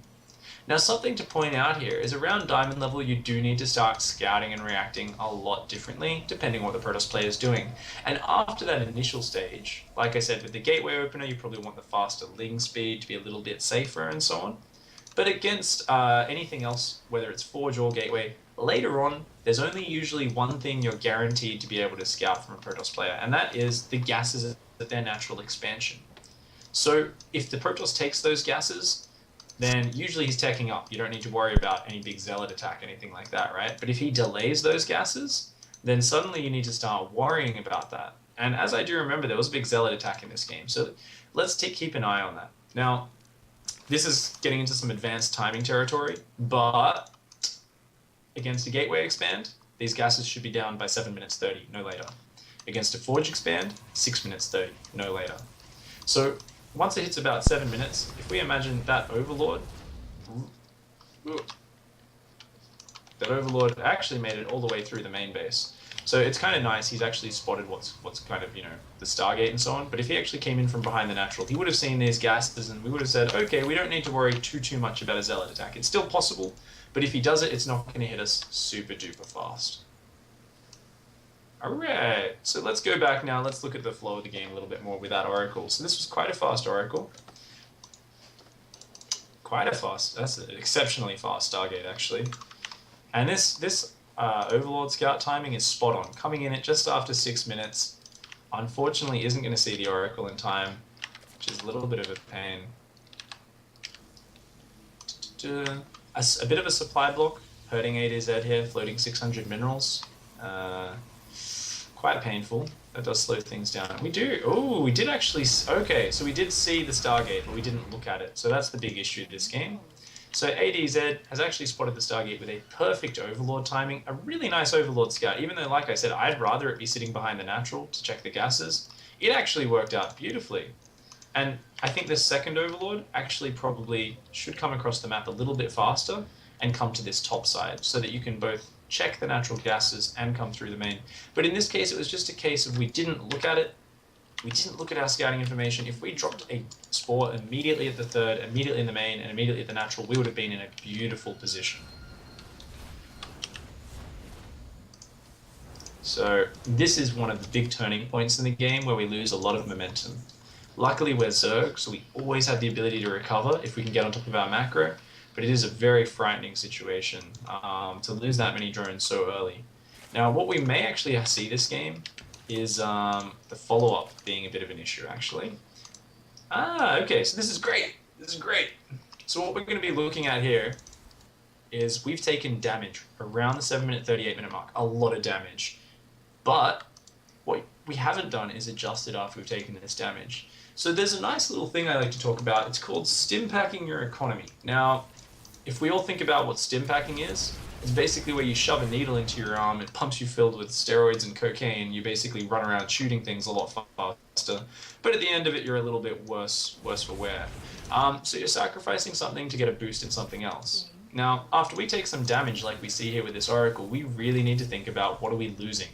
Now, something to point out here is around diamond level, you do need to start scouting and reacting a lot differently, depending on what the Protoss player is doing. And after that initial stage, like I said, with the gateway opener, you probably want the faster ling speed to be a little bit safer and so on. But against anything else, whether it's Forge or Gateway, later on, there's only usually one thing you're guaranteed to be able to scout from a Protoss player, and that is the gases at their natural expansion. So if the Protoss takes those gases, then usually he's teching up. You don't need to worry about any big zealot attack, anything like that, right? But if he delays those gases, then suddenly you need to start worrying about that. And as I do remember, there was a big zealot attack in this game, so let's keep an eye on that. Now, this is getting into some advanced timing territory, but against a gateway expand, these gases should be down by 7 minutes 30, no later. Against a forge expand, 6 minutes 30, no later. So once it hits about 7 minutes, if we imagine that Overlord actually made it all the way through the main base. So it's kind of nice. He's actually spotted what's kind of, the Stargate and so on. But if he actually came in from behind the natural, he would have seen these gases and we would have said, okay, we don't need to worry too much about a zealot attack. It's still possible, but if he does it, it's not going to hit us super duper fast. Alright, so let's go back now. Let's look at the flow of the game a little bit more with that Oracle. So this was quite a fast Oracle. That's an exceptionally fast Stargate, actually. And this Overlord Scout timing is spot on. Coming in at just after 6 minutes. Unfortunately, isn't going to see the Oracle in time, which is a little bit of a pain. A bit of a supply block, hurting ADZ here, floating 600 minerals. Quite painful. That does slow things down. We did actually, okay, so we did see the Stargate, but we didn't look at it. So that's the big issue of this game. So ADZ has actually spotted the Stargate with a perfect Overlord timing, a really nice Overlord Scout, even though, like I said, I'd rather it be sitting behind the natural to check the gases. It actually worked out beautifully. And I think this second Overlord actually probably should come across the map a little bit faster and come to this top side so that you can both check the natural gases and come through the main. But in this case, it was just a case of we didn't look at it. We didn't look at our scouting information. If we dropped a spore immediately at the third, immediately in the main, and immediately at the natural, we would have been in a beautiful position. So this is one of the big turning points in the game where we lose a lot of momentum. Luckily, we're Zerg, so we always have the ability to recover if we can get on top of our macro, but it is a very frightening situation to lose that many drones so early. Now, what we may actually see this game is the follow-up being a bit of an issue, actually. Okay, so this is great. This is great. So what we're going to be looking at here is we've taken damage around the 7 minute, 38 minute mark. A lot of damage. But what we haven't done is adjusted after we've taken this damage. So there's a nice little thing I like to talk about. It's called stim packing your economy. Now, if we all think about what stim packing is, it's basically where you shove a needle into your arm, it pumps you filled with steroids and cocaine, you basically run around shooting things a lot faster, but at the end of it you're a little bit worse for wear. So you're sacrificing something to get a boost in something else. Now, after we take some damage like we see here with this Oracle, we really need to think about what are we losing.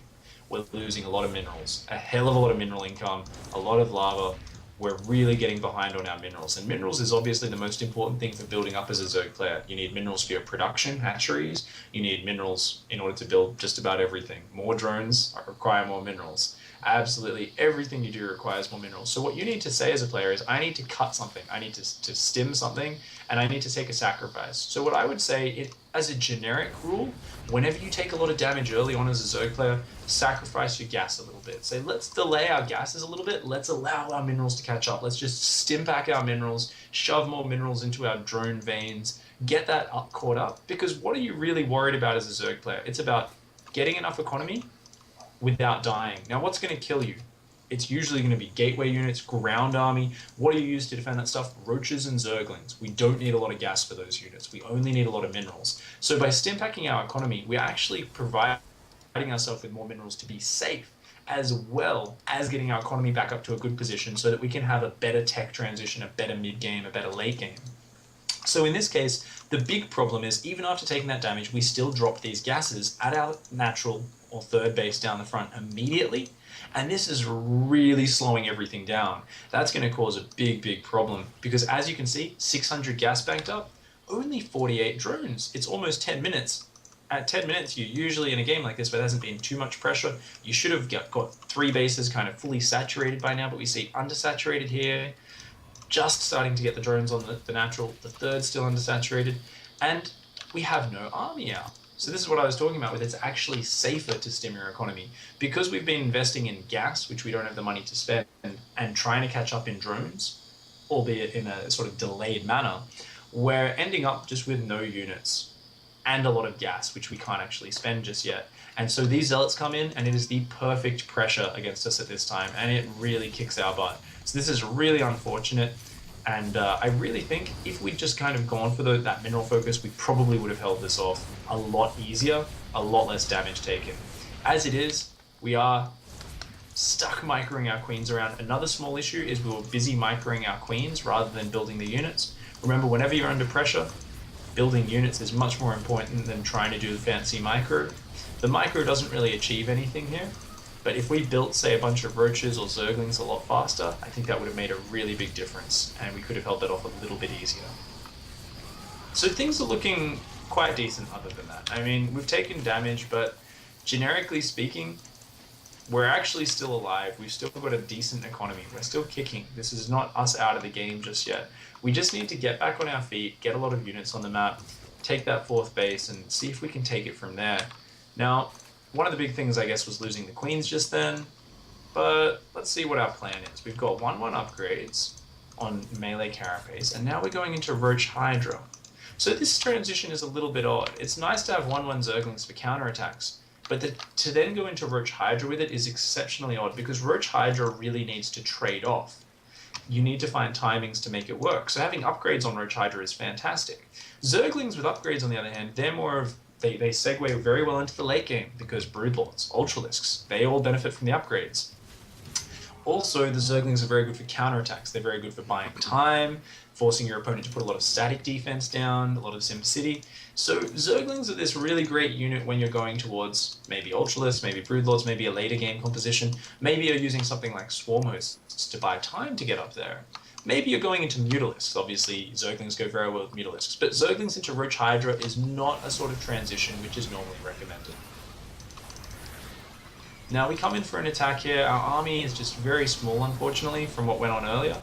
We're losing a lot of minerals, a hell of a lot of mineral income, a lot of lava. We're really getting behind on our minerals. And minerals is obviously the most important thing for building up as a Zerg player. You need minerals for your production, hatcheries. You need minerals in order to build just about everything. More drones require more minerals. Absolutely everything you do requires more minerals. So what you need to say as a player is, I need to cut something. I need to stim something, and I need to take a sacrifice. So what I would say, as a generic rule, whenever you take a lot of damage early on as a Zerg player, sacrifice your gas a little bit. Say, let's delay our gases a little bit. Let's allow our minerals to catch up. Let's just stim pack our minerals, shove more minerals into our drone veins, get that caught up. Because what are you really worried about as a Zerg player? It's about getting enough economy without dying. Now, what's going to kill you? It's usually going to be gateway units, ground army. What do you use to defend that stuff? Roaches and Zerglings. We don't need a lot of gas for those units. We only need a lot of minerals. So by stim packing our economy, we're actually providing ourselves with more minerals to be safe, as well as getting our economy back up to a good position so that we can have a better tech transition, a better mid game, a better late game. So in this case, the big problem is, even after taking that damage, we still drop these gases at our natural or third base down the front immediately, and this is really slowing everything down. That's going to cause a big problem, because as you can see, 600 gas banked up, only 48 drones. It's almost 10 minutes. At 10 minutes, you usually, in a game like this where there hasn't been too much pressure, you should have got 3 bases kind of fully saturated by now, but we see undersaturated here, just starting to get the drones on the natural, the third still undersaturated, and we have no army out. So this is what I was talking about with it's actually safer to stim your economy. Because we've been investing in gas, which we don't have the money to spend, and trying to catch up in drones, albeit in a sort of delayed manner, we're ending up just with no units and a lot of gas, which we can't actually spend just yet. And so these zealots come in, and it is the perfect pressure against us at this time, and it really kicks our butt. So this is really unfortunate, and I really think if we'd just kind of gone for that mineral focus, we probably would have held this off a lot easier, a lot less damage taken. As it is, we are stuck microing our queens around. Another small issue is we were busy microing our queens rather than building the units. Remember, whenever you're under pressure, building units is much more important than trying to do the fancy micro. The micro doesn't really achieve anything here, but if we built, say, a bunch of roaches or zerglings a lot faster, I think that would have made a really big difference, and we could have held that off a little bit easier. So things are looking quite decent other than that. I mean, we've taken damage, but generically speaking, we're actually still alive. We've still got a decent economy. We're still kicking. This is not us out of the game just yet. We just need to get back on our feet, get a lot of units on the map, take that 4th base, and see if we can take it from there. Now, one of the big things, I guess, was losing the queens just then, but let's see what our plan is. We've got 1/1 upgrades on melee carapace, and now we're going into Roach Hydra. So this transition is a little bit odd. It's nice to have 1/1 Zerglings for counterattacks, but to then go into Roach Hydra with it is exceptionally odd, because Roach Hydra really needs to trade off. You need to find timings to make it work. So having upgrades on Roach Hydra is fantastic. Zerglings with upgrades, on the other hand, they're more of they segue very well into the late game, because Broodlords, Ultralisks, they all benefit from the upgrades. Also, the Zerglings are very good for counterattacks. They're very good for buying time, forcing your opponent to put a lot of static defense down, a lot of SimCity. So Zerglings are this really great unit when you're going towards maybe Ultralisks, maybe Broodlords, maybe a later game composition. Maybe you're using something like Swarm Hosts to buy time to get up there. Maybe you're going into Mutalisks. Obviously, Zerglings go very well with Mutalisks. But Zerglings into Roach Hydra is not a sort of transition which is normally recommended. Now we come in for an attack here. Our army is just very small, unfortunately, from what went on earlier.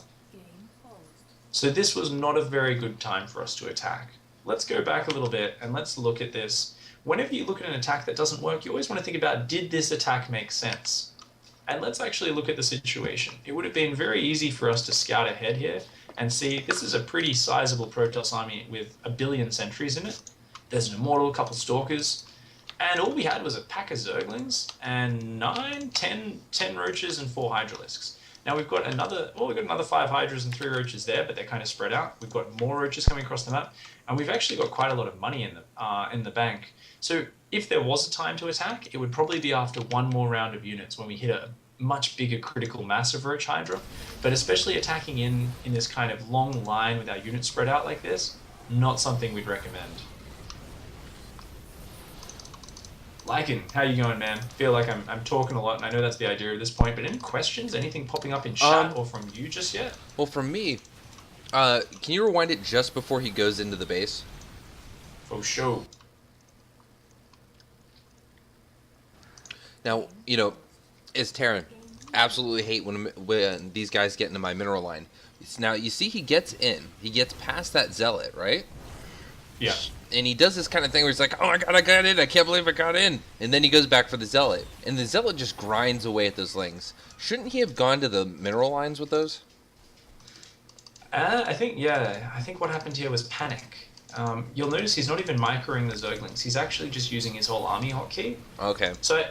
So this was not a very good time for us to attack. Let's go back a little bit and let's look at this. Whenever you look at an attack that doesn't work, you always want to think about, did this attack make sense? And let's actually look at the situation. It would have been very easy for us to scout ahead here and see this is a pretty sizable Protoss army with 1 billion sentries in it. There's an Immortal, a couple Stalkers, and all we had was a pack of Zerglings and 10 Roaches and 4 Hydralisks. Now we've got another 5 Hydras and 3 Roaches there, but they're kind of spread out. We've got more Roaches coming across the map, and we've actually got quite a lot of money in the bank. So if there was a time to attack, it would probably be after one more round of units when we hit a much bigger critical mass of Roach Hydra. But especially attacking in this kind of long line with our units spread out like this, not something we'd recommend. Lycan, how you going, man? Feel like I'm talking a lot, and I know that's the idea at this point, but any questions? Anything popping up in chat or from you just yet? Well, from me, can you rewind it just before he goes into the base? For sure. Now, you know, as Terran, absolutely hate when these guys get into my mineral line. Now, you see he gets in. He gets past that Zealot, right? Yeah. And he does this kind of thing where he's like, oh my god, I got in. I can't believe I got in. And then he goes back for the Zealot. And the Zealot just grinds away at those lings. Shouldn't he have gone to the mineral lines with those? I think what happened here was panic. You'll notice he's not even microing the Zerglings. He's actually just using his whole army hotkey. Okay. So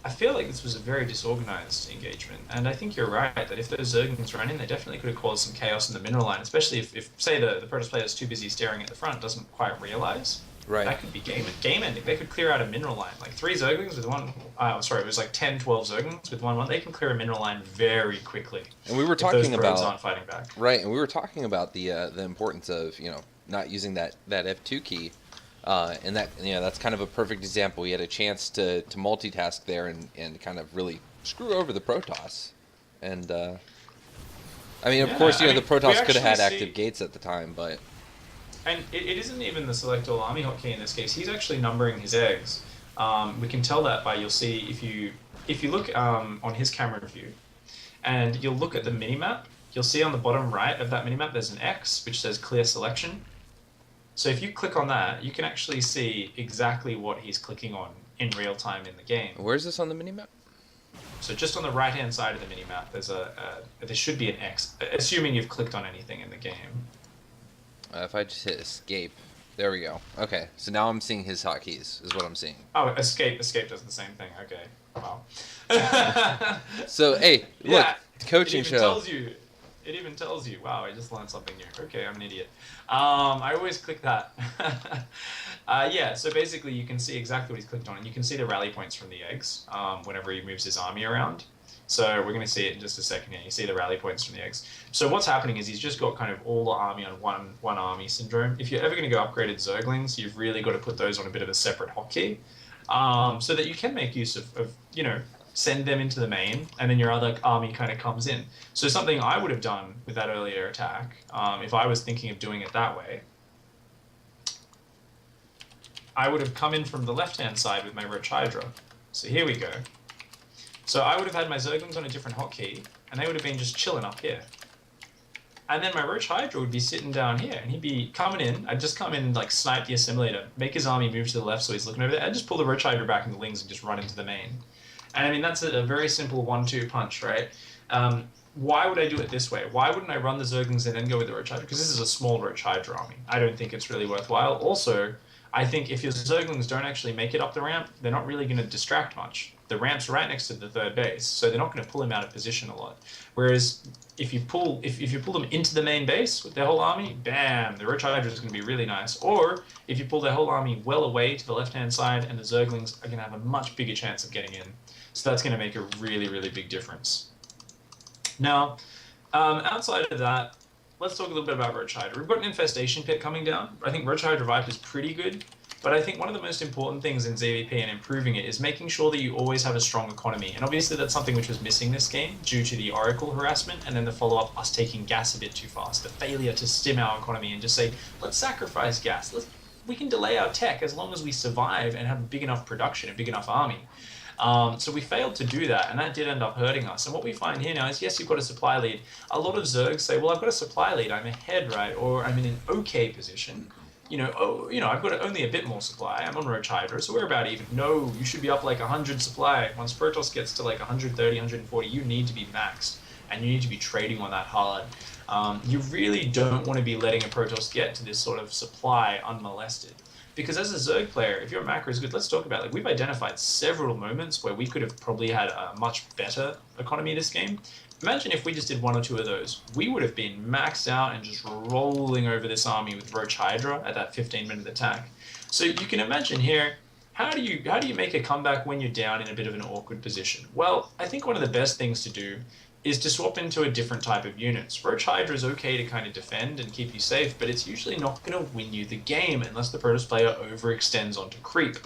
I feel like this was a very disorganized engagement, and I think you're right that if those Zerglings ran in, they definitely could have caused some chaos in the mineral line, especially if say, the Protoss player is too busy staring at the front, doesn't quite realize. Right. That could be game ending. They could clear out a mineral line. Like 3 Zerglings with one... it was like 10, 12 Zerglings with 1-1. They can clear a mineral line very quickly. And we were talking if those probes aren't fighting back. Right, and we were talking about the importance of, you know, not using that F2 key. And that, you know, that's kind of a perfect example. He had a chance to multitask there and kind of really screw over the Protoss. And, I mean, of course, the Protoss could have had active gates at the time, but... And it isn't even the select all army hotkey in this case. He's actually numbering his eggs. We can tell that by, you'll see, if you look on his camera view, and you'll look at the minimap, you'll see on the bottom right of that minimap there's an X, which says clear selection. So if you click on that, you can actually see exactly what he's clicking on in real time in the game. Where's this on the minimap? So just on the right-hand side of the minimap, there's there should be an X, assuming you've clicked on anything in the game. If I just hit escape, there we go. Okay, so now I'm seeing his hotkeys. Is what I'm seeing. Oh, escape does the same thing. Okay, wow. So hey, look, Yeah, coaching it even show. tells you. It even tells you. Wow, I just learned something new. Okay, I'm an idiot. I always click that. Yeah, so basically you can see exactly what he's clicked on, and you can see the rally points from the eggs whenever he moves his army around. So we're going to see it in just a second here. You see the rally points from the eggs. So what's happening is he's just got kind of all the army on one army syndrome. If you're ever going to go upgraded Zerglings, you've really got to put those on a bit of a separate hotkey, so that you can make use of send them into the main, and then your other army kind of comes in. So something I would have done with that earlier attack, if I was thinking of doing it that way, I would have come in from the left-hand side with my Roach Hydra. So here we go. So I would have had my Zerglings on a different hotkey, and they would have been just chilling up here. And then my Roach Hydra would be sitting down here, and he'd be coming in. I'd just come in and like snipe the assimilator, make his army move to the left so he's looking over there, and just pull the Roach Hydra back in the wings and just run into the main. And I mean, that's a very simple 1-2 punch, right? Why would I do it this way? Why wouldn't I run the Zerglings and then go with the Roach Hydra? Because this is a small Roach Hydra army. I don't think it's really worthwhile. Also, I think if your Zerglings don't actually make it up the ramp, they're not really going to distract much. The ramp's right next to the third base, so they're not going to pull him out of position a lot. Whereas if you pull them into the main base with their whole army, bam, the Roach Hydra is going to be really nice. Or if you pull their whole army well away to the left-hand side, and the Zerglings are going to have a much bigger chance of getting in. So that's going to make a really, really big difference. Now, outside of that, let's talk a little bit about Roach Hydra. We've got an Infestation Pit coming down. I think Roach Hydra Viper is pretty good, but I think one of the most important things in ZvP and improving it is making sure that you always have a strong economy. And obviously that's something which was missing this game due to the Oracle harassment, and then the follow-up, us taking gas a bit too fast, the failure to stim our economy and just say, let's sacrifice gas. We can delay our tech as long as we survive and have a big enough production, a big enough army. So we failed to do that, and that did end up hurting us. And what we find here now is, yes, you've got a supply lead. A lot of Zergs say, well, I've got a supply lead, I'm ahead, right? Or I'm in an okay position. I've got only a bit more supply. I'm on Roach Hydra, so we're about even. No, you should be up like 100 supply. Once Protoss gets to like 130, 140, you need to be maxed, and you need to be trading on that hard. You really don't want to be letting a Protoss get to this sort of supply unmolested. Because as a Zerg player, if your macro is good, let's talk about it. Like, we've identified several moments where we could have probably had a much better economy this game. Imagine if we just did 1 or 2 of those. We would have been maxed out and just rolling over this army with Roach Hydra at that 15-minute attack. So you can imagine here, how do you make a comeback when you're down in a bit of an awkward position? Well, I think one of the best things to do is to swap into a different type of units. Roach Hydra is okay to kind of defend and keep you safe, but it's usually not going to win you the game unless the Protoss player overextends onto creep.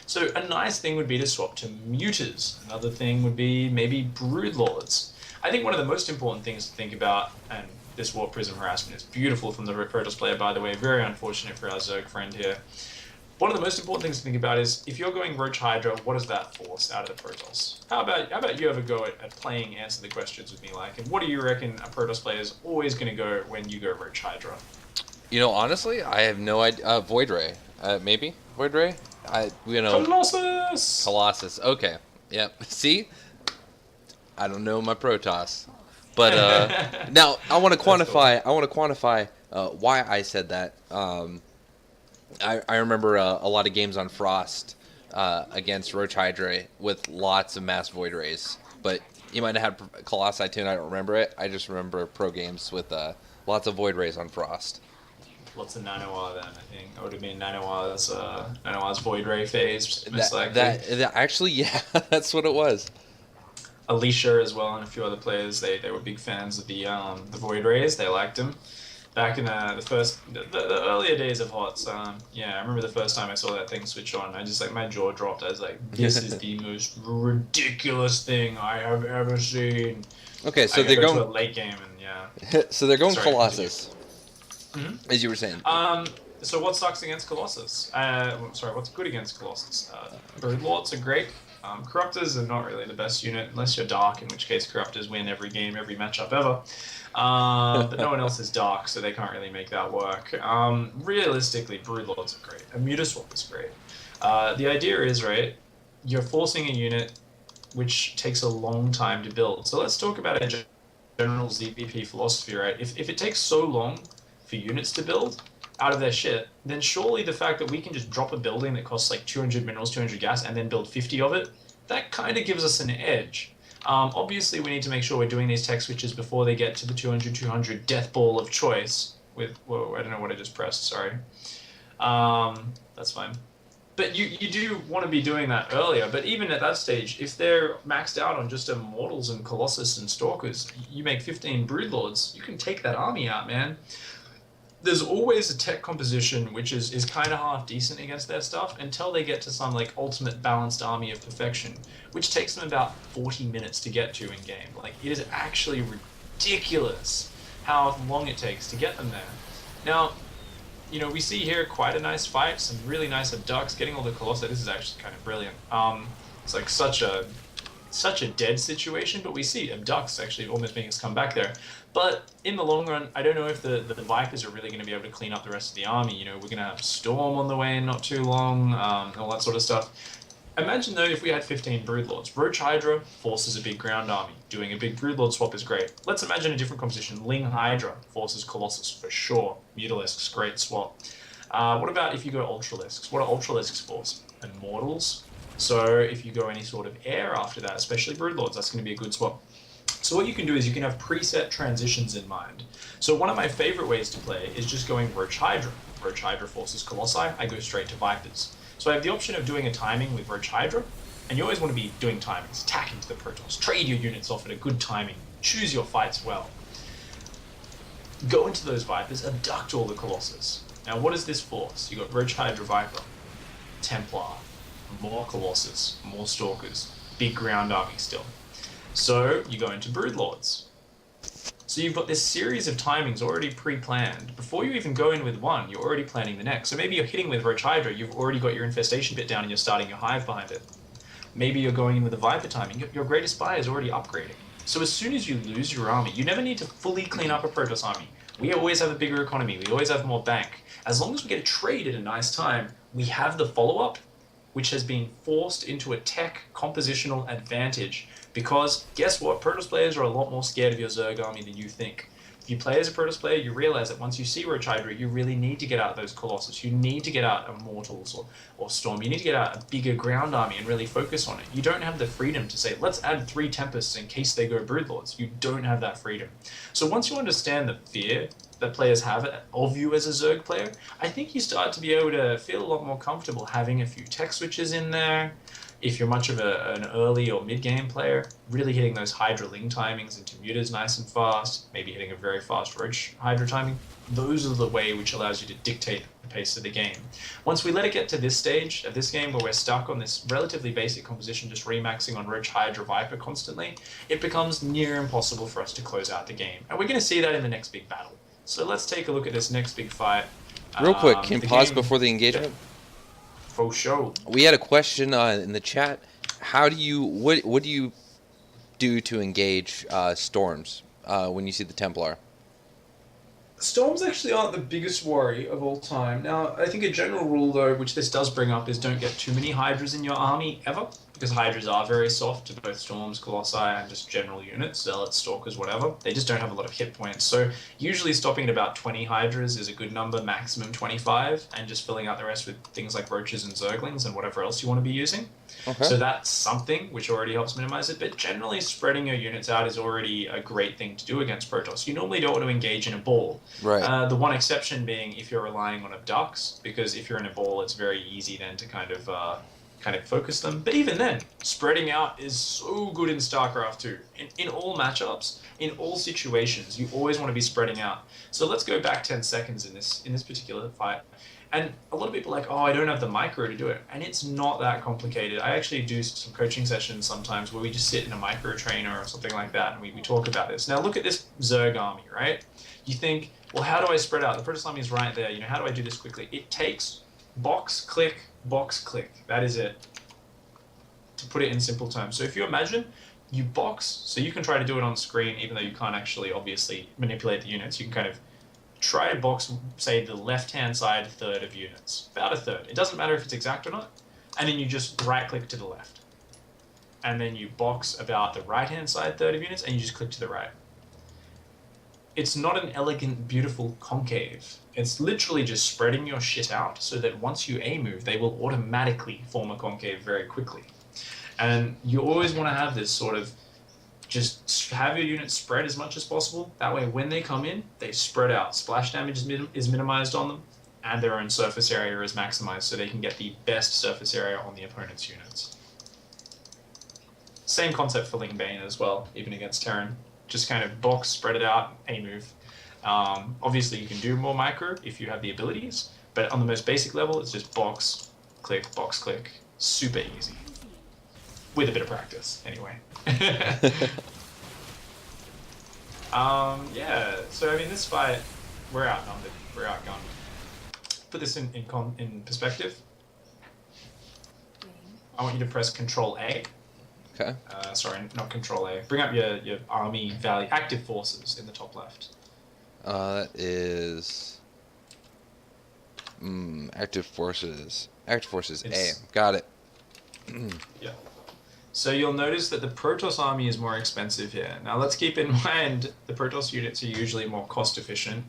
So a nice thing would be to swap to Muters. Another thing would be maybe Broodlords. I think one of the most important things to think about, and this Warp Prism harassment is beautiful from the Protoss player, by the way, very unfortunate for our Zerg friend here. One of the most important things to think about is, if you're going Roach Hydra, what does that force out of the Protoss? How about you have a go at playing Answer the Questions with me, Lycan? What do you reckon a Protoss player is always going to go when you go Roach Hydra? Honestly, I have no idea. Void Ray. Maybe? Void Ray? Colossus! Colossus. Okay. Yep. See? I don't know my Protoss. But, now, I want to quantify why I said that. I remember a lot of games on Frost against Roach Hydra with lots of mass Void Rays. But you might have had Colossi too, and I don't remember it. I just remember pro games with lots of Void Rays on Frost. Lots of Nanoa then, I think. That would have been Nanoa's Void Ray phase, most likely. That actually, yeah, that's what it was. Alicia as well, and a few other players, they were big fans of the Void Rays. They liked them. Back in the earlier days of HOTS, yeah, I remember the first time I saw that thing switch on, I just, like, my jaw dropped. I was like, this is the most ridiculous thing I have ever seen. Okay, so they're going to a late game, and yeah. So they're going Colossus, as you were saying. So what sucks against Colossus? What's good against Colossus? Broodlords are great. Corruptors are not really the best unit, unless you're Dark, in which case Corruptors win every game, every matchup ever. But no one else is Dark, so they can't really make that work. Realistically, Broodlords are great. A Mutaswap is great. The idea is, right, you're forcing a unit which takes a long time to build. So let's talk about a general ZvP philosophy, right? If it takes so long for units to build, out of their shit, then surely the fact that we can just drop a building that costs like 200 minerals, 200 gas, and then build 50 of it, that kind of gives us an edge. Obviously, we need to make sure we're doing these tech switches before they get to the 200 death ball of choice with, whoa, I don't know what I just pressed, sorry. That's fine. But you do want to be doing that earlier, but even at that stage, if they're maxed out on just Immortals and Colossus and Stalkers, you make 15 Broodlords, you can take that army out, man. There's always a tech composition which is kind of half decent against their stuff until they get to some like ultimate balanced army of perfection, which takes them about 40 minutes to get to in game. Like, it is actually ridiculous how long it takes to get them there. Now, you know, we see here quite a nice fight, some really nice abducts, getting all the Colossi. This is actually kind of brilliant. It's like such a dead situation, but we see abducts actually almost making us come back there. But in the long run, I don't know if the Vipers are really going to be able to clean up the rest of the army. You know, we're going to have Storm on the way in not too long, all that sort of stuff. Imagine, though, if we had 15 Broodlords. Roach Hydra forces a big ground army. Doing a big Broodlord swap is great. Let's imagine a different composition. Ling Hydra forces Colossus for sure. Mutalisks, great swap. What about if you go Ultralisks? What are Ultralisks force? Immortals. So if you go any sort of air after that, especially Broodlords, that's going to be a good swap. So what you can do is you can have preset transitions in mind. So one of my favorite ways to play is just going Roach Hydra. Roach Hydra forces Colossi, I go straight to Vipers. So I have the option of doing a timing with Roach Hydra, and you always want to be doing timings, attack into the Protoss, trade your units off at a good timing, choose your fights well. Go into those Vipers, abduct all the Colossus. Now what is this force? You got Roach Hydra Viper, Templar, more Colossus, more Stalkers, big ground army still. So you go into Broodlords. So you've got this series of timings already pre-planned. Before you even go in with one, you're already planning the next. So maybe you're hitting with Roach Hydra, you've already got your infestation bit down and you're starting your hive behind it. Maybe you're going in with a Viper timing, your greatest spy is already upgrading. So as soon as you lose your army, you never need to fully clean up a Protoss army. We always have a bigger economy, we always have more bank. As long as we get a trade at a nice time, we have the follow-up, which has been forced into a tech compositional advantage. Because guess what? Protoss players are a lot more scared of your Zerg army than you think. If you play as a Protoss player, you realize that once you see Roach Hydra, you really need to get out those Colossus. You need to get out Immortals or Storm. You need to get out a bigger ground army and really focus on it. You don't have the freedom to say, let's add 3 Tempests in case they go Broodlords. You don't have that freedom. So once you understand the fear that players have of you as a Zerg player, I think you start to be able to feel a lot more comfortable having a few tech switches in there. If you're much of an early or mid-game player, really hitting those Hydra Ling timings into mutas nice and fast, maybe hitting a very fast Roach Hydra timing, those are the way which allows you to dictate the pace of the game. Once we let it get to this stage of this game where we're stuck on this relatively basic composition, just remaxing on Roach Hydra Viper constantly, it becomes near impossible for us to close out the game. And we're going to see that in the next big battle. So let's take a look at this next big fight. Real quick, can you pause before the engagement? For sure. We had a question in the chat. How do you what do you do to engage storms when you see the Templar? Storms actually aren't the biggest worry of all time. Now, I think a general rule, though, which this does bring up, is don't get too many Hydras in your army, ever. Because Hydras are very soft to both Storms, Colossi, and just general units, Zealots, Stalkers, whatever. They just don't have a lot of hit points. So usually stopping at about 20 Hydras is a good number, maximum 25, and just filling out the rest with things like Roaches and Zerglings and whatever else you want to be using. Okay. So that's something which already helps minimize it, but generally spreading your units out is already a great thing to do against Protoss. You normally don't want to engage in a ball. Right. The one exception being if you're relying on abducts, because if you're in a ball, it's very easy then to kind of focus them. But even then, spreading out is so good in StarCraft 2. In all matchups, in all situations, you always want to be spreading out. So let's go back 10 seconds in this particular fight. And a lot of people are like, oh, I don't have the micro to do it. And it's not that complicated. I actually do some coaching sessions sometimes where we just sit in a micro trainer or something like that, and we talk about this. Now look at this Zerg army, right? You think, well, how do I spread out? The Protoss army is right there. You know, how do I do this quickly? It takes box, click, box, click. That is it, to put it in simple terms. So if you imagine, you box, so you can try to do it on screen, even though you can't actually obviously manipulate the units. You can kind of try to box, say, the left-hand side third of units. About a third. It doesn't matter if it's exact or not. And then you just right-click to the left. And then you box about the right-hand side third of units, and you just click to the right. it's not an elegant, beautiful concave. It's literally just spreading your shit out so that once you A move, they will automatically form a concave very quickly. And you always want to have this sort of just have your units spread as much as possible. That way, when they come in, they spread out. Splash damage is minimized on them, and their own surface area is maximized so they can get the best surface area on the opponent's units. Same concept for Ling Bane as well, even against Terran. Just kind of box, spread it out, A move. Obviously, you can do more micro if you have the abilities, but on the most basic level, it's just box, click, super easy. With a bit of practice, anyway. Yeah, so I mean, this fight, we're outnumbered, we're outgunned. Put this in perspective. I want you to press Control A. Okay. Sorry, not Control A. Bring up your army value, active forces in the top left. That is active forces. Active forces A. Got it. Yeah. So you'll notice that the Protoss army is more expensive here. Now let's keep in mind the Protoss units are usually more cost efficient,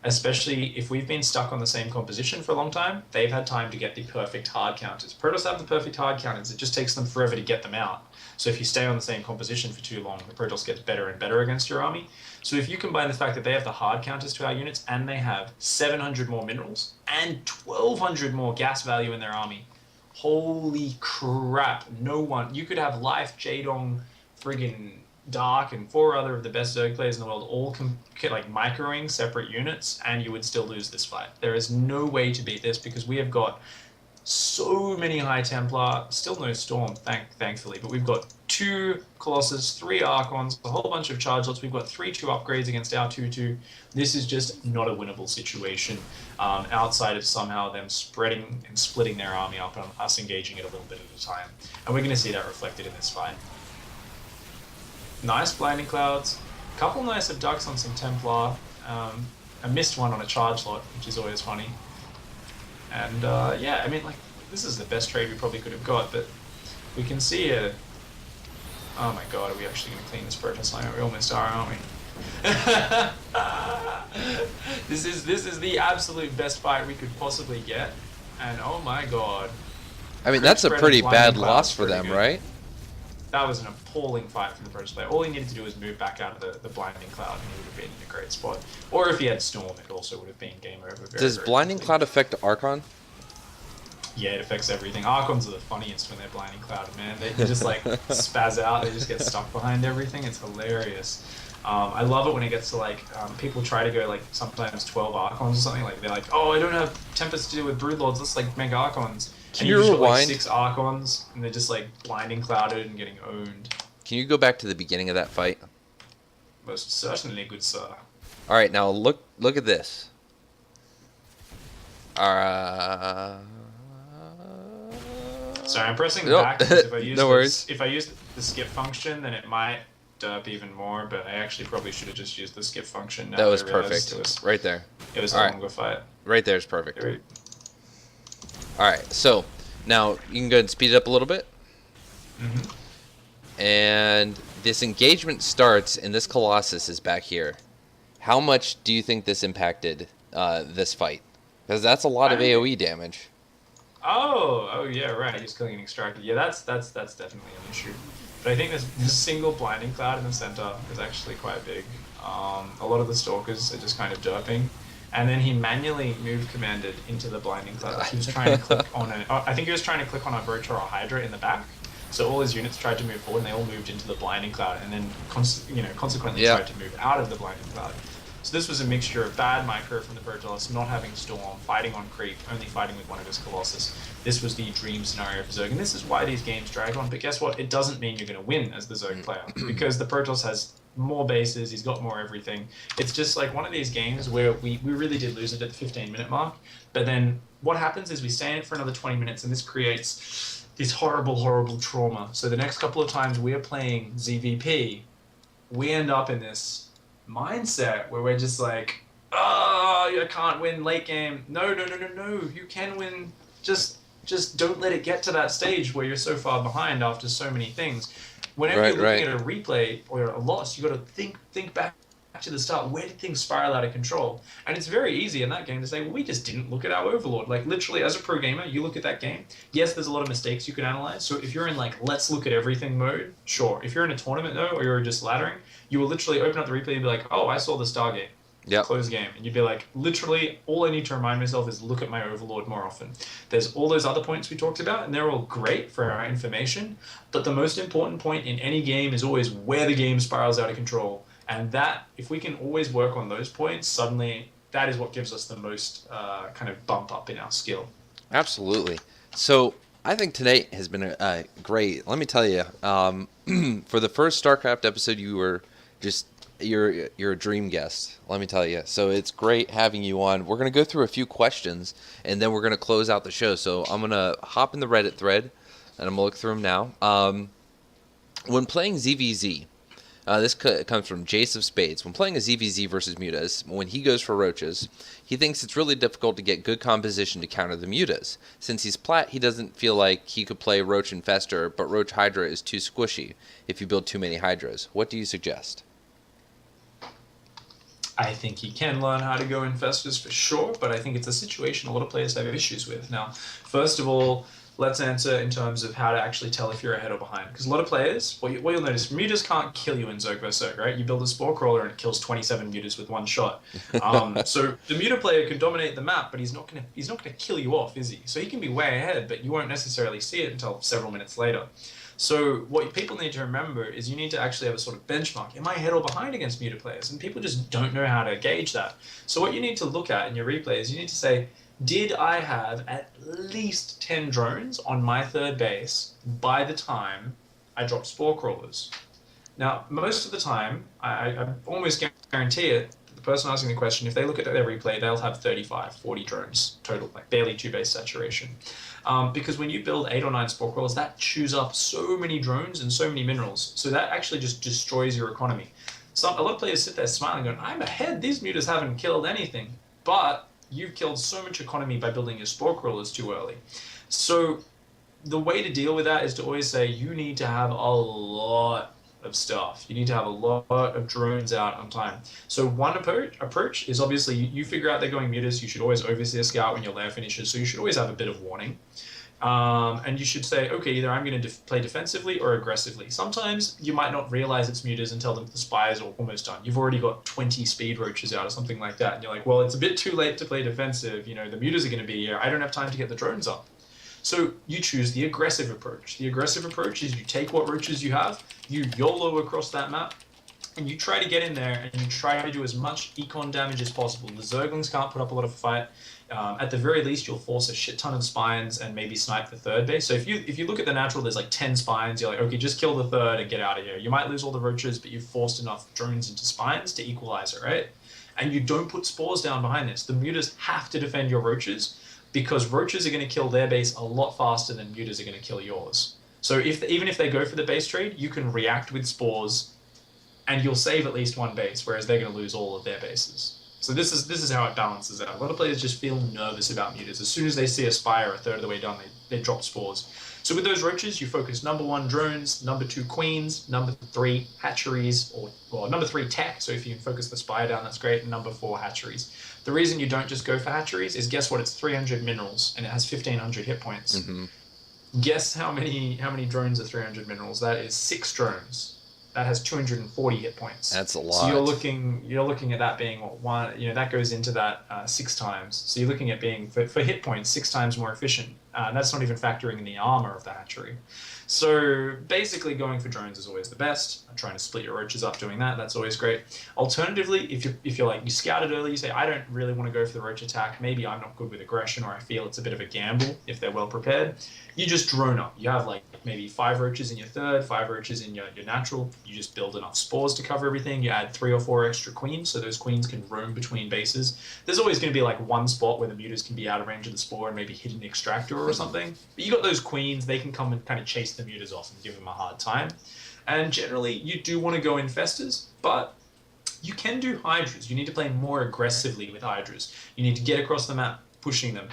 especially if we've been stuck on the same composition for a long time. They've had time to get the perfect hard counters. Protoss have the perfect hard counters. It just takes them forever to get them out. So if you stay on the same composition for too long, the Protoss gets better and better against your army. So if you combine the fact that they have the hard counters to our units and they have 700 more minerals and 1,200 more gas value in their army, holy crap, no one. You could have Life, Jadong, friggin' Dark, and 4 other of the best Zerg players in the world all like microing separate units, and you would still lose this fight. There is no way to beat this because we have got so many High Templar, still no Storm, thankfully, but we've got 2 Colossus, 3 Archons, a whole bunch of charge lots. We've got 3-2 upgrades against our 2-2. This is just not a winnable situation outside of somehow them spreading and splitting their army up and us engaging it a little bit at a time. And we're going to see that reflected in this fight. Nice Blinding Clouds, a couple nice abducts on some Templar, I missed one on a charge lot, which is always funny. And yeah, I mean, like, this is the best trade we probably could have got, but we can see a... Oh my god, are we actually going to clean this Protoss line? We almost are, aren't we? This is the absolute best fight we could possibly get, and oh my god. I mean, that's a pretty bad loss for them, right? That was an appalling fight from the Protoss player. All he needed to do was move back out of the Blinding Cloud, and he would have been in a great spot. Or if he had Storm, it also would have been game over. Does Blinding Cloud affect Archon? Yeah, it affects everything. Archons are the funniest when they're Blinding Cloud, man. They just like spaz out. They just get stuck behind everything. It's hilarious. I love it when it gets to like people try to go like sometimes 12 Archons or something. Like they're like, oh, I don't have Tempest to do with Broodlords. Let's like make Archons. Can you rewind? Like 6 Archons, and they're just like blinding clouded and getting owned. Can you go back to the beginning of that fight? Most certainly, good sir. All right, now look at this. Sorry, I'm pressing back because if I use No worries. if I use the skip function, then it might derp even more. But I actually probably should have just used the skip function. Now that was I realized perfect. Right there. It was a longer fight. Right there is perfect. All right, so now you can go ahead and speed it up a little bit. And this engagement starts, and this Colossus is back here. How much do you think this impacted this fight? Because that's a lot of AoE damage. Oh yeah, right. He's killing an extractor. Yeah, that's definitely an issue. But I think this single blinding cloud in the center is actually quite big. A lot of the stalkers are just kind of derping. And then he manually move commanded into the blinding cloud. He was trying to click on I think he was trying to click on a Brotor or Hydra in the back. So all his units tried to move forward, and they all moved into the blinding cloud, and then consequently tried to move out of the blinding cloud. So this was a mixture of bad micro from the Protoss, not having Storm, fighting on creep, only fighting with one of his Colossus. This was the dream scenario for Zerg, and this is why these games drag on. But guess what? It doesn't mean you're going to win as the Zerg player, because the Protoss has more bases, he's got more everything. It's just like one of these games where we really did lose it at the 15-minute mark, but then what happens is we stay in it for another 20 minutes, and this creates this horrible trauma. So the next couple of times we are playing ZvP, we end up in this mindset where we're just like, oh, I can't win late game. No, you can win. Just don't let it get to that stage where you're so far behind after so many things. Whenever you're looking at a replay or a loss, you got to think back to the start, where did things spiral out of control? And it's very easy in that game to say, well, we just didn't look at our overlord. Like literally as a pro gamer, you look at that game. Yes, there's a lot of mistakes you can analyze. So if you're in like, let's look at everything mode, sure. If you're in a tournament though, or you're just laddering, you will literally open up the replay and be like, oh, I saw the Stargate. Yep. Close game. And you'd be like, literally, all I need to remind myself is look at my overlord more often. There's all those other points we talked about, and they're all great for our information. But the most important point in any game is always where the game spirals out of control. And that, if we can always work on those points, suddenly that is what gives us the most kind of bump up in our skill. Absolutely. So I think today has been great. Let me tell you, for the first StarCraft episode, you were just you're a dream guest. Let me tell you. So it's great having you on. We're gonna go through a few questions, and then we're gonna close out the show. So I'm gonna hop in the Reddit thread, and I'm gonna look through them now. When playing ZvZ. This comes from Jace of Spades. When playing a ZvZ versus Mutas, when he goes for Roaches, he thinks it's really difficult to get good composition to counter the Mutas. Since he's Plat, he doesn't feel like he could play Roach Infestor, but Roach Hydra is too squishy if you build too many Hydras. What do you suggest? I think he can learn how to go Infestors for sure, but I think it's a situation a lot of players have issues with. Now, first of all, let's answer in terms of how to actually tell if you're ahead or behind. Because a lot of players, what you'll notice, Mutas can't kill you in Zerg vs. Zerg, right? You build a Spore Crawler and it kills 27 Mutas with one shot. So the Muta player can dominate the map, but he's not gonna kill you off, is he? So he can be way ahead, but you won't necessarily see it until several minutes later. So what people need to remember is you need to actually have a sort of benchmark. Am I ahead or behind against Muta players? And people just don't know how to gauge that. So what you need to look at in your replay is you need to say, did I have at least 10 drones on my third base by the time I dropped Spore Crawlers? Now, most of the time, I almost guarantee it, the person asking the question, if they look at their replay, they'll have 35, 40 drones total, like barely 2-base saturation. Because when you build 8 or 9 Spore Crawlers, that chews up so many drones and so many minerals. So that actually just destroys your economy. A lot of players sit there smiling going, I'm ahead, these Mutas haven't killed anything. But you've killed so much economy by building your Spore Crawlers too early. So the way to deal with that is to always say you need to have a lot of stuff. You need to have a lot of drones out on time. So one approach is obviously you figure out they're going Mutas. You should always oversee a scout when your lair finishes. So you should always have a bit of warning. And you should say, okay, either I'm going to play defensively or aggressively. Sometimes you might not realize it's Mutas until the spires are almost done. You've already got 20 speed roaches out or something like that. And you're like, well, it's a bit too late to play defensive. You know, the Mutas are going to be here. I don't have time to get the drones up. So you choose the aggressive approach. The aggressive approach is you take what roaches you have, you YOLO across that map, and you try to get in there and you try to do as much econ damage as possible. The Zerglings can't put up a lot of fight. At the very least, you'll force a shit ton of spines and maybe snipe the third base. So if you look at the natural, there's like 10 spines. You're like, okay, just kill the third and get out of here. You might lose all the roaches, but you've forced enough drones into spines to equalize it, right? And you don't put spores down behind this. The Mutas have to defend your roaches because roaches are going to kill their base a lot faster than Mutas are going to kill yours. So even if they go for the base trade, you can react with spores and you'll save at least one base, whereas they're going to lose all of their bases. So this is how it balances out. A lot of players just feel nervous about Mutas. As soon as they see a spire a third of the way down, they drop spores. So with those roaches, you focus number 1 drones, number 2 queens, number 3 hatcheries, or number 3 tech. So if you can focus the spire down, that's great. And number 4 hatcheries. The reason you don't just go for hatcheries is guess what? It's 300 minerals and it has 1,500 hit points. Mm-hmm. Guess how many drones are 300 minerals? That is 6 drones. That has 240 hit points. That's a lot. So you're looking at that being one. You know that goes into that 6 times. So you're looking at being for hit points 6 times more efficient. And that's not even factoring in the armor of the hatchery. So basically, going for drones is always the best. I'm trying to split your roaches up doing that. That's always great. Alternatively, if you're like you scouted early, you say I don't really want to go for the roach attack. Maybe I'm not good with aggression, or I feel it's a bit of a gamble if they're well prepared. You just drone up. You have like maybe 5 roaches in your third, 5 roaches in your natural. You just build enough spores to cover everything. You add 3 or 4 extra queens, so those queens can roam between bases. There's always going to be like one spot where the mutas can be out of range of the spore and maybe hit an extractor or something. But you got those queens, they can come and kind of chase the mutas off and give them a hard time. And generally, you do want to go infestors, but you can do hydras. You need to play more aggressively with hydras. You need to get across the map, pushing them.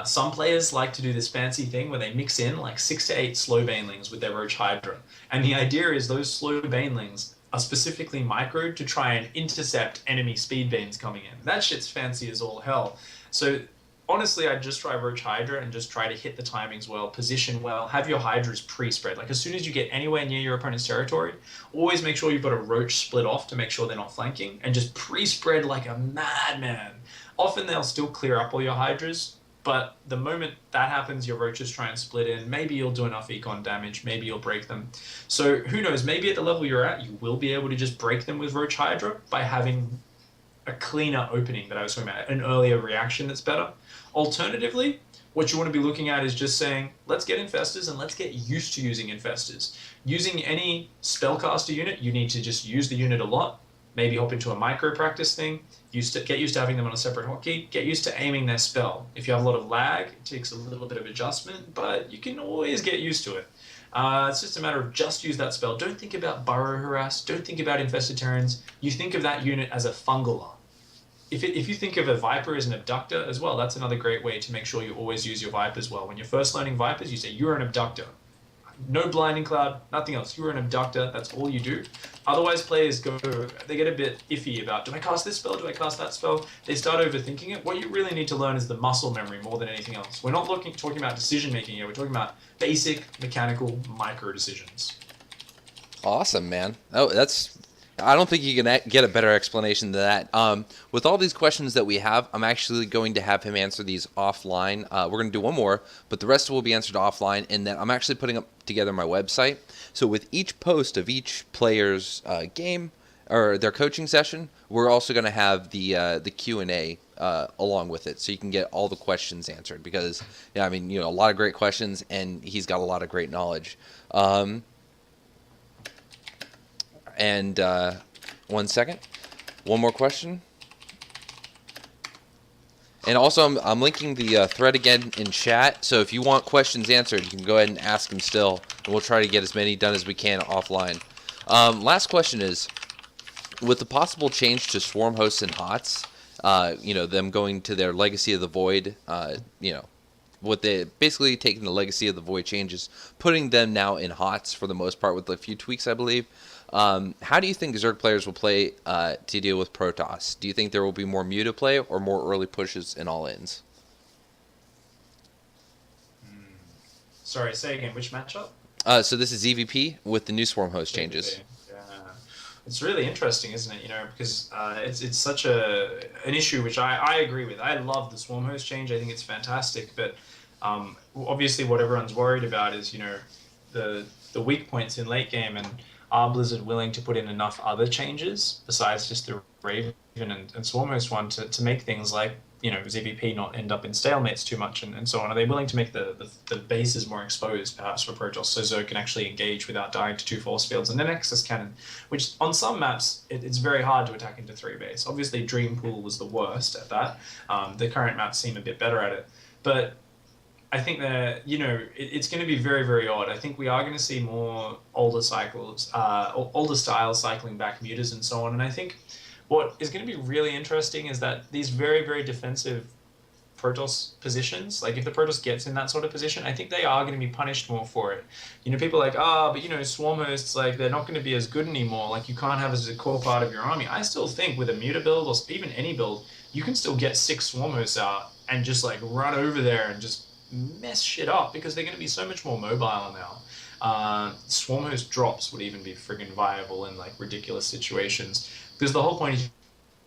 Some players like to do this fancy thing where they mix in like 6 to 8 slow banelings with their roach hydra. And the idea is those slow banelings are specifically microed to try and intercept enemy speed beams coming in. That shit's fancy as all hell. So honestly, I'd just try Roach Hydra and just try to hit the timings well, position well, have your Hydras pre-spread. Like as soon as you get anywhere near your opponent's territory, always make sure you've got a Roach split off to make sure they're not flanking, and just pre-spread like a madman. Often they'll still clear up all your Hydras, but the moment that happens, your Roaches try and split in. Maybe you'll do enough econ damage, maybe you'll break them. So who knows, maybe at the level you're at, you will be able to just break them with Roach Hydra by having a cleaner opening that I was talking about, an earlier reaction that's better. Alternatively, what you want to be looking at is just saying, let's get Infestors and let's get used to using Infestors. Using any spellcaster unit, you need to just use the unit a lot, maybe hop into a micro practice thing, get used to having them on a separate hotkey, get used to aiming their spell. If you have a lot of lag, it takes a little bit of adjustment, but you can always get used to it. It's just a matter of just use that spell. Don't think about Burrow Harass, don't think about Infested Terrans. You think of that unit as a fungaler. If you think of a Viper as an abductor as well, that's another great way to make sure you always use your Vipers well. When you're first learning Vipers, you say, you're an abductor. No blinding cloud, nothing else. You're an abductor, that's all you do. Otherwise, players they get a bit iffy about, do I cast this spell, do I cast that spell? They start overthinking it. What you really need to learn is the muscle memory more than anything else. We're not talking about decision making here, we're talking about basic mechanical micro decisions. Awesome, man. Oh, I don't think you can get a better explanation than that. With all these questions that we have, I'm actually going to have him answer these offline. We're going to do one more, but the rest will be answered offline, and then I'm actually putting up together my website. So with each post of each player's game or their coaching session, we're also going to have the Q&A along with it, so you can get all the questions answered. Because a lot of great questions, and he's got a lot of great knowledge. And 1 second. One more question. And also, I'm linking the thread again in chat. So if you want questions answered, you can go ahead and ask them still. And we'll try to get as many done as we can offline. Last question is, with the possible change to swarm hosts and HOTS, them going to their Legacy of the Void, what they basically taking the Legacy of the Void changes, putting them now in HOTS for the most part with a few tweaks, I believe. How do you think Zerg players will play to deal with Protoss? Do you think there will be more muta play or more early pushes and all-ins? Sorry, say again, which matchup? So this is ZvP with the new swarm host changes. Yeah. It's really interesting, isn't it? Because it's such an issue which I agree with. I love the swarm host change. I think it's fantastic, but obviously what everyone's worried about is the weak points in late game, and are Blizzard willing to put in enough other changes besides just the Raven and Swarmhost one to make things like ZvP not end up in stalemates too much and so on? Are they willing to make the bases more exposed perhaps for Protoss so Zerg can actually engage without dying to 2 force fields and an Nexus cannon, which on some maps it's very hard to attack into 3 base. Obviously Dreampool was the worst at that. The current maps seem a bit better at it, but I think that it's going to be very, very odd. I think we are going to see more older styles cycling back mutas and so on. And I think what is going to be really interesting is that these very, very defensive Protoss positions, like if the Protoss gets in that sort of position, I think they are going to be punished more for it. People are like, but swarm hosts, like they're not going to be as good anymore. Like you can't have as a core part of your army. I still think with a muta build or even any build, you can still get 6 swarm hosts out and just like run over there and just mess shit up because they're going to be so much more mobile now. Swarm host drops would even be friggin' viable in like ridiculous situations, because the whole point is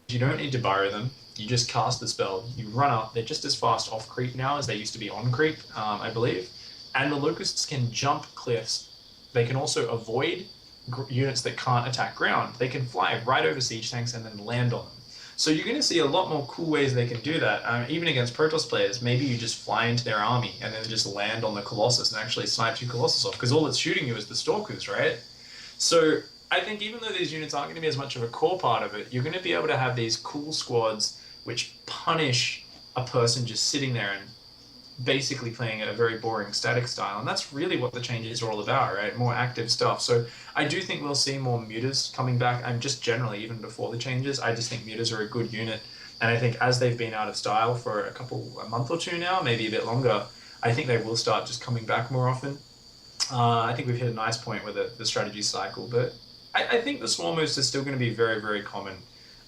you don't need to burrow them. You just cast the spell, you run up. They're just as fast off creep now as they used to be on creep, I believe. And the locusts can jump cliffs. They can also avoid units that can't attack ground. They can fly right over siege tanks and then land on them. So you're going to see a lot more cool ways they can do that. Even against Protoss players, maybe you just fly into their army and then just land on the Colossus and actually snipe your Colossus off, because all it's shooting you is the Stalkers, right? So I think even though these units aren't going to be as much of a core part of it, you're going to be able to have these cool squads which punish a person just sitting there and basically playing a very boring static style. And that's really what the changes are all about, right? More active stuff. So I do think we'll see more mutas coming back. And just generally, even before the changes, I just think mutas are a good unit. And I think as they've been out of style for a month or 2 now, maybe a bit longer, I think they will start just coming back more often. I think we've hit a nice point with the strategy cycle, but I think the Swarm Moose is still going to be very, very common.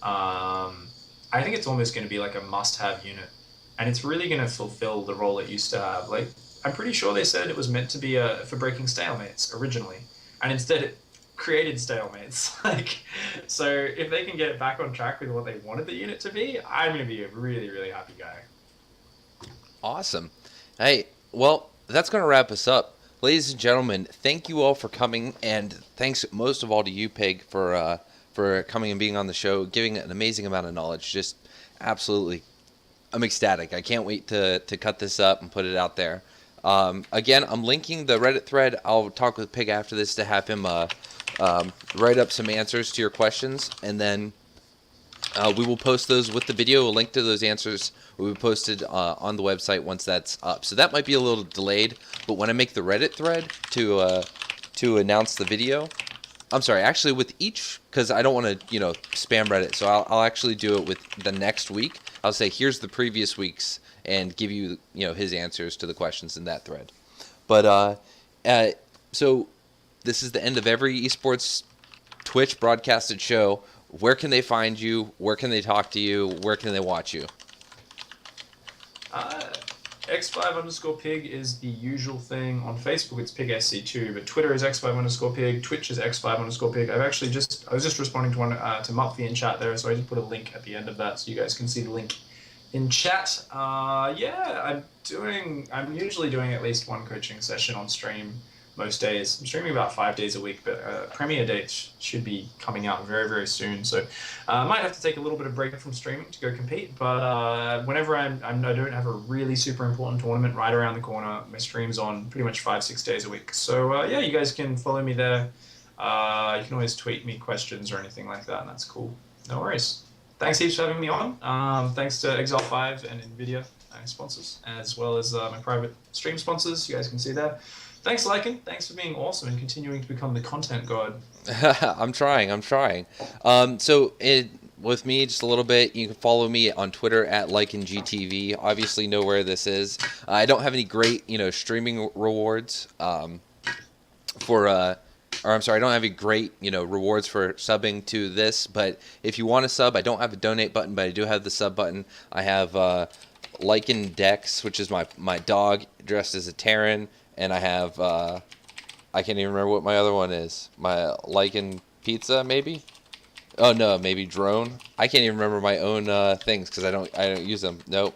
I think it's almost going to be like a must-have unit, and it's really going to fulfill the role it used to have. Like, I'm pretty sure they said it was meant to be for breaking stalemates originally, and instead it created stalemates. Like, so if they can get it back on track with what they wanted the unit to be, I'm going to be a really, really happy guy. Awesome. Hey, well, that's going to wrap us up. Ladies and gentlemen, thank you all for coming, and thanks most of all to you, Pig, for coming and being on the show, giving an amazing amount of knowledge. Just absolutely, I'm ecstatic. I can't wait to cut this up and put it out there. Again, I'm linking the Reddit thread. I'll talk with Pig after this to have him write up some answers to your questions, and then we will post those with the video. A link to those answers will be posted on the website once that's up. So that might be a little delayed, but when I make the Reddit thread to announce the video, I'm sorry, actually with each, because I don't want to, spam Reddit. So I'll actually do it with the next week. I'll say, here's the previous week's, and give you, his answers to the questions in that thread. But so this is the end of every esports Twitch broadcasted show. Where can they find you? Where can they talk to you? Where can they watch you? X5_pig is the usual thing. On Facebook, it's pigsc2, but Twitter is X5_pig, Twitch is X5_pig. I was just responding to one to Muffy in chat there, so I just put a link at the end of that so you guys can see the link in chat. I'm usually doing at least one coaching session on stream most days. I'm streaming about 5 days a week, but premiere dates should be coming out very, very soon. So I might have to take a little bit of break from streaming to go compete. But whenever I don't have a really super important tournament right around the corner, my stream's on pretty much 5-6 days a week. So you guys can follow me there. You can always tweet me questions or anything like that, and that's cool. No worries. Thanks heaps for having me on. Thanks to Exile5 and NVIDIA sponsors, as well as my private stream sponsors. You guys can see there. Thanks, Lycan. Thanks for being awesome and continuing to become the content god. I'm trying. With me just a little bit, you can follow me on Twitter at LycanGTV. Obviously know where this is. I don't have any great, streaming rewards I don't have any great, rewards for subbing to this, but if you want to sub, I don't have a donate button, but I do have the sub button. I have Lycan Dex, which is my dog dressed as a Terran. And I have, I can't even remember what my other one is. My Lycan Pizza, maybe? Oh, no, maybe Drone. I can't even remember my own things because I don't use them. Nope.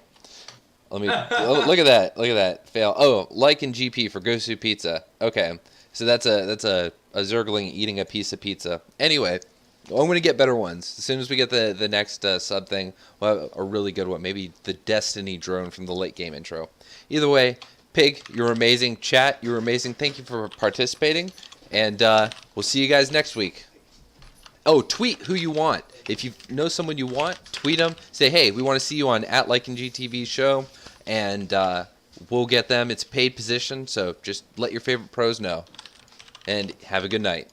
Let me, look at that. Fail. Oh, Lycan GP for Gosu Pizza. Okay. So that's a Zergling eating a piece of pizza. Anyway, I'm going to get better ones. As soon as we get the next sub thing, we'll have a really good one. Maybe the Destiny Drone from the late game intro. Either way, Pig, you're amazing. Chat, you're amazing. Thank you for participating. And we'll see you guys next week. Oh, tweet who you want. If you know someone you want, tweet them. Say, hey, we want to see you on @LycanGTV show. And we'll get them. It's a paid position, so just let your favorite pros know. And have a good night.